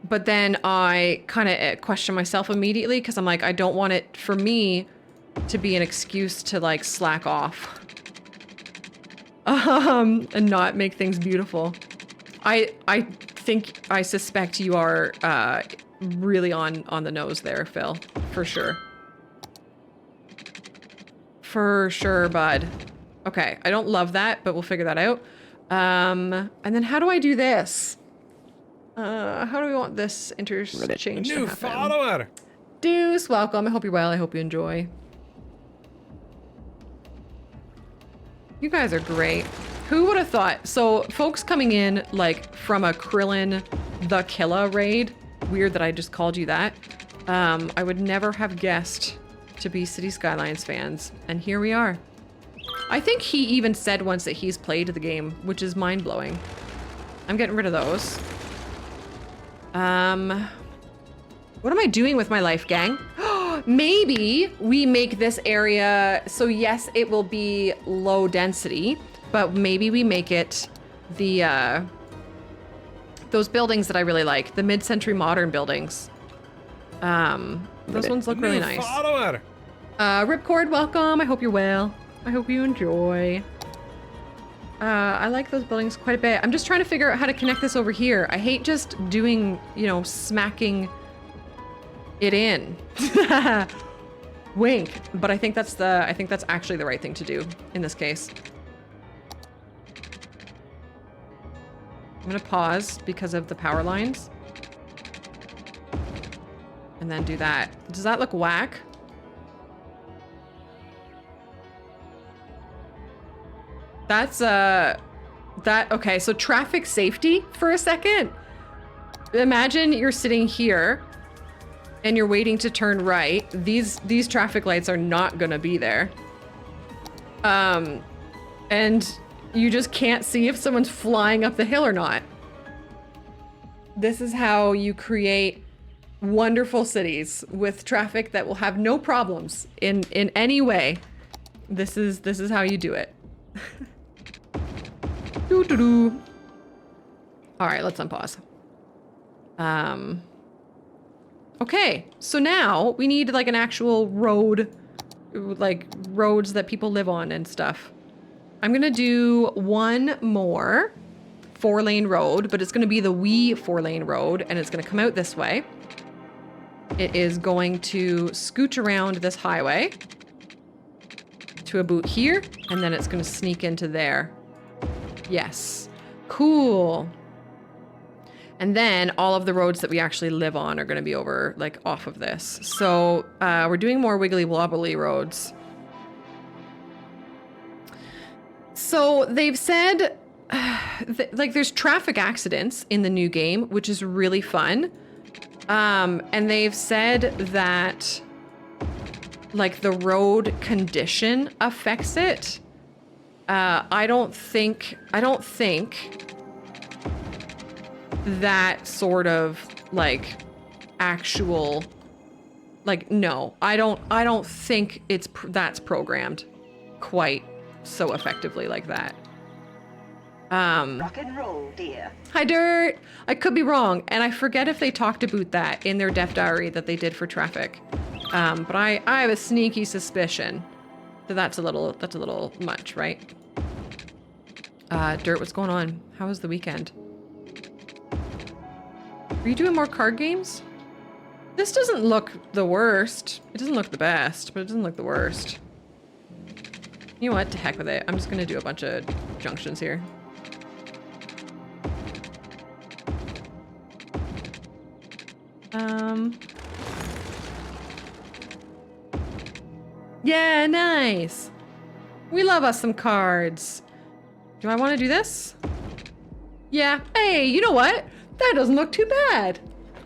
but then I kind of question myself immediately because I'm like, I don't want it for me to be an excuse to like slack off. And not make things beautiful. I suspect you are really on the nose there, Phil. For sure. For sure, bud. Okay, I don't love that, but we'll figure that out. And then how do I do this? How do we want this interchange to New happen? follower. Deuce, welcome. I hope you're well. I hope you enjoy. You guys are great. Who would have thought? So folks coming in like from a Krillin the Killa raid. Weird that I just called you that. I would never have guessed to be City Skylines fans. And here we are. I think he even said once that he's played the game, which is mind-blowing. I'm getting rid of those. What am I doing with my life, gang? Maybe we make this area, so yes, it will be low density, but maybe we make it the, those buildings that I really like, the mid-century modern buildings. Those ones look really nice. Follower. Ripcord, welcome. I hope you're well. I hope you enjoy. I like those buildings quite a bit. I'm just trying to figure out how to connect this over here. I hate just doing, you know, smacking it in. Wink. But I think that's actually the right thing to do in this case. I'm gonna pause because of the power lines. And then do that. Does that look whack? That's, okay, so traffic safety for a second. Imagine you're sitting here and you're waiting to turn right. These traffic lights are not gonna be there. And you just can't see if someone's flying up the hill or not. This is how you create wonderful cities with traffic that will have no problems in any way. This is how you do it. Doo-doo-doo. All right, let's unpause. Okay, so now we need like an actual road, like roads that people live on and stuff. I'm gonna do one more 4-lane road, but it's gonna be the wee 4-lane road and it's gonna come out this way. It is going to scooch around this highway to a boot here, and then it's gonna sneak into there. Yes. Cool. And then all of the roads that we actually live on are going to be over, like, off of this. So we're doing more wiggly wobbly roads. So they've said, like, there's traffic accidents in the new game, which is really fun. And they've said that, like, the road condition affects it. I don't think that sort of like actual, like, no, I don't think that's programmed quite so effectively like that. Rock and roll, dear. Hi, Dirt. I could be wrong, and I forget if they talked about that in their dev diary that they did for traffic. But I have a sneaky suspicion That's a little much, right? Dirt, what's going on? How was the weekend? Are you doing more card games? This doesn't look the worst. It doesn't look the best, but it doesn't look the worst. You know what? To heck with it. I'm just gonna do a bunch of junctions here. Yeah, nice. We love us some cards. Do I want to do this? Yeah. Hey, you know what? That doesn't look too bad.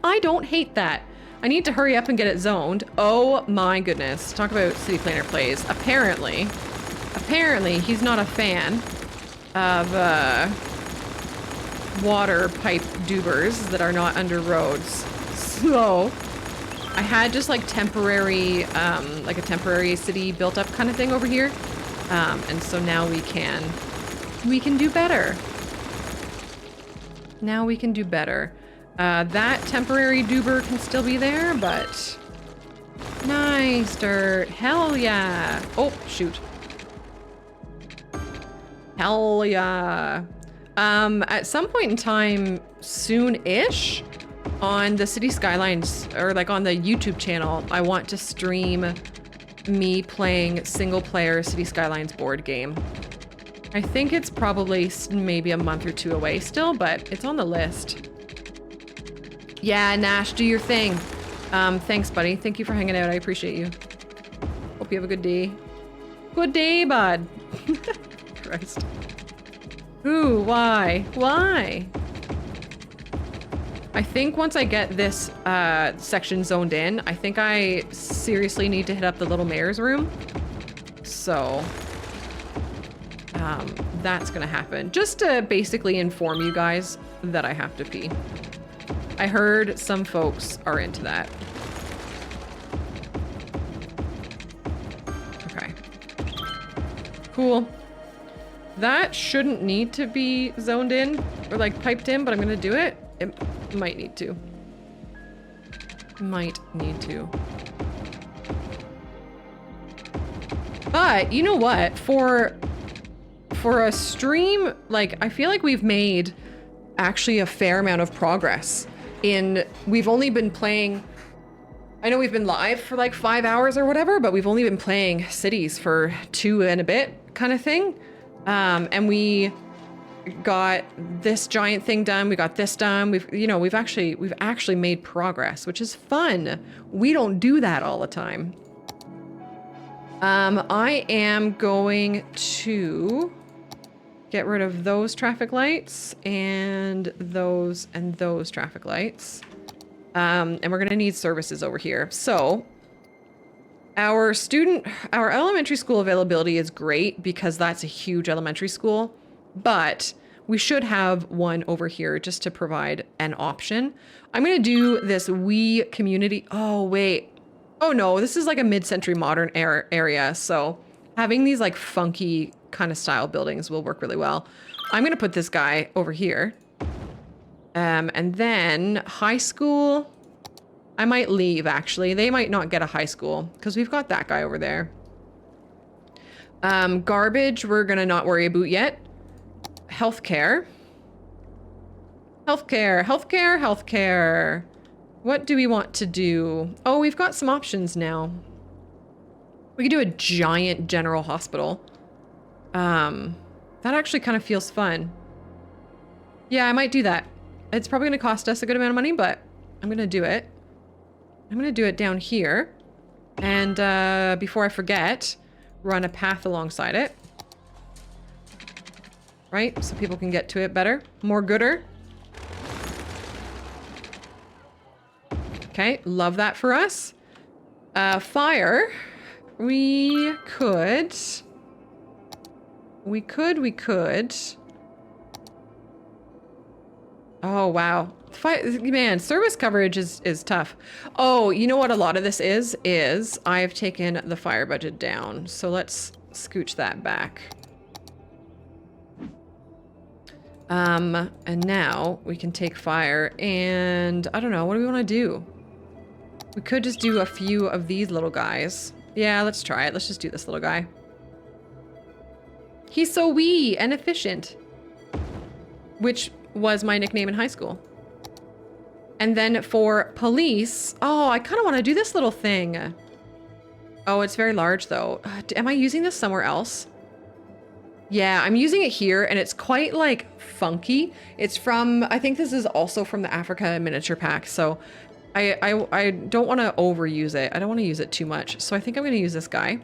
I don't hate that. I need to hurry up and get it zoned. Oh my goodness. Talk about City Planner plays. Apparently he's not a fan of water pipe dubers that are not under roads. So I had just like temporary, like a temporary city built up kind of thing over here. And so now we can do better. Now we can do better. That temporary duber can still be there, but nice dirt. Hell yeah. Oh, shoot. Hell yeah. At some point in time, soon-ish, on the City Skylines, or like on the YouTube channel, I want to stream me playing single-player City Skylines board game. I think it's probably maybe a month or two away still, but it's on the list. Yeah, Nash, do your thing. Thanks, buddy. Thank you for hanging out. I appreciate you. Hope you have a good day. Good day, bud. Christ. Ooh, why? Why? I think once I get this section zoned in, I think I seriously need to hit up the little mayor's room. So that's gonna happen. Just to basically inform you guys that I have to pee. I heard some folks are into that. Okay. Cool. That shouldn't need to be zoned in or like piped in, but I'm gonna do it. It might need to. Might need to. But you know what? For a stream, like I feel like we've made actually a fair amount of progress. We've only been playing, I know we've been live for like 5 hours or whatever, but we've only been playing cities for 2 and a bit kind of thing. And we got this giant thing done. We got this done. We've actually made progress, which is fun. We don't do that all the time. I am going to get rid of those traffic lights and those traffic lights. And we're gonna need services over here. So our elementary school availability is great because that's a huge elementary school, but we should have one over here just to provide an option. I'm gonna do this Wii community. Oh, wait. Oh no, this is like a mid-century modern area. So having these like funky kind of style buildings will work really well. I'm gonna put this guy over here. And then high school, I might leave actually. They might not get a high school because we've got that guy over there. Garbage, we're gonna not worry about yet. Healthcare. Healthcare. What do we want to do? Oh, we've got some options now. We could do a giant general hospital. That actually kind of feels fun. Yeah, I might do that. It's probably gonna cost us a good amount of money, but I'm gonna do it. I'm gonna do it down here. And before I forget, run a path alongside it. Right, so people can get to it better. More gooder. Okay, love that for us. Fire. We could. Oh, wow. Man, service coverage is tough. Oh, you know what a lot of this is I've taken the fire budget down. So let's scooch that back. And now we can take fire and I don't know, what do we want to do? We could just do a few of these little guys. Yeah, let's try it. Let's just do this little guy. He's so wee and efficient. Which was my nickname in high school. And then for police, oh, I kind of want to do this little thing. Oh, it's very large though. Am I using this somewhere else? Yeah, I'm using it here and it's quite like funky. It's from, I think this is also from the Africa miniature pack. So I don't want to overuse it. I don't want to use it too much. So I think I'm going to use this guy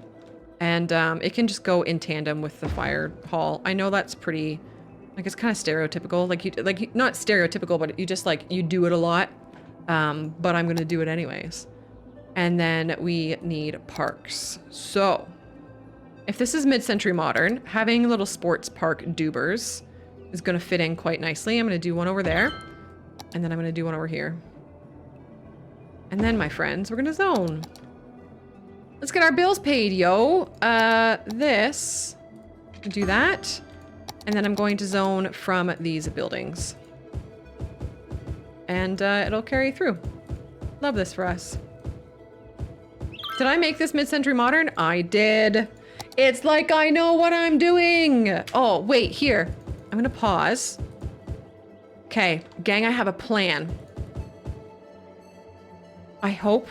and it can just go in tandem with the fire hall. I know that's pretty, like it's kind of stereotypical. Not stereotypical, but you just like, you do it a lot. But I'm going to do it anyways. And then we need parks. So if this is mid-century modern, having little sports park doobers is going to fit in quite nicely. I'm going to do one over there. And then I'm going to do one over here. And then, my friends, we're going to zone. Let's get our bills paid, yo. This. Do that. And then I'm going to zone from these buildings. And it'll carry through. Love this for us. Did I make this mid-century modern? I did. It's like I know what I'm doing. Oh, wait, here. I'm gonna pause. Okay, gang, I have a plan. I hope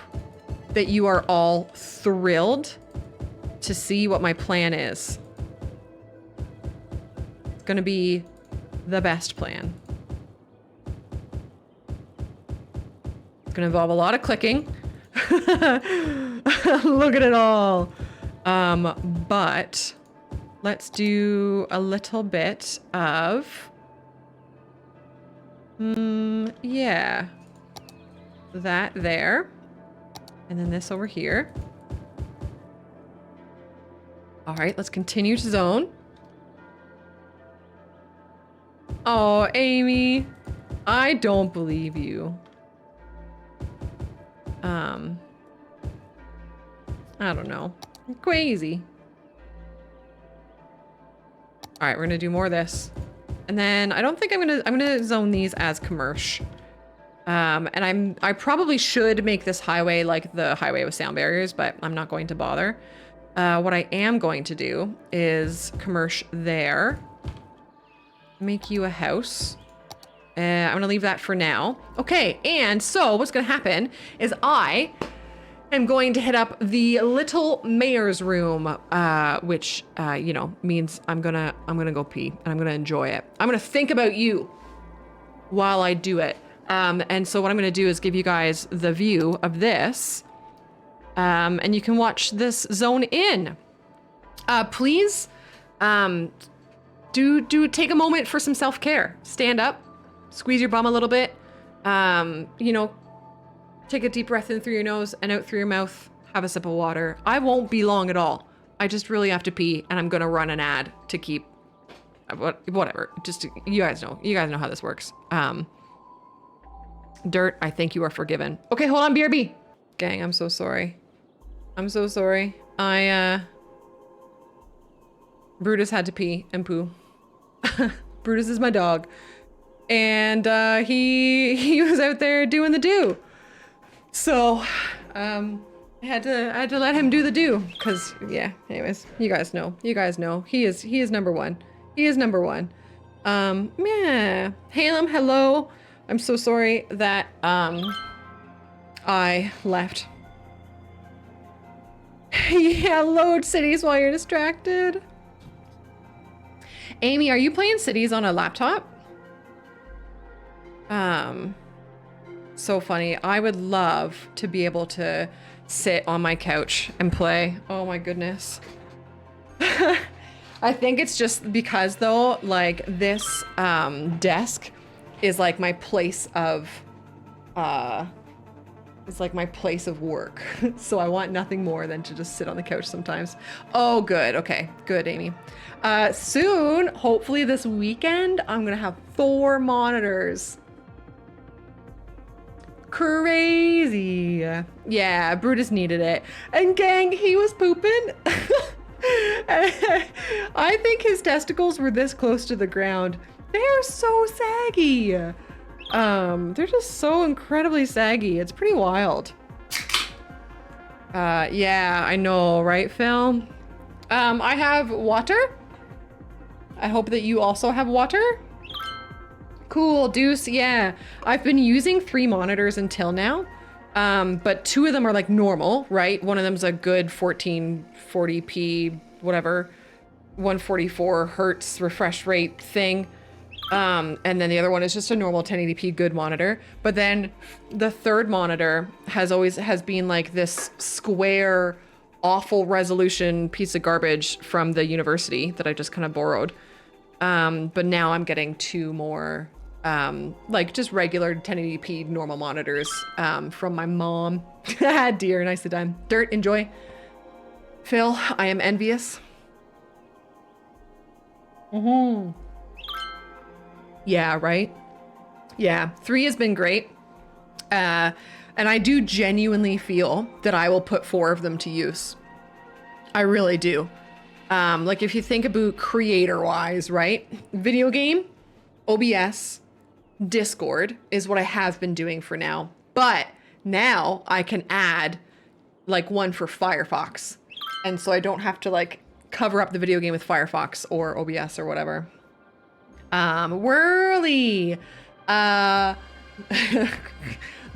that you are all thrilled to see what my plan is. It's gonna be the best plan. It's gonna involve a lot of clicking. Look at it all. But let's do a little bit of, yeah, that there. And then this over here. All right, let's continue to zone. Oh, Amy, I don't believe you. I don't know. Crazy. All right, we're gonna do more of this, and then I don't think I'm gonna zone these as commercial. And I probably should make this highway like the highway with sound barriers, but I'm not going to bother. What I am going to do is commercial there. Make you a house. I'm gonna leave that for now. Okay, and so what's gonna happen is I am going to hit up the little mayor's room, which you know means I'm gonna go pee and I'm gonna enjoy it. I'm gonna think about you while I do it. And so what I'm gonna do is give you guys the view of this, and you can watch this zone in. Please, do take a moment for some self-care. Stand up, squeeze your bum a little bit, you know. Take a deep breath in through your nose and out through your mouth. Have a sip of water. I won't be long at all. I just really have to pee and I'm gonna run an ad to keep, whatever. Just, you guys know how this works. Dirt, I think you are forgiven. Okay, hold on, BRB. Gang, I'm so sorry. I'm so sorry. Brutus had to pee and poo. Brutus is my dog. And he was out there doing the do. So, I had to let him do the do, cause yeah. Anyways, you guys know. He is number one. He is number one. Yeah. Halem, hello. I'm so sorry that I left. Yeah, load cities while you're distracted. Amy, are you playing cities on a laptop? So funny. I would love to be able to sit on my couch and play. Oh my goodness. I think it's just because though, like this desk is like my place of work. So I want nothing more than to just sit on the couch sometimes. Oh, good. Okay, good, Amy. Soon, hopefully this weekend, I'm gonna have 4 monitors. Crazy. Yeah, Brutus needed it. And gang, he was pooping. I think his testicles were this close to the ground. They're so saggy. They're just so incredibly saggy. It's pretty wild. Yeah, I know, right, Phil? I have water. I hope that you also have water. Cool, Deuce, yeah. I've been using 3 monitors until now, but 2 of them are like normal, right? One of them's a good 1440p, whatever, 144 hertz refresh rate thing. And then the other one is just a normal 1080p good monitor. But then the third monitor has been like this square, awful resolution piece of garbage from the university that I just kind of borrowed. But now I'm getting 2 more, like just regular 1080p normal monitors, from my mom. Dear, nicely done. Dirt, enjoy. Phil, I am envious. Yeah, right? Yeah, 3 has been great. And I do genuinely feel that I will put 4 of them to use. I really do. Like if you think about creator-wise, right? Video game, OBS, Discord is what I have been doing for now. But now I can add like one for Firefox. And so I don't have to like cover up the video game with Firefox or OBS or whatever. Whirly.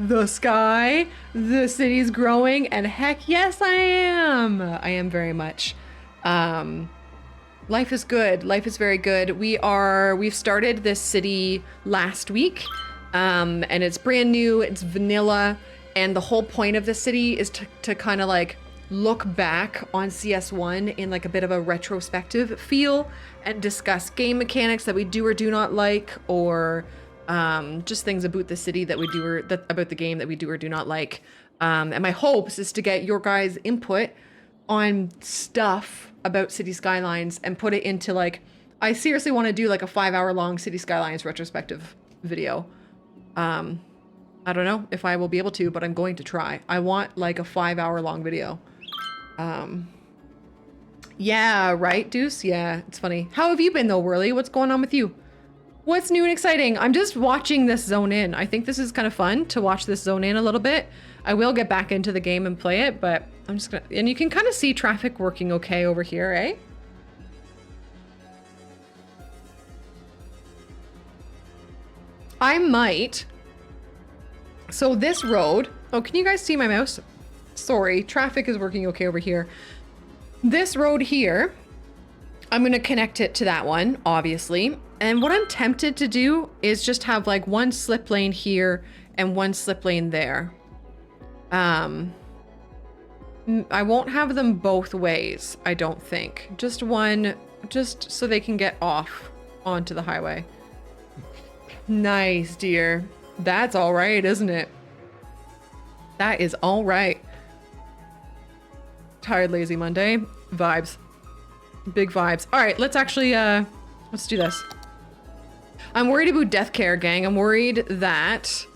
The sky, the city's growing, and heck yes I am. I am very much. Life is good. Life is very good. We've started this city last week, and it's brand new, it's vanilla, and the whole point of the city is to kind of like look back on CS1 in like a bit of a retrospective feel and discuss game mechanics that we do or do not like, or just things about the city that we do or about the game that we do or do not like. And my hopes is to get your guys' input on stuff about City Skylines and put it into like, I seriously want to do like a 5-hour long City Skylines retrospective video. I don't know if I will be able to, but I'm going to try. I want like a 5-hour long video. Yeah, right, Deuce? Yeah, it's funny. How have you been though, Whirly? What's going on with you? What's new and exciting? I'm just watching this zone in. I think this is kind of fun to watch this zone in a little bit. I will get back into the game and play it, but I'm just gonna, and you can kind of see traffic working okay over here, eh? I might. So this road, oh, can you guys see my mouse? Sorry, traffic is working okay over here. This road here, I'm gonna connect it to that one, obviously. And what I'm tempted to do is just have like one slip lane here and one slip lane there. I won't have them both ways, I don't think. Just one, just so they can get off onto the highway. Nice, dear. That's all right, isn't it? That is all right. Tired, lazy Monday. Vibes. Big vibes. All right, let's actually, let's do this. I'm worried about death care, gang. I'm worried that,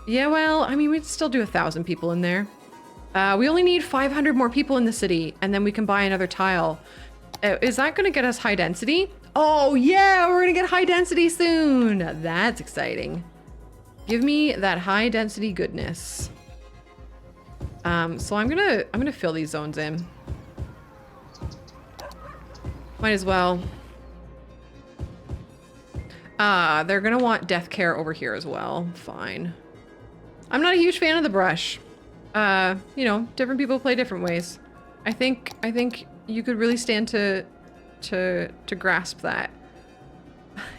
yeah, well, I mean, we'd still do 1,000 people in there. We only need 500 more people in the city, and then we can buy another tile. Is that gonna get us high density? Oh yeah, we're gonna get high density soon. That's exciting. Give me that high density goodness. So I'm gonna fill these zones in. Might as well. They're gonna want death care over here as well. Fine. I'm not a huge fan of the brush. You know, different people play different ways. I think you could really stand to grasp that.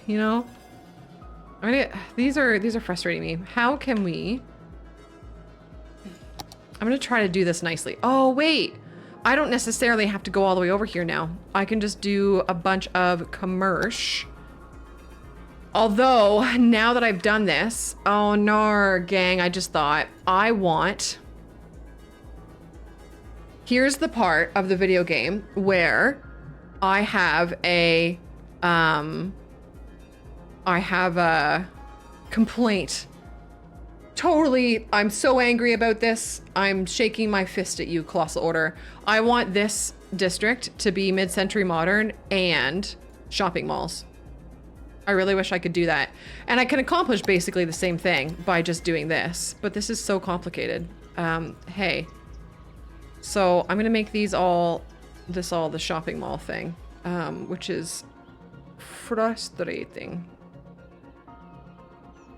You know? These are frustrating me. How can we? I'm gonna try to do this nicely. Oh wait, I don't necessarily have to go all the way over here now. I can just do a bunch of commerce. Although, now that I've done this, oh no, gang, I just thought, here's the part of the video game where I have a complaint. Totally, I'm so angry about this. I'm shaking my fist at you, Colossal Order. I want this district to be mid-century modern and shopping malls. I really wish I could do that. And I can accomplish basically the same thing by just doing this, but this is so complicated. Hey. So I'm gonna make these all the shopping mall thing, which is frustrating.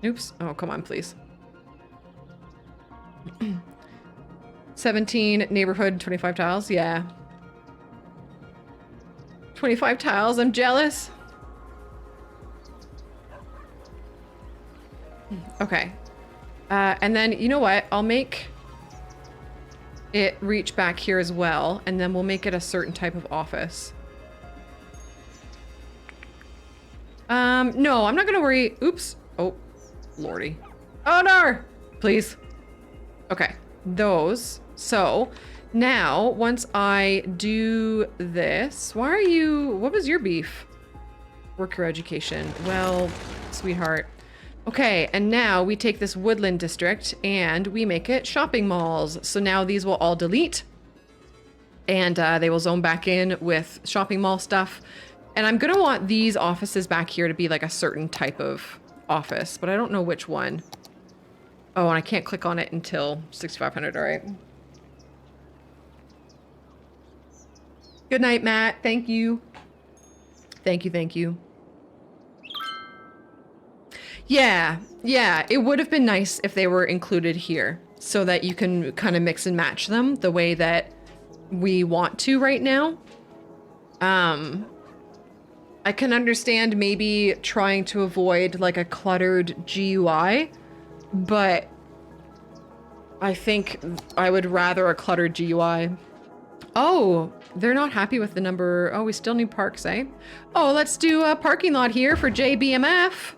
Oops. Oh, come on, please. 17 neighborhood, 25 tiles. Yeah. 25 tiles. I'm jealous. Okay. And then, you know what? I'll make it reach back here as well, and then we'll make it a certain type of office. No, I'm not gonna worry. Oops. Oh, lordy. Oh, no! Please. Okay, those. So, now, once I do this, why are you... What was your beef? Worker education. Well, sweetheart. Okay, and now we take this woodland district and we make it shopping malls. So now these will all delete and they will zone back in with shopping mall stuff. And I'm gonna want these offices back here to be like a certain type of office, but I don't know which one. Oh, and I can't click on it until 6,500, all right. Good night, Matt. Thank you. Thank you, thank you. Yeah, it would have been nice if they were included here so that you can kind of mix and match them the way that we want to right now. I can understand maybe trying to avoid like a cluttered GUI, but I think I would rather a cluttered GUI. Oh, they're not happy with the number. Oh, we still need parks, eh? Oh, let's do a parking lot here for JBMF.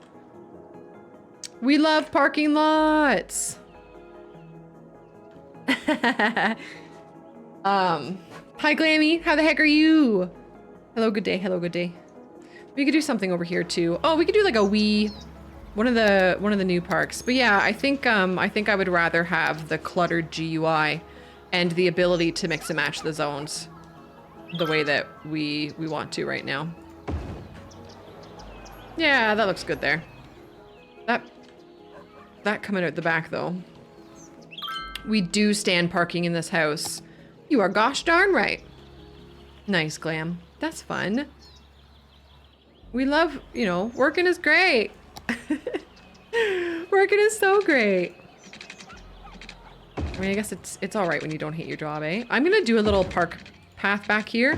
We love parking lots. Hi Glammy, how the heck are you? Hello, good day, hello, good day. We could do something over here too. Oh, we could do like a one of the new parks. But yeah, I think I would rather have the cluttered GUI and the ability to mix and match the zones the way that we want to right now. Yeah, that looks good there. That coming out the back though. We do stand parking in this house. You are gosh darn right. Nice, Glam. That's fun. We love, you know, working is great. Working is so great. I mean, I guess it's all right when you don't hate your job, eh? I'm gonna do a little park path back here.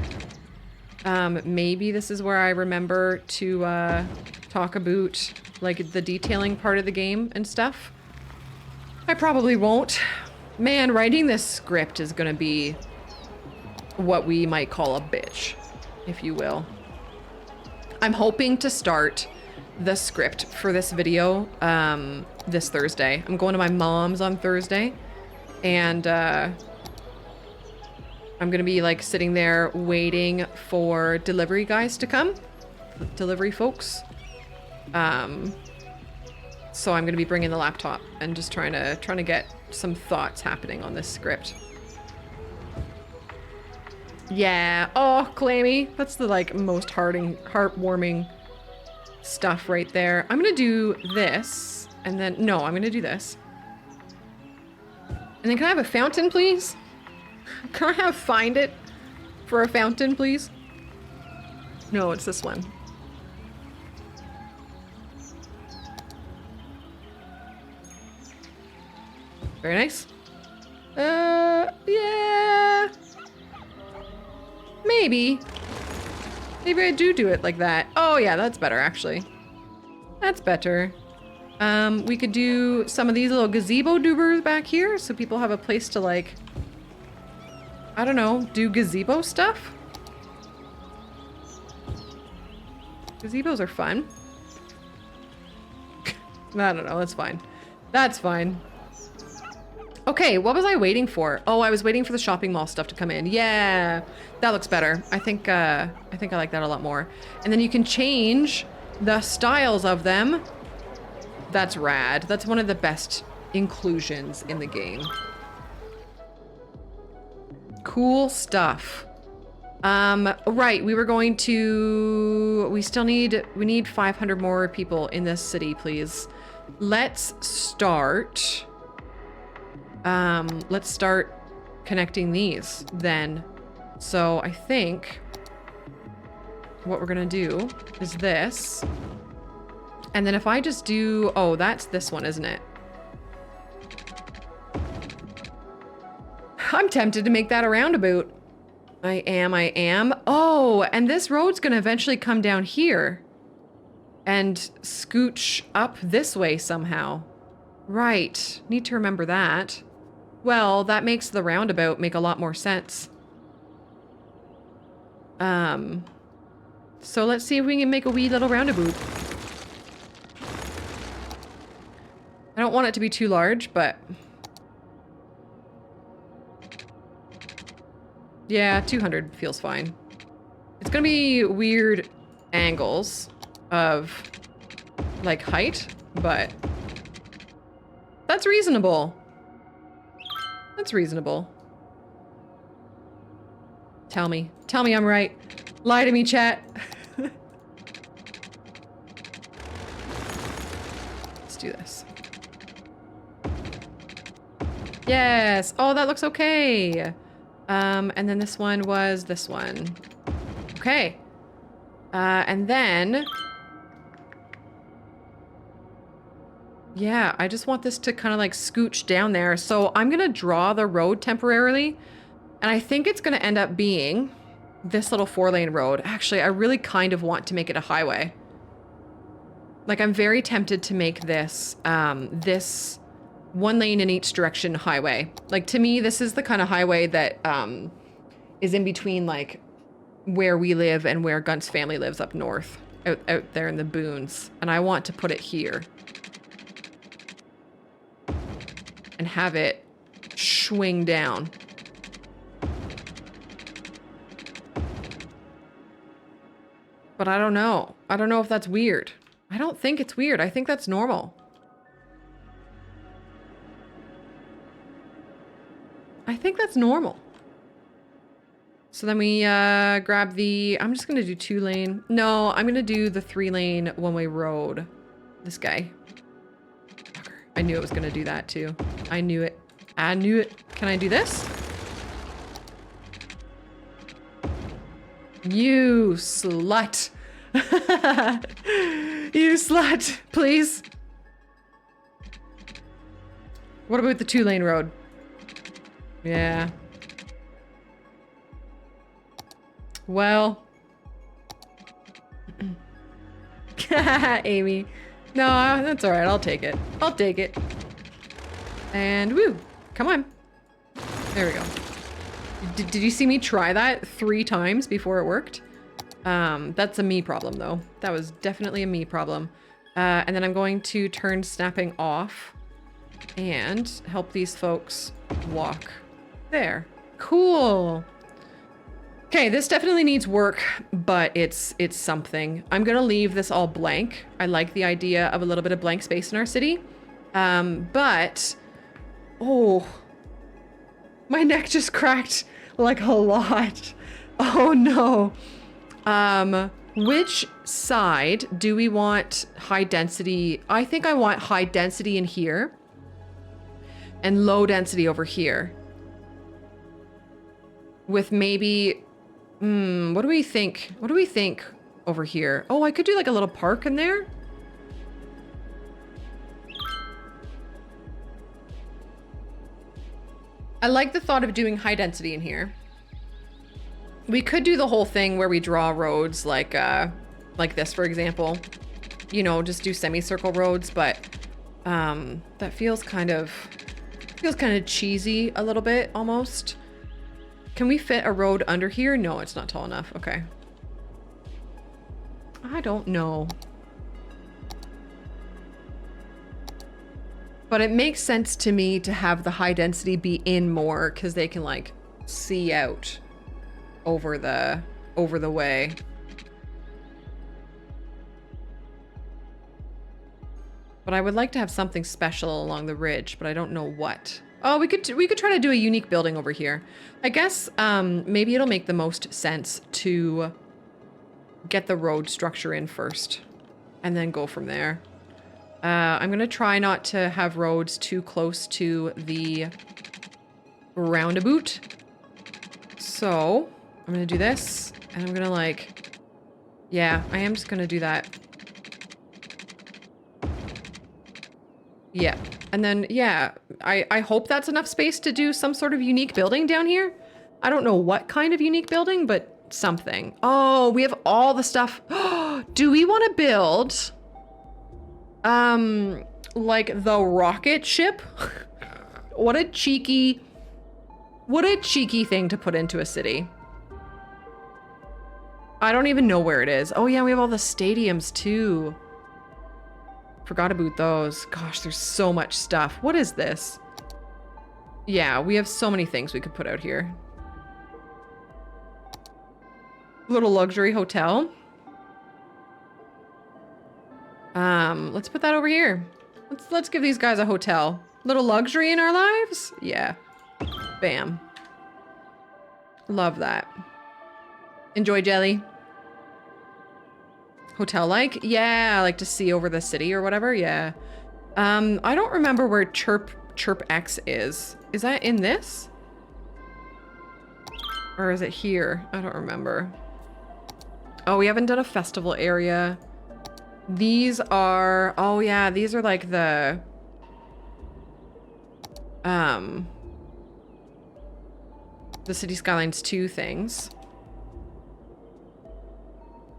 Maybe this is where I remember to talk about like the detailing part of the game and stuff. I probably won't. Man, writing this script is gonna be what we might call a bitch, if you will. I'm hoping to start the script for this video this Thursday. I'm going to my mom's on Thursday, and I'm gonna be like sitting there waiting for delivery guys to come, delivery folks. So I'm gonna be bringing the laptop and just trying to get some thoughts happening on this script. Yeah. Oh, Clammy. That's the like most heartwarming stuff right there. I'm gonna do this, and then no, I'm gonna do this. And then can I have a fountain, please? Can I find it for a fountain, please? No, it's this one. Very nice. Yeah. Maybe. Maybe I do it like that. Oh yeah, that's better actually. That's better. We could do some of these little gazebo doobers back here so people have a place to like, I don't know, do gazebo stuff. Gazebos are fun. I don't know, that's fine. That's fine. Okay, what was I waiting for? Oh, I was waiting for the shopping mall stuff to come in. Yeah, that looks better. I think I like that a lot more. And then you can change the styles of them. That's rad. That's one of the best inclusions in the game. Cool stuff. Right, we were going to... We need 500 more people in this city, please. Let's start... let's start connecting these then. So I think what we're gonna do is this. And then if I just do, oh, that's this one, isn't it? I'm tempted to make that a roundabout. I am. Oh, and this road's gonna eventually come down here and scooch up this way somehow. Right, need to remember that. Well, that makes the roundabout make a lot more sense. So let's see if we can make a wee little roundabout. I don't want it to be too large, but... yeah, 200 feels fine. It's gonna be weird angles of, like, height, but... that's reasonable. That's reasonable. Tell me. Tell me I'm right. Lie to me, chat. Let's do this. Yes. Oh, that looks okay. And then this one was this one. Okay. And then... yeah, I just want this to kind of like scooch down there. So I'm going to draw the road temporarily. And I think it's going to end up being this little 4-lane road. Actually, I really kind of want to make it a highway. Like, I'm very tempted to make this, this 1 lane in each direction highway. Like, to me, this is the kind of highway that is in between, like, where we live and where Gunt's family lives up north, out there in the boons. And I want to put it here. And have it swing down. But I don't know. I don't know if that's weird. I don't think it's weird. I think that's normal. I think that's normal. So then we grab the... I'm just going to do 2-lane. No, I'm going to do the 3-lane one-way road. This guy. I knew it was going to do that too. I knew it. I knew it. Can I do this? You slut. You slut. Please. What about the 2-lane road? Yeah. Well. Amy. No, that's all right. I'll take it. I'll take it. And woo. Come on. There we go. Did you see me try that 3 times before it worked? That's a me problem, though. That was definitely a me problem. And then I'm going to turn snapping off and help these folks walk. There. Cool. Okay, this definitely needs work, but it's something. I'm gonna leave this all blank. I like the idea of a little bit of blank space in our city. But... oh. My neck just cracked like a lot. Oh no. Which side do we want high density? I think I want high density in here and low density over here. With maybe, what do we think? What do we think over here? Oh, I could do like a little park in there. I like the thought of doing high density in here. We could do the whole thing where we draw roads like this, for example. You know, just do semicircle roads, but that feels kind of cheesy a little bit almost. Can we fit a road under here? No, it's not tall enough. Okay. I don't know. But it makes sense to me to have the high density be in more because they can like see out over the way. But I would like to have something special along the ridge, but I don't know what. Oh, we could try to do a unique building over here. I guess maybe it'll make the most sense to get the road structure in first and then go from there. I'm gonna try not to have roads too close to the roundabout. So I'm gonna do this and I'm gonna like Yeah, I am just gonna do that. Yeah. And then, yeah, I hope that's enough space to do some sort of unique building down here. I don't know what kind of unique building, but something. Oh, we have all the stuff. Do we want to build, like the rocket ship? What a cheeky thing to put into a city. I don't even know where it is. Oh yeah, we have all the stadiums too. Forgot about those. Gosh, there's so much stuff. What is this? Yeah, we have so many things we could put out here. Little luxury hotel. Let's put that over here. Let's give these guys a hotel. Little luxury in our lives? Yeah. Bam. Love that. Enjoy, Jelly. Hotel-like? Yeah, I like to see over the city or whatever, yeah. I don't remember where Chirp X is. Is that in this? Or is it here? I don't remember. Oh, we haven't done a festival area. These are, oh yeah, these are like the, City Skylines 2 things.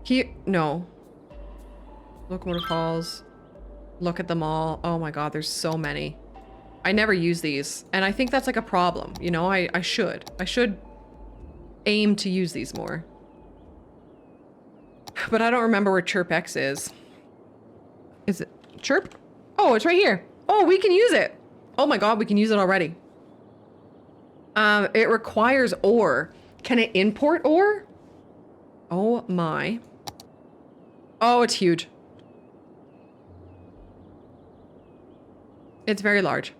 Here, no. Locomotive halls. Look at them all. Oh my god, there's so many. I never use these, and I think that's like a problem, you know? I should aim to use these more. But I don't remember where Chirp X is. Is it Chirp? Oh, it's right here. Oh, we can use it. Oh my god, we can use it already. It requires ore. Can it import ore? Oh my. Oh, it's huge. It's very large.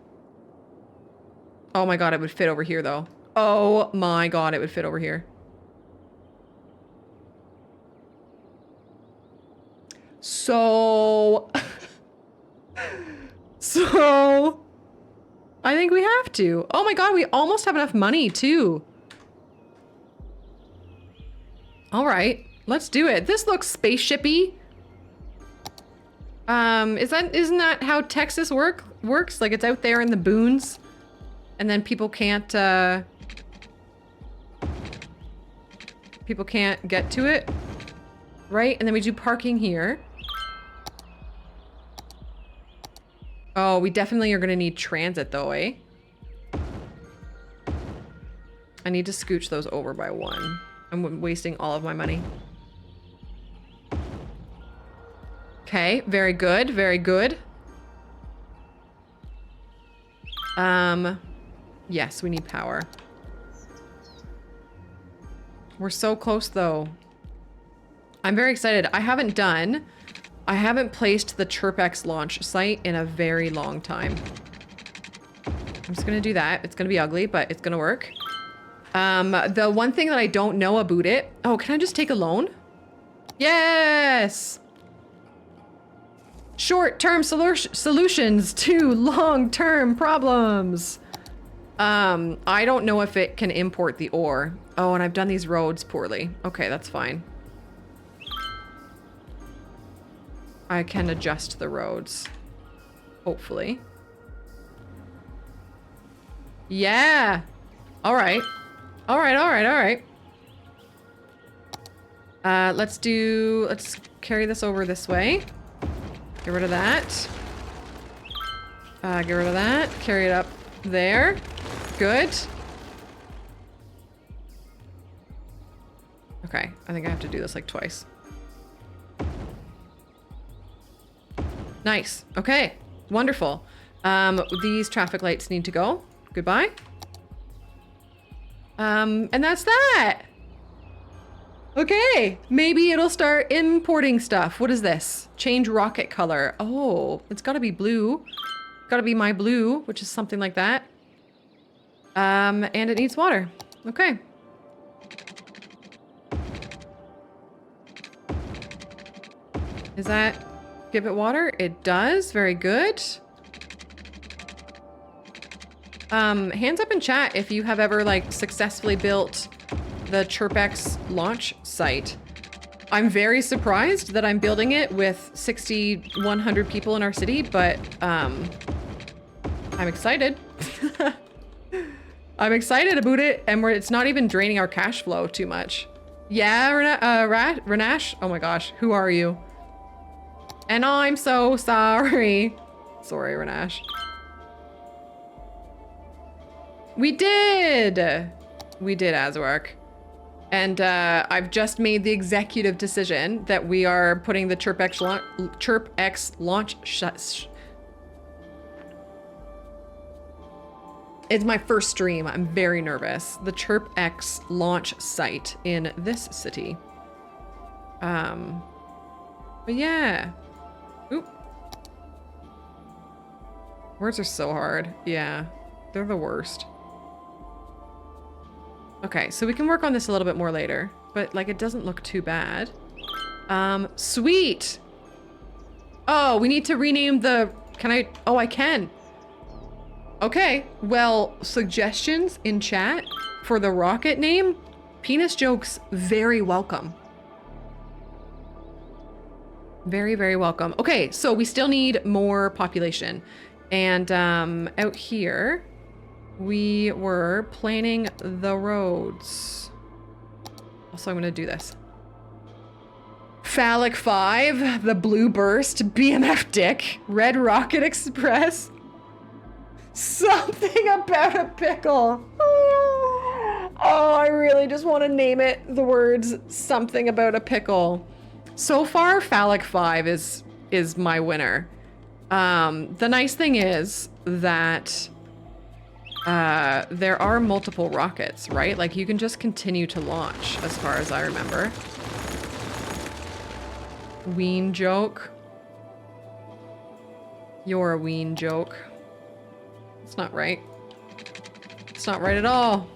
Oh my god, it would fit over here though. Oh my god, it would fit over here. So I think we have to. Oh my god, we almost have enough money too. All right, let's do it. This looks spaceshipy. Isn't that how Texas works? Like it's out there in the boons, and then people can't get to it, right? And then we do parking here. Oh, we definitely are gonna need transit though, eh? I need to scooch those over by one. I'm wasting all of my money. Okay, very good, very good. Yes, we need power. We're so close though. I'm very excited. I haven't placed the ChirpX launch site in a very long time. I'm just gonna do that. It's gonna be ugly, but it's gonna work. The one thing that I don't know about it... Oh, can I just take a loan? Yes! Short-term solutions to long-term problems. I don't know if it can import the ore. Oh, and I've done these roads poorly. Okay, that's fine. I can adjust the roads. Hopefully. Yeah! Alright. Alright, alright, alright. Let's carry this over this way. Get rid of that. Get rid of that. Carry it up there. Good. Okay, I think I have to do this like twice. Nice. Okay. Wonderful. These traffic lights need to go. Goodbye. And that's that. Okay. Maybe it'll start importing stuff. What is this? Change rocket color. Oh, it's gotta be blue. Gotta be my blue, which is something like that. And it needs water. Okay. Is that... Give it water? It does. Very good. Hands up in chat if you have ever like successfully built the ChirpX launch site. I'm very surprised that I'm building it with 100 people in our city, but I'm excited. I'm excited about it, and it's not even draining our cash flow too much. Yeah, Renash? Oh my gosh, who are you? And I'm so sorry. Sorry, Renash. We did! We did, Azwark. And I've just made the executive decision that we are putting the ChirpX launch It's my first stream. I'm very nervous. The ChirpX launch site in this city. But yeah. Oop. Words are so hard. Yeah, they're the worst. Okay, so we can work on this a little bit more later, but like it doesn't look too bad. Sweet. Oh, we need to rename the, can I, oh, I can. Okay, well, suggestions in chat for the rocket name, penis jokes, very welcome. Very, very welcome. Okay, so we still need more population. And out here, we were planning the roads. Also, I'm gonna do this. Phallic 5, the Blue Burst, BMF Dick, Red Rocket Express. Something about a pickle. Oh, I really just want to name it the words something about a pickle. So far, Phallic 5 is my winner. The nice thing is that there are multiple rockets, right? Like you can just continue to launch as far as I remember. Ween joke. You're a ween joke. It's not right. It's not right at all.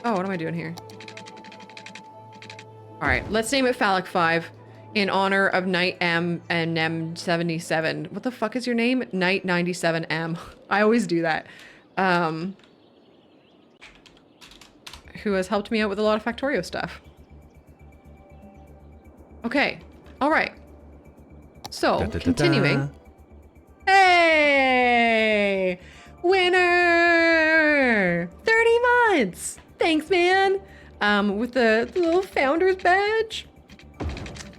Oh, what am I doing here? All right, let's name it Phallic 5 in honor of Knight M and M77. What the fuck is your name? Knight 97M. I always do that. Who has helped me out with a lot of Factorio stuff. Okay, all right. So, continuing. Hey! Winner! 30 months! Thanks, man! With the little founder's badge.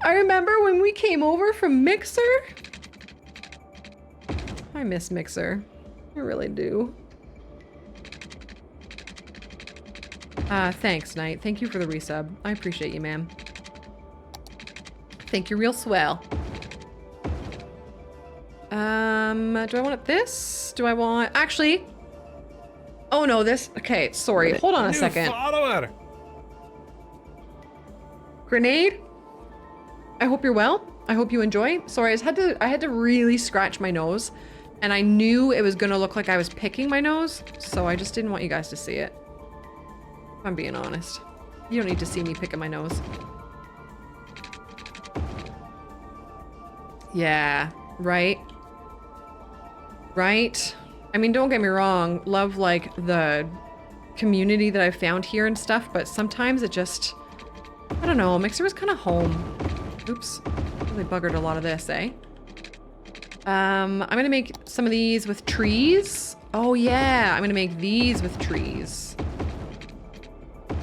I remember when we came over from Mixer. I miss Mixer. I really do. Thanks, Knight. Thank you for the resub. I appreciate you, ma'am. Think you're real swell. Do I want this? Do I want... Actually... Oh no, this... Okay, sorry. Hold on a second. Follower. Grenade? I hope you're well. I hope you enjoy. Sorry, I had to really scratch my nose. And I knew it was gonna look like I was picking my nose. So I just didn't want you guys to see it. If I'm being honest. You don't need to see me picking my nose. Yeah, right? Right? I mean, don't get me wrong. Love, like, the community that I've found here and stuff, but sometimes it just... I don't know. Mixer was kind of home. Oops. Really buggered a lot of this, eh? I'm gonna make some of these with trees. Oh, yeah. I'm gonna make these with trees.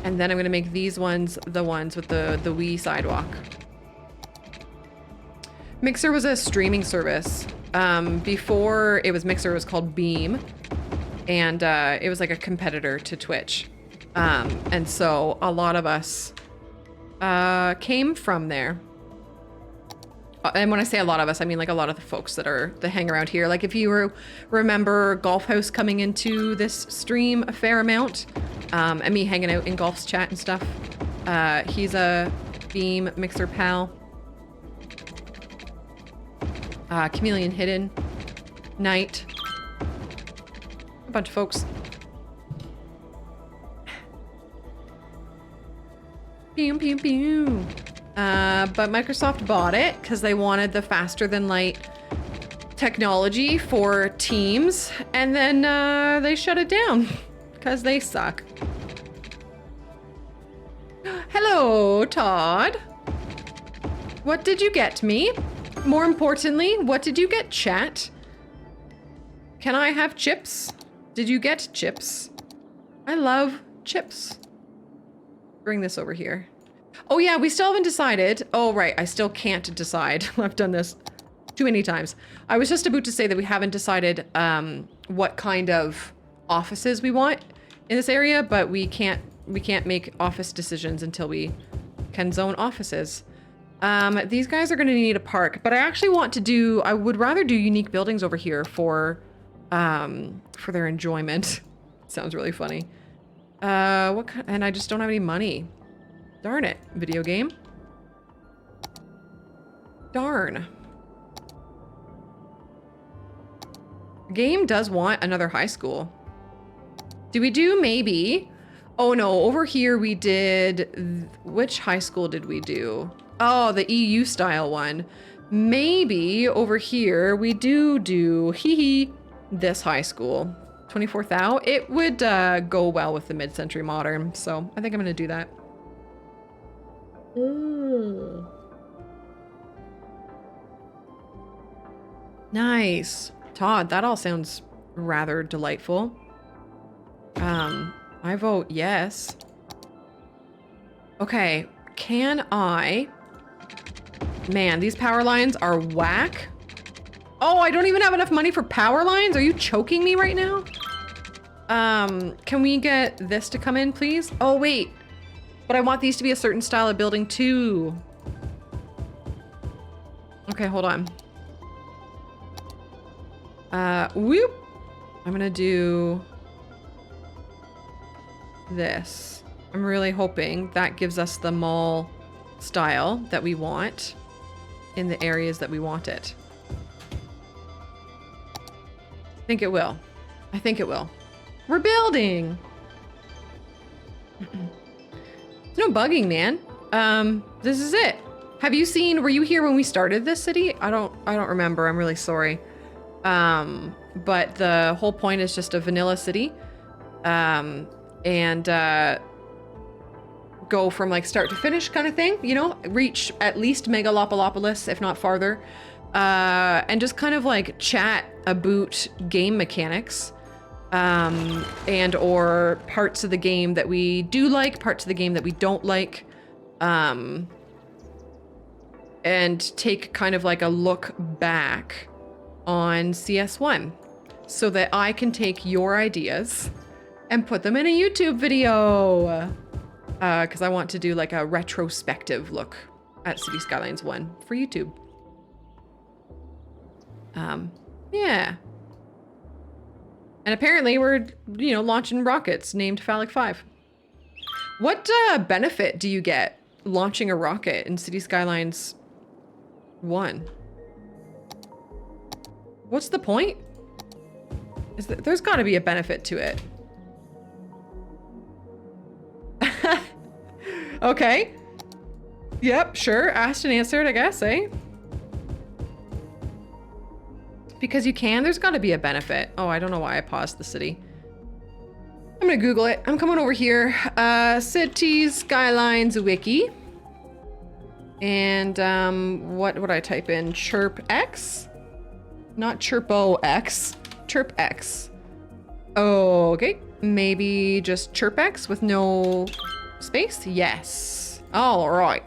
And then I'm gonna make these ones the ones with the wee sidewalk. Mixer was a streaming service. Before it was Mixer, it was called Beam. And it was like a competitor to Twitch. And so a lot of us came from there. And when I say a lot of us, I mean like a lot of the folks that hang around here. Like if you remember Golf House coming into this stream a fair amount, and me hanging out in Golf's chat and stuff. He's a Beam Mixer pal. Chameleon Hidden, Knight, a bunch of folks. Pew, pew, pew. But Microsoft bought it because they wanted the faster than light technology for Teams, and then they shut it down because they suck. Hello, Todd. What did you get me? More importantly, what did you get, chat? Can I have chips? Did you get chips? I love chips. Bring this over here. Oh yeah, we still haven't decided. Oh right, I still can't decide. I've done this too many times. I was just about to say that we haven't decided what kind of offices we want in this area, but we can't make office decisions until we can zone offices. These guys are gonna need a park, but I actually want to do, I would rather do unique buildings over here for their enjoyment. Sounds really funny. What kind, and I just don't have any money. Darn it, video game. Darn. Game does want another high school. Do we do maybe? Oh no, over here we did, which high school did we do? Oh, the EU style one. Maybe over here we do this high school. 24,000. It would go well with the mid-century modern, so I think I'm gonna do that. Nice. Todd, that all sounds rather delightful. I vote yes. Okay, can I... Man, these power lines are whack. Oh, I don't even have enough money for power lines? Are you choking me right now? Can we get this to come in, please? Oh, wait. But I want these to be a certain style of building, too. Okay, hold on. Whoop. I'm gonna do this. I'm really hoping that gives us the mall style that we want in the areas that we want it. I think it will. I think it will. We're building. There's no bugging, man. This is it. Have you seen, were you here when we started this city? I don't remember. I'm really sorry. But the whole point is just a vanilla city. And go from like start to finish kind of thing, you know, reach at least Megalopolopolis, if not farther. And just kind of like chat about game mechanics, and or parts of the game that we do like, parts of the game that we don't like, and take kind of like a look back on CS1 so that I can take your ideas and put them in a YouTube video. Because I want to do like a retrospective look at City Skylines 1 for YouTube. Yeah. And apparently we're, you know, launching rockets named Phallic 5. What benefit do you get launching a rocket in City Skylines 1? What's the point? There's got to be a benefit to it. Okay. Yep, sure. Asked and answered, I guess, eh? Because you can, there's got to be a benefit. Oh, I don't know why I paused the city. I'm gonna Google it. I'm coming over here. Cities Skylines Wiki. And what would I type in? Chirp X? Not Chirpo X. Chirp X. Okay. Maybe just Chirp X with no space? Yes. All right.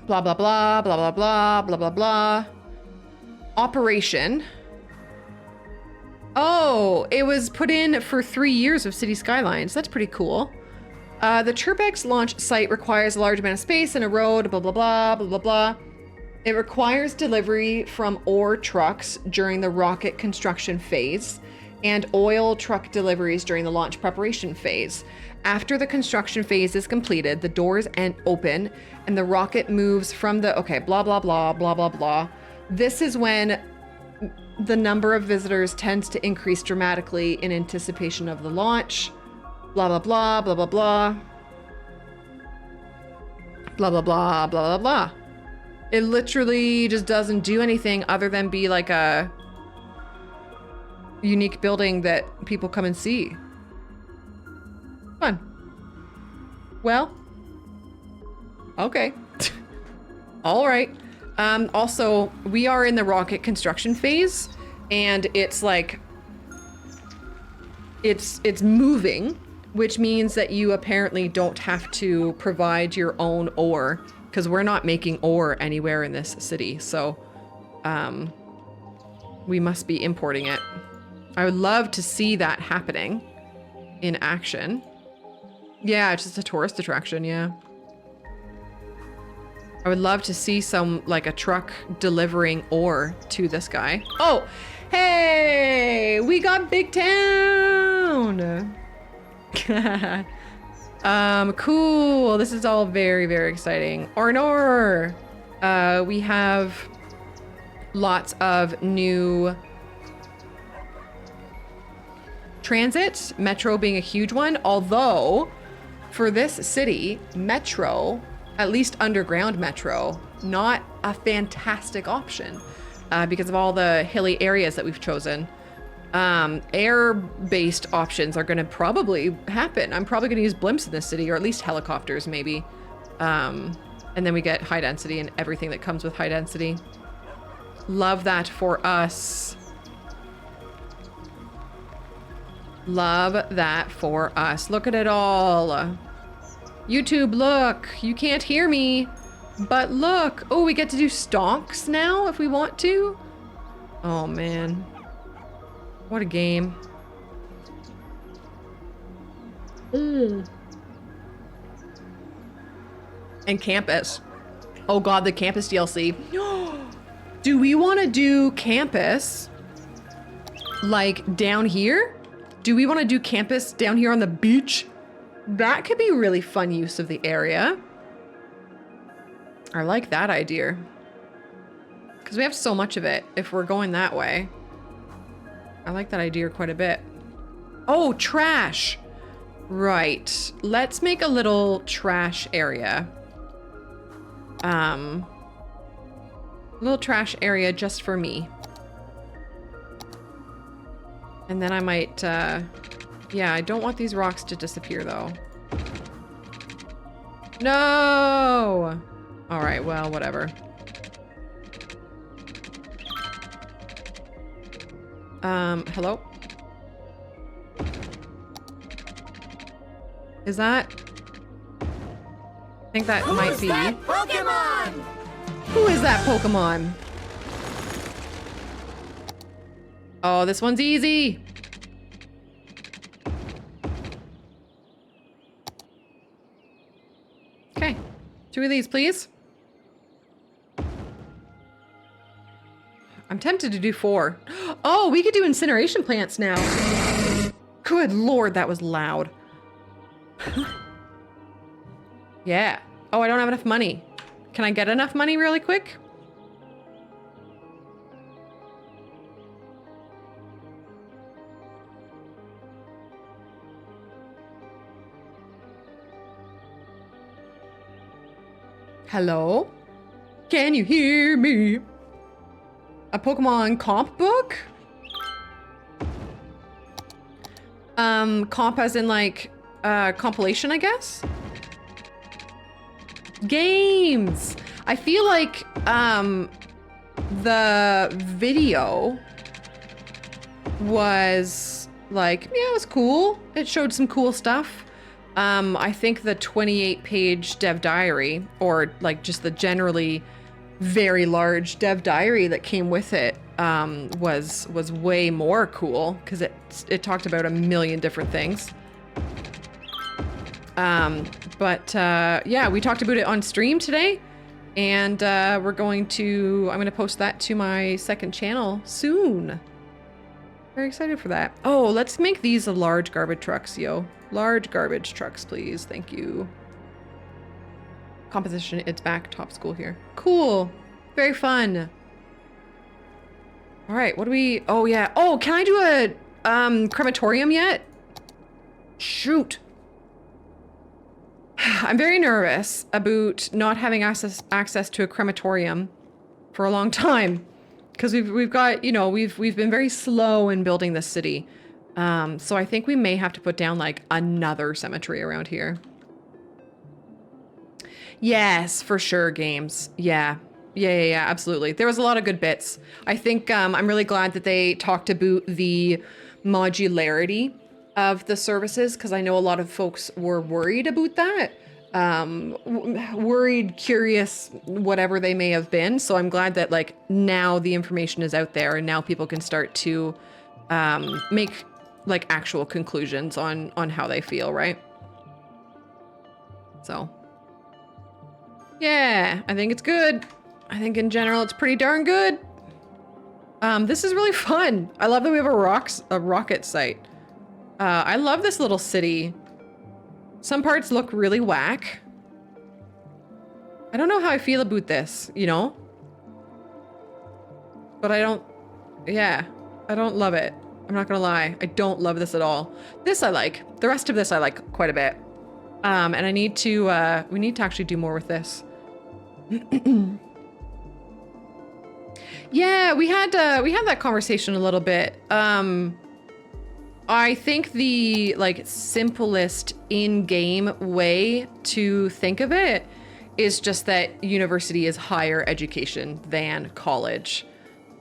Blah, blah, blah, blah, blah, blah, blah, blah, blah. Operation. Oh, it was put in for 3 years of City Skylines. That's pretty cool. The Chirpex launch site requires a large amount of space and a road, blah, blah, blah, blah, blah, blah. It requires delivery from ore trucks during the rocket construction phase and oil truck deliveries during the launch preparation phase. After the construction phase is completed, the doors open and the rocket moves from the, okay, blah, blah, blah, blah, blah, blah. This is when the number of visitors tends to increase dramatically in anticipation of the launch. Blah, blah, blah, blah, blah, blah. Blah, blah, blah, blah, blah, blah. It literally just doesn't do anything other than be like a unique building that people come and see. Fun. Well, okay. All right. Also, we are in the rocket construction phase, and it's like it's moving, which means that you apparently don't have to provide your own ore, because we're not making ore anywhere in this city. So, we must be importing it. I would love to see that happening in action. Yeah, it's just a tourist attraction, yeah. I would love to see some, like a truck delivering ore to this guy. Oh, hey, we got Big Town. Cool. This is all very, very exciting. Ornor. We have lots of new transit, metro being a huge one, although for this city, metro, at least underground metro, not a fantastic option because of all the hilly areas that we've chosen. Air-based options are going to probably happen. I'm probably going to use blimps in this city, or at least helicopters maybe. And then we get high density and everything that comes with high density. Love that for us. Love that for us. Look at it all. YouTube, look. You can't hear me, but look. Oh, we get to do stonks now if we want to. Oh, man. What a game. And campus. Oh, God, the campus DLC. Do we want to do campus like down here? Do we want to do campus down here on the beach? That could be really fun use of the area. I like that idea. Because we have so much of it if we're going that way. I like that idea quite a bit. Oh, trash. Right. Let's make a little trash area. Little trash area just for me. And then I might, yeah, I don't want these rocks to disappear though. No! All right, well, whatever. Hello? Is that? I think that might be. Pokemon! Who is that Pokemon? Oh, this one's easy. Okay, 2 of these, please. I'm tempted to do 4. Oh, we could do incineration plants now. Good Lord, that was loud. Yeah. Oh, I don't have enough money. Can I get enough money really quick? Hello? Can you hear me? A Pokemon comp book? Comp as in like, compilation, I guess? Games! I feel like, the video was like, yeah, it was cool. It showed some cool stuff. I think the 28-page dev diary, or like just the generally very large dev diary that came with it, was way more cool because it talked about a million different things. Yeah, we talked about it on stream today, and I'm going to post that to my second channel soon. Very excited for that. Oh, let's make these a large garbage trucks, yo. Large garbage trucks, please. Thank you. Composition, it's back. Top school here. Cool. Very fun. All right, what do we... Oh, yeah. Oh, can I do a crematorium yet? Shoot. I'm very nervous about not having access to a crematorium for a long time. Because we've got, you know, we've been very slow in building this city. So I think we may have to put down like another cemetery around here. Yes, for sure, games. Yeah, absolutely. There was a lot of good bits. I think I'm really glad that they talked about the modularity of the services, because I know a lot of folks were worried about that. Worried, curious, whatever they may have been. So I'm glad that like now the information is out there and now people can start to make like actual conclusions on how they feel, right? So yeah, I think it's good. I think in general it's pretty darn good. This is really fun. I love that we have a rocket site. I love this little city. Some parts look really whack. I don't know how I feel about this, you know? But I don't love it. I'm not gonna lie. I don't love this at all. This I like. The rest of this I like quite a bit. And I need to, we need to actually do more with this. Yeah, we had that conversation a little bit. I think the like simplest in-game way to think of it is just that university is higher education than college.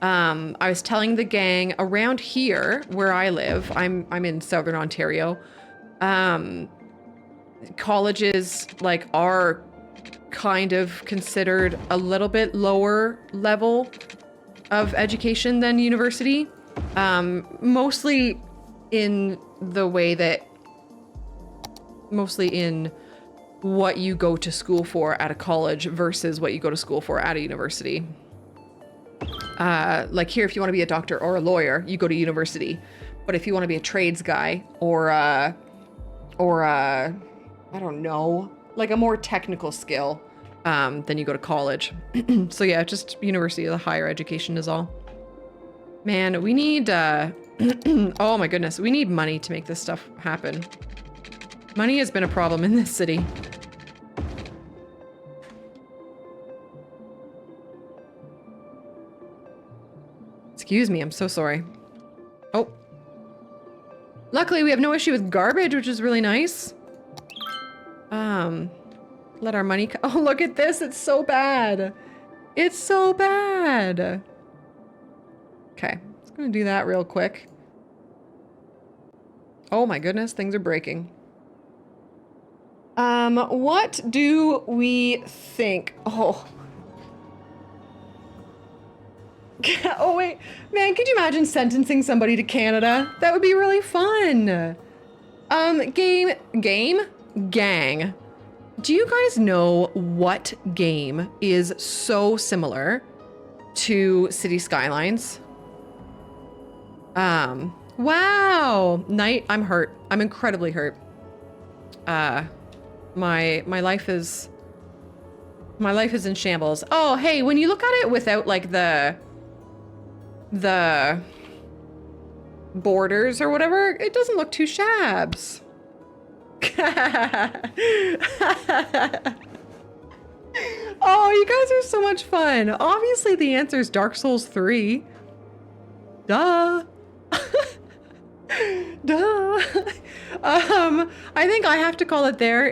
I was telling the gang around here where I live, I'm in Southern Ontario. Colleges like are kind of considered a little bit lower level of education than university. Mostly in what you go to school for at a college versus what you go to school for at a university. Like here, if you want to be a doctor or a lawyer, you go to university. But if you want to be a trades guy or I don't know, like a more technical skill, then you go to college. So yeah, just university, the higher education is all. Man, we need, oh my goodness, we need money to make this stuff happen. Money has been a problem in this city. Excuse me, I'm so sorry. Oh. Luckily, we have no issue with garbage, which is really nice. Let our money oh, look at this. It's so bad. It's so bad. Okay, just gonna do that real quick. Oh my goodness, things are breaking. What do we think? Oh. Oh wait, man, could you imagine sentencing somebody to Canada? That would be really fun. Gang. Do you guys know what game is so similar to City Skylines? Wow. I'm hurt. I'm incredibly hurt. My life is in shambles. Oh, hey, when you look at it without like the borders or whatever, it doesn't look too shabs. Oh, you guys are so much fun. Obviously the answer is Dark Souls 3. Duh. Duh. I think I have to call it there.